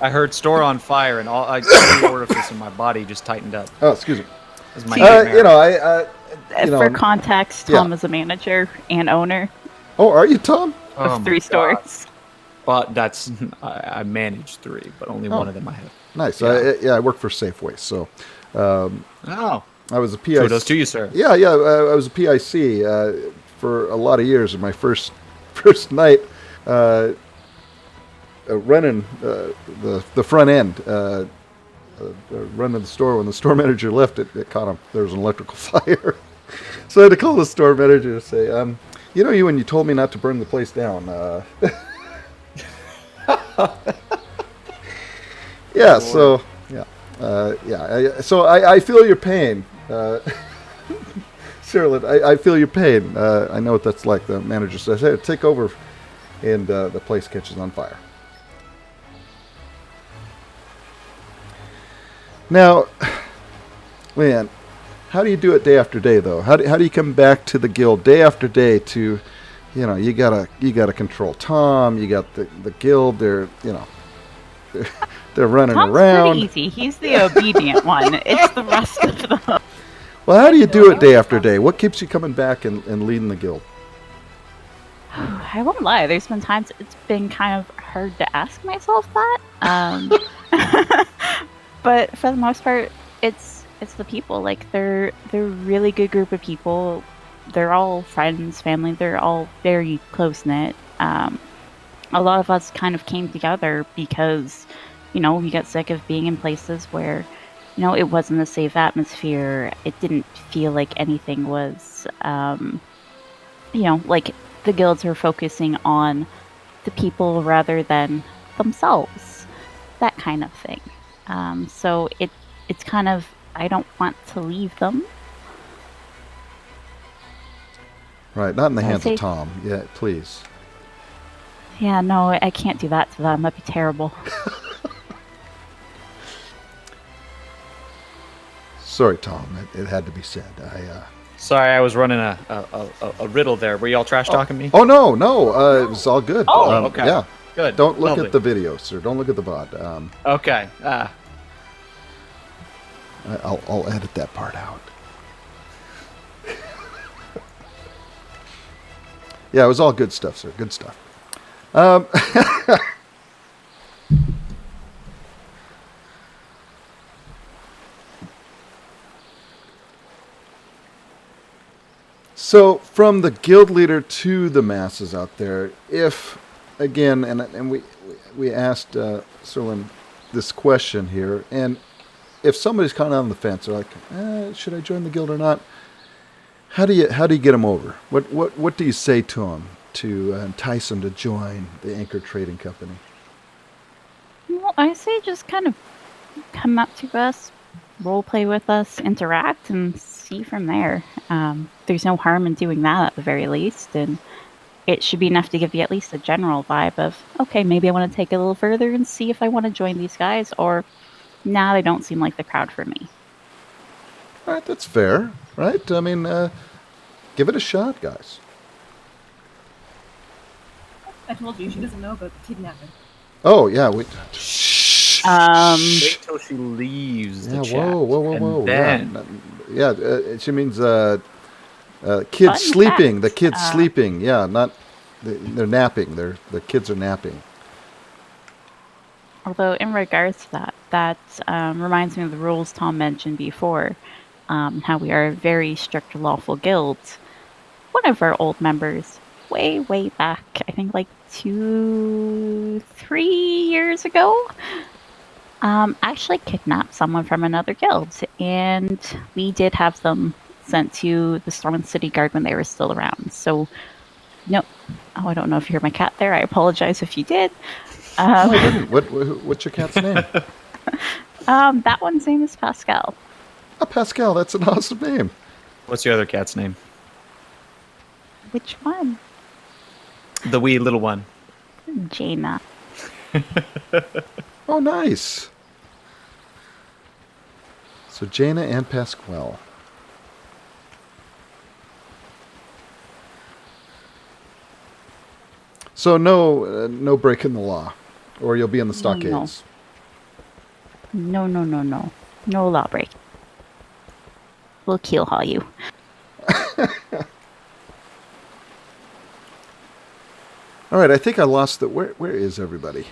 I heard store on fire, and every orifice in my body just tightened up. Oh, excuse me. That was my nightmare. For context, Tom is a manager and owner Oh, are you, Tom? of 3 stores. But I managed 3, but only one of them I have. Nice. Yeah. I work for Safeway, so Oh, I was a PIC. kudos to you, sir. Yeah, I was a PIC for a lot of years. And my first night running the front end, running the store. When the store manager left, it caught him. There was an electrical fire, so I had to call the store manager and say, you when you told me not to burn the place down. Yeah. So I feel your pain, Sherilyn. I feel your pain. I know what that's like. The manager says, "Hey, take over," and the place catches on fire. Now, man, how do you do it day after day, though? How do you come back to the guild day after day to, you gotta control Tom. You got the guild. They're they're running Tom's around. pretty easy. He's the obedient one. It's the rest of them. Well, how do you do it day after day? What keeps you coming back and leading the guild? I won't lie. There's been times it's been kind of hard to ask myself that. But for the most part, it's the people. Like they're a really good group of people. They're all friends, family. They're all very close knit. A lot of us kind of came together because, we got sick of being in places where, it wasn't a safe atmosphere. It didn't feel like anything was, like the guilds were focusing on the people rather than themselves. That kind of thing. So it's kind of, I don't want to leave them. Right, not in the hands say- of Tom. Yeah, please. Yeah, no, I can't do that to them. That'd be terrible. Sorry, Tom. It had to be said. Sorry, I was running a riddle there. Were y'all trash talking me? Oh no, it was all good. Oh, okay. Yeah. Good. Don't look Lovely. at the video, sir. Don't look at the VOD. Okay. I'll edit that part out. Yeah, it was all good stuff, sir. Good stuff. So, from the guild leader to the masses out there, if, again, and we asked Serlin this question here, and if somebody's kind of on the fence, they're like, should I join the guild or not? How do you get them over? What do you say to them to entice them to join the Anchor Trading Company? Well, I say just kind of come up to us, role play with us, interact, and see from there. There's no harm in doing that at the very least, and it should be enough to give you at least a general vibe of, okay, maybe I want to take it a little further and see if I want to join these guys, or nah, they don't seem like the crowd for me. All right, that's fair, right? I mean, give it a shot, guys. I told you, she doesn't know about the kidnapping. Oh, yeah. Wait till she leaves the Yeah, chat. whoa. And then... She means kids Fun sleeping. fact, The kids sleeping. Yeah, not... They're napping. The kids are napping. Although, in regards to that reminds me of the rules Tom mentioned before, how we are a very strict lawful guild. One of our old members, way back, I think like 2-3 years ago, actually kidnapped someone from another guild, and we did have them sent to the Storm City Guard when they were still around. So, no. Oh, I don't know if you heard my cat there. I apologize if you did. No, I didn't. What's your cat's name? That one's name is Pascal. Oh, Pascal. That's an awesome name. What's your other cat's name? Which one? The wee little one. Jaina. Oh, nice. So Jaina and Pasquale. So no breaking the law, or you'll be in the stockades. No. No law break. We'll keel haul you. All right, I think I lost the... Where is everybody?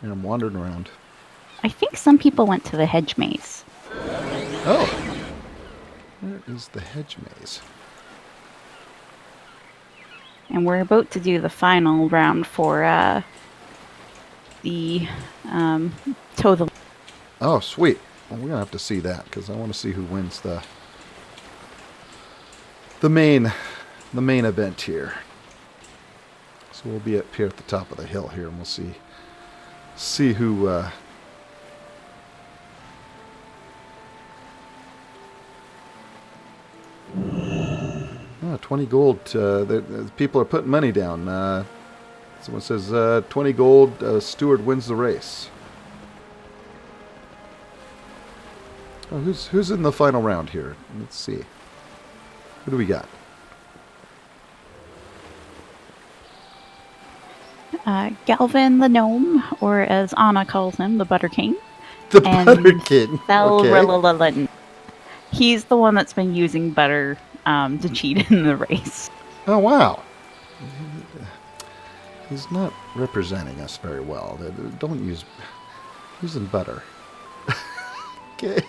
And I'm wandering around. I think some people went to the hedge maze. Oh. Where is the hedge maze? And we're about to do the final round for the toe the... Oh, sweet. Well, we're going to have to see that, because I want to see who wins the main event here. So we'll be up here at the top of the hill here, and we'll see see who. 20 gold. The people are putting money down. Someone says 20 gold. Steward wins the race. Oh, who's in the final round here? Let's see. Who do we got? Galvin the Gnome, or as Anna calls him, the Butter King. The Butter King. Okay. He's the one that's been using butter to cheat in the race. Oh, wow. He's not representing us very well. Don't use... Using butter. Okay.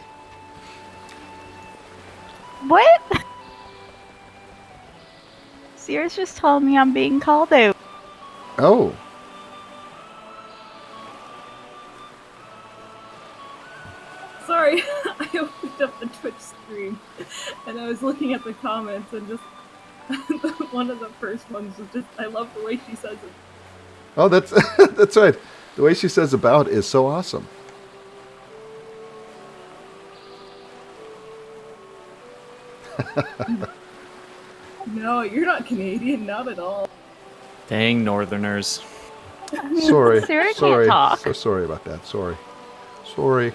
What? Sierra's just told me I'm being called out. Oh. Sorry, I opened up the Twitch stream and I was looking at the comments and just one of the first ones was just, I love the way she says it. Oh, that's that's right. The way she says about is so awesome. No, you're not Canadian, not at all. Dang Northerners. Sorry. Sarah can't sorry. talk. So sorry about that. Sorry. Sorry.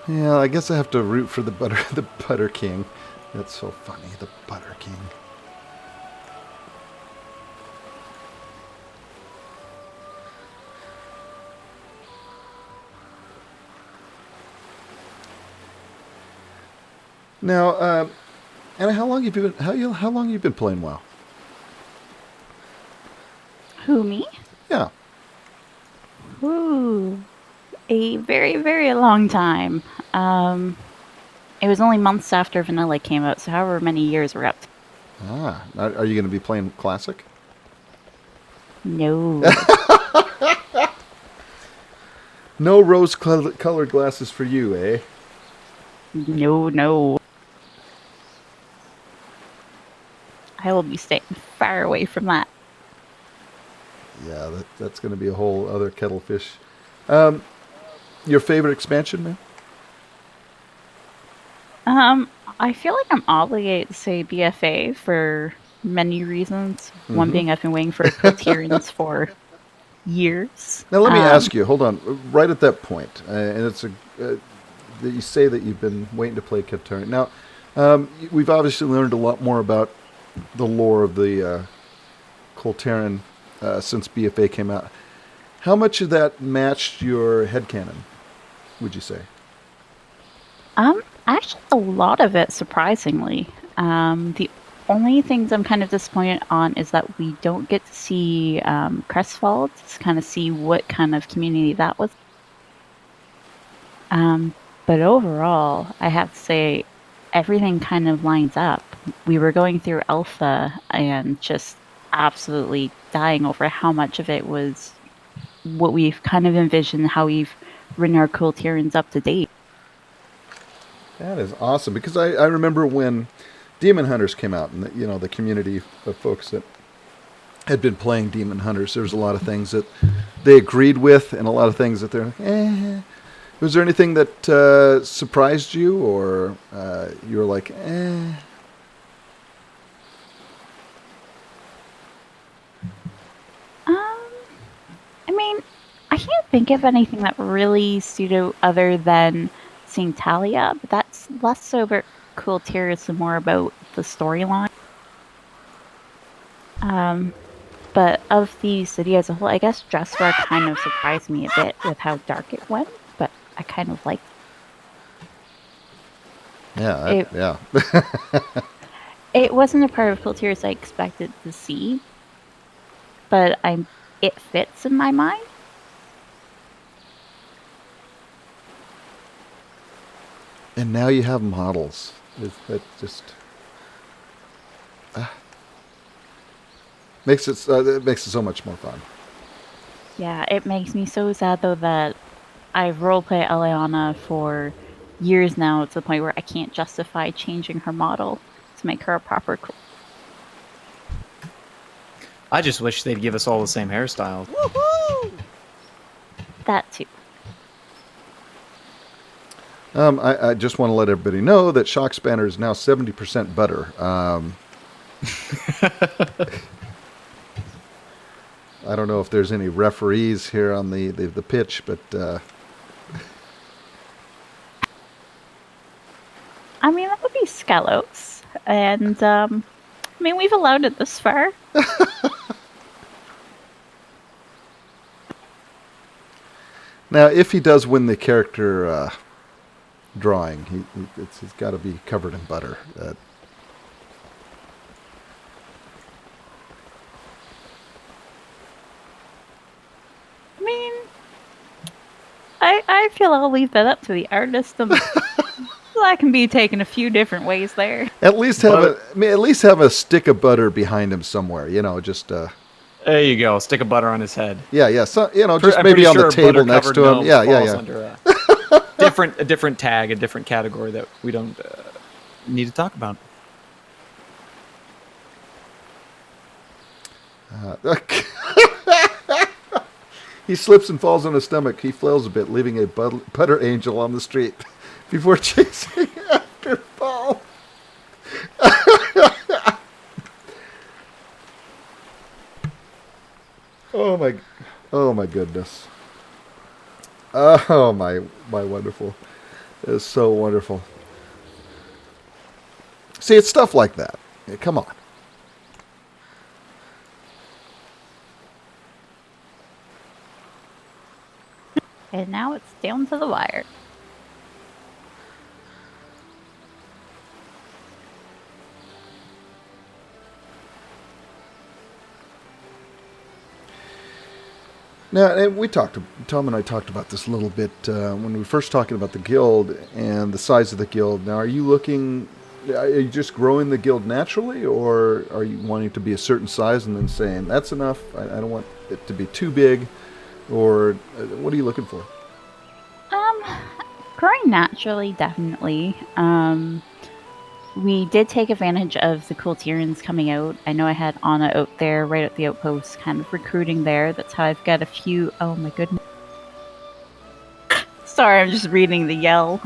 Yeah, I guess I have to root for the Butter King. That's so funny, the Butter King. Now, Anna, how long have you been how long have you been playing WoW? Who, me? Yeah. Ooh, a very, very long time. It was only months after Vanilla came out, so however many years we're up to. Ah, are you going to be playing Classic? No. No rose-colored glasses for you, eh? No. I will be staying far away from that. Yeah, that's going to be a whole other kettle of fish. Your favorite expansion, man? I feel like I'm obligated to say BFA for many reasons. One being I've been waiting for Criterions for years. Now let me ask you. Hold on, right at that point, and it's that you say that you've been waiting to play Criterion. Now, we've obviously learned a lot more about the lore of the Colteran since BFA came out. How much of that matched your headcanon, would you say? Actually, a lot of it, surprisingly. The only things I'm kind of disappointed on is that we don't get to see Crestfall, to kind of see what kind of community that was. But overall, I have to say, everything kind of lines up. We were going through Alpha and just absolutely dying over how much of it was what we've kind of envisioned, how we've written our Colterians up to date. That is awesome, because I remember when Demon Hunters came out, and the community of folks that had been playing Demon Hunters, there was a lot of things that they agreed with, and a lot of things that they're like, eh. Was there anything that surprised you, or you were like, eh? I mean, I can't think of anything that really stood out other than seeing Talia, but that's less so about Cool Tears and more about the storyline. But of the city as a whole, I guess Dressbar kind of surprised me a bit with how dark it went, but I kind of liked it. Yeah. It wasn't a part of Cool Tears I expected to see, but it fits in my mind. And now you have models. That just makes it so much more fun. Yeah, it makes me so sad though that I've roleplayed Eliana for years now to the point where I can't justify changing her model to make her a proper. I just wish they'd give us all the same hairstyle. That too. I just want to let everybody know that Shock Spanner is now 70% butter. I don't know if there's any referees here on the pitch, but I mean, that would be Skelos. And, I mean, we've allowed it this far. now if he does win the character drawing, he's got to be covered in butter. I mean, I feel I'll leave that up to the artist. That can be taken a few different ways there. At least have a stick of butter behind him somewhere. Just There you go. Stick a butter on his head. yeah. So I'm just maybe pretty on the sure table next butter-covered to him. gnomes Yeah. falls under a different tag, a different category that we don't need to talk about. He slips and falls on his stomach. He flails a bit, leaving a butter angel on the street before chasing after Paul. Oh my goodness. Oh my wonderful. It's so wonderful. See, it's stuff like that. Yeah, come on. And now it's down to the wire. Now, Tom and I talked about this a little bit when we were first talking about the guild and the size of the guild. Now, are you just growing the guild naturally, or are you wanting to be a certain size and then saying, that's enough, I don't want it to be too big, or what are you looking for? Growing naturally, definitely. We did take advantage of the cool Tyrans coming out. I know I had Anna out there, right at the outpost, kind of recruiting there. That's how I've got a few. Oh my goodness. Sorry, I'm just reading the yell.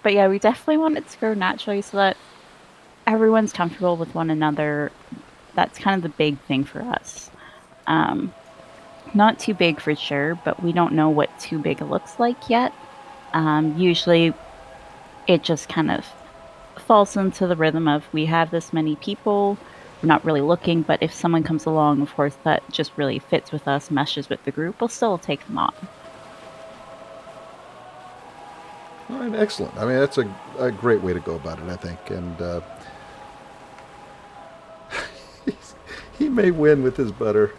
But yeah, we definitely want it to grow naturally so that everyone's comfortable with one another. That's kind of the big thing for us. Not too big for sure, but we don't know what too big looks like yet. Usually it just kind of falls into the rhythm of we have this many people, we're not really looking, but if someone comes along, of course, that just really fits with us, meshes with the group, we'll still take them on. All right, excellent. I mean, that's a great way to go about it, I think. And he may win with his butter.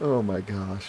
Oh my gosh.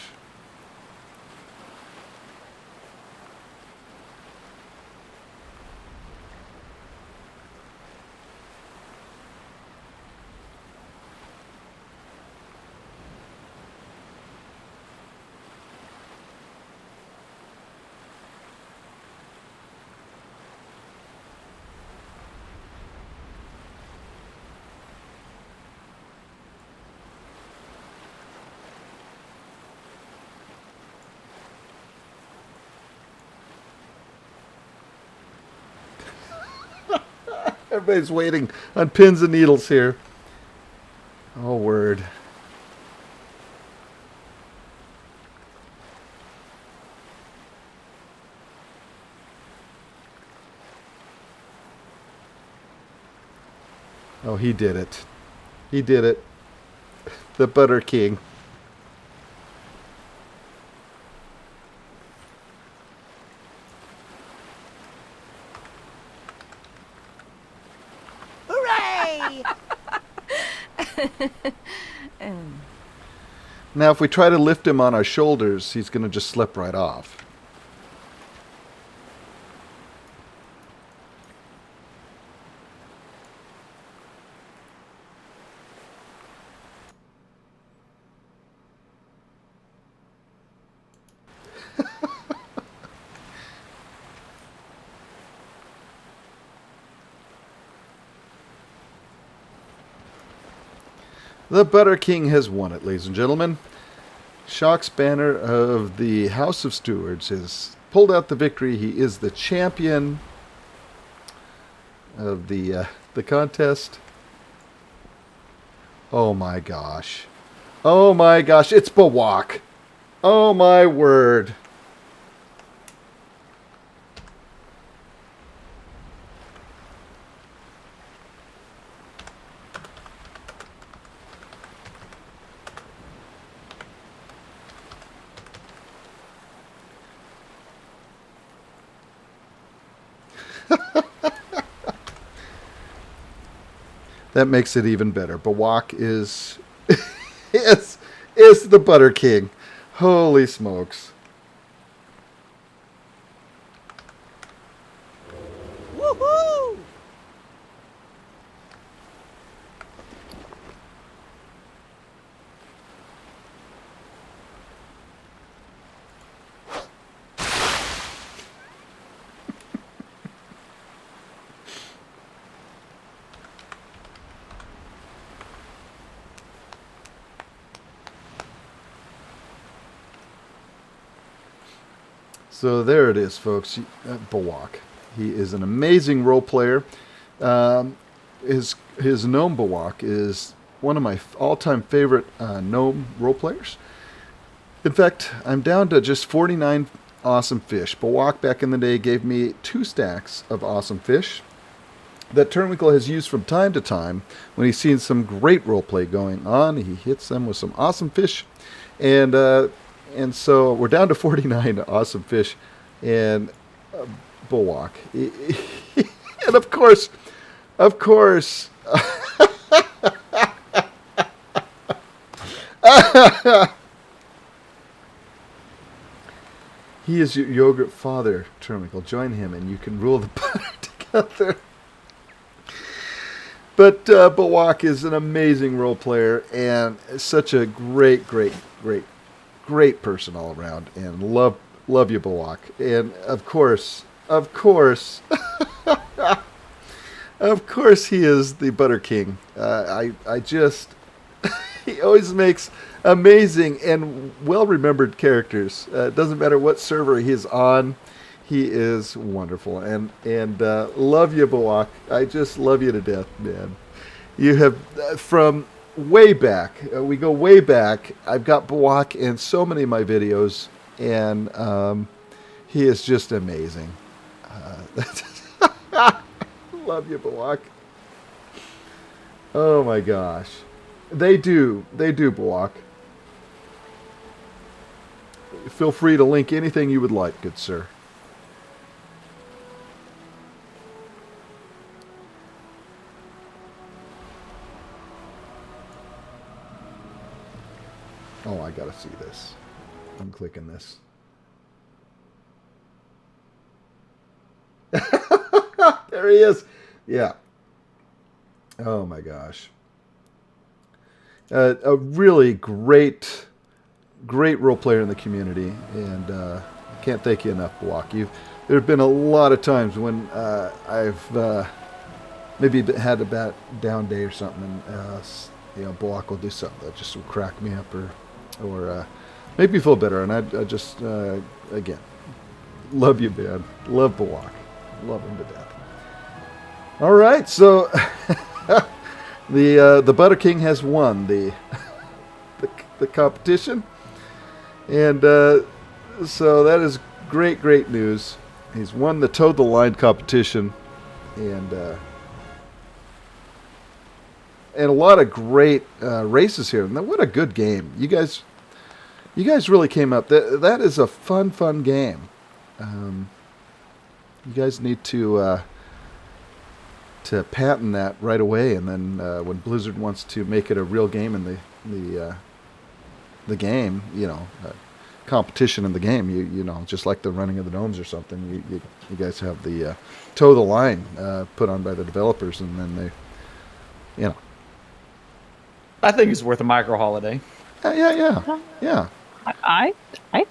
Everybody's waiting on pins and needles here. Oh, word. Oh, he did it. He did it. The Butter King. Now, if we try to lift him on our shoulders, he's going to just slip right off. The Butter King has won it, ladies and gentlemen. Shock's banner of the House of Stewards has pulled out the victory. He is the champion of the contest. Oh my gosh. Oh my gosh, it's Bawak. Oh my word. That makes it even better. Bawak is is the Butter King. Holy smokes. Woohoo! So there it is, folks. Bawak. He is an amazing role player. His gnome Bawak is one of my all-time favorite gnome role players. In fact, I'm down to just 49 awesome fish. Bawak back in the day gave me 2 stacks of awesome fish that Turwinkle has used from time to time when he's seen some great role play going on. He hits them with some awesome fish, and so we're down to 49 awesome fish, and Bawak, and of course, he is your yogurt father, Turwinkle. Join him, and you can rule the butter together. But Bawak is an amazing role player and such a great person all around, and love you, Bawak. And of course, of course, he is the Butter King. I just he always makes amazing and well remembered characters. It doesn't matter what server he's on. He is wonderful, and love you, Bawak. I just love you to death, man. You have from way back. We go way back. I've got Bawak in so many of my videos, and he is just amazing. Love you, Bawak. Oh my gosh, they do, Bawak. Feel free to link anything you would like, good sir. Oh, I gotta see this. I'm clicking this. There he is. Yeah. Oh my gosh. A really great role player in the community, and can't thank you enough, Bawak. There have been a lot of times when I've maybe had a bad down day or something, and Bawak will do something that just will crack me up or make me feel better, and I just again love you, man. Love Bawak. Love him to death. All right, so the Butter King has won the competition, and so that is great news. He's won the Toe the Line competition, and a lot of great races here. And what a good game! You guys really came up. That is a fun game. You guys need to patent that right away, and then when Blizzard wants to make it a real game in the game, competition in the game. You know, just like the running of the domes or something. You guys have the toe the line put on by the developers, and then they, I think it's worth a micro holiday. yeah. I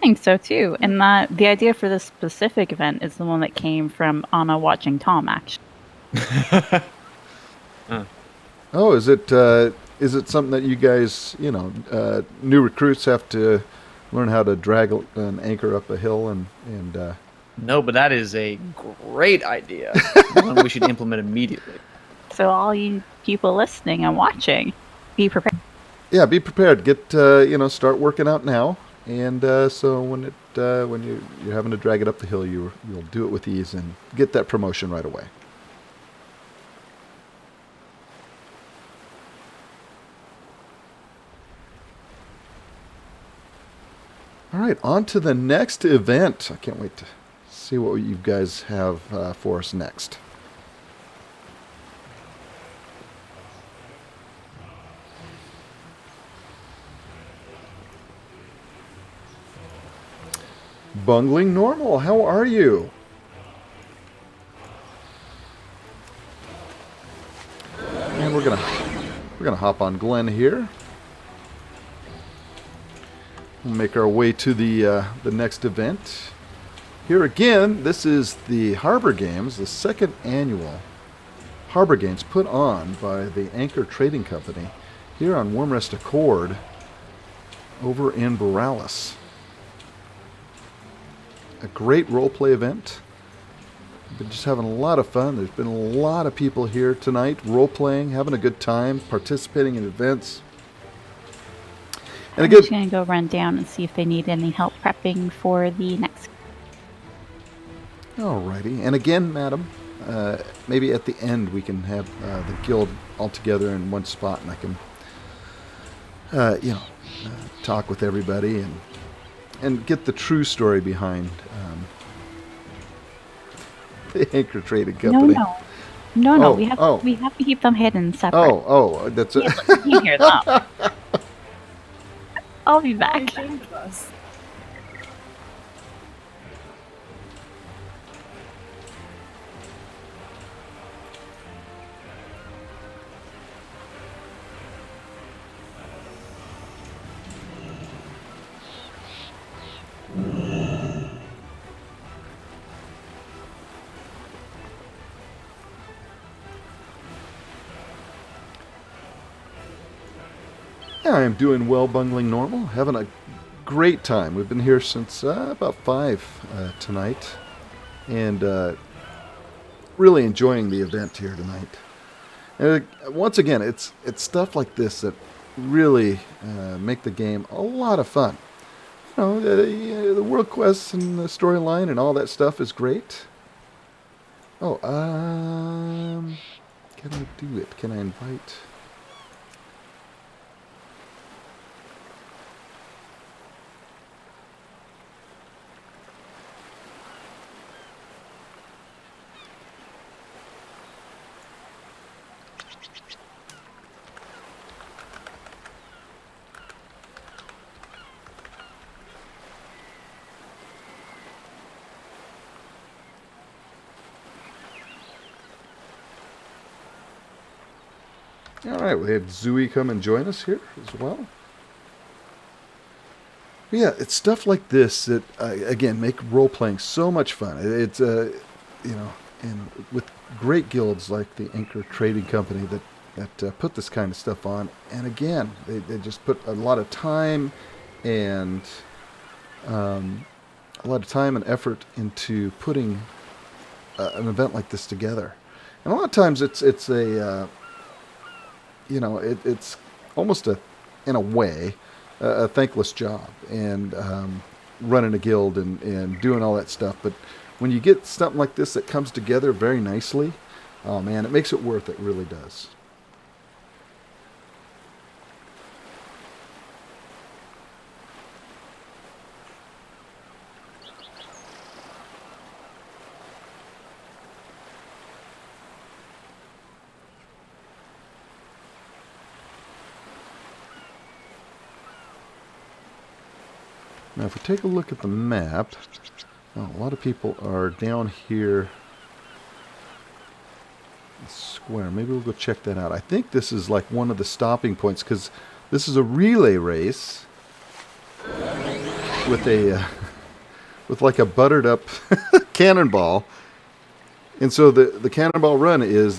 think so too. And that the idea for this specific event is the one that came from Anna watching Tom, actually. Oh, is it something that you guys, new recruits have to learn how to drag an anchor up a hill and No, but that is a great idea. One we should implement immediately. So all you people listening and watching, be prepared. yeah, be prepared. Get start working out now, and so when you're having to drag it up the hill, you'll do it with ease and get that promotion right away. All right, on to the next event. I can't wait to see what you guys have for us next. Bungling Normal, how are you? And we're gonna hop on Glenn here. We'll make our way to the next event. Here again, this is the Harbor Games, the second annual Harbor Games put on by the Anchor Trading Company here on Warmrest Accord over in Borealis. A great roleplay event. We've been just having a lot of fun. There's been a lot of people here tonight role-playing, having a good time, participating in events. And I'm just going to go run down and see if they need any help prepping for the next. Alrighty. And again, madam, maybe at the end we can have the guild all together in one spot, and I can, talk with everybody and get the true story behind the Anchor Trading Company. No. We have to keep them hidden separate. That's it. You hear that? I'll be back. Ashamed of us. Yeah, I am doing well, Bungling Normal. Having a great time. We've been here since about 5 tonight. And really enjoying the event here tonight. And once again, it's stuff like this that really make the game a lot of fun. The world quests and the storyline and all that stuff is great. Can I do it? Can I invite... All right, we had Zooey come and join us here as well. But yeah, it's stuff like this that, again, make role-playing so much fun. It's, and with great guilds like the Anchor Trading Company that put this kind of stuff on. And again, they just put a lot of time and effort into putting an event like this together. And a lot of times it's a... it's almost in a way, a thankless job and running a guild and doing all that stuff. But when you get something like this that comes together very nicely, oh man, it makes it worth it. It really does. Now, if we take a look at the map, oh, a lot of people are down here. Square. Maybe we'll go check that out. I think this is like one of the stopping points because this is a relay race with a with like a buttered up cannonball, and so the cannonball run is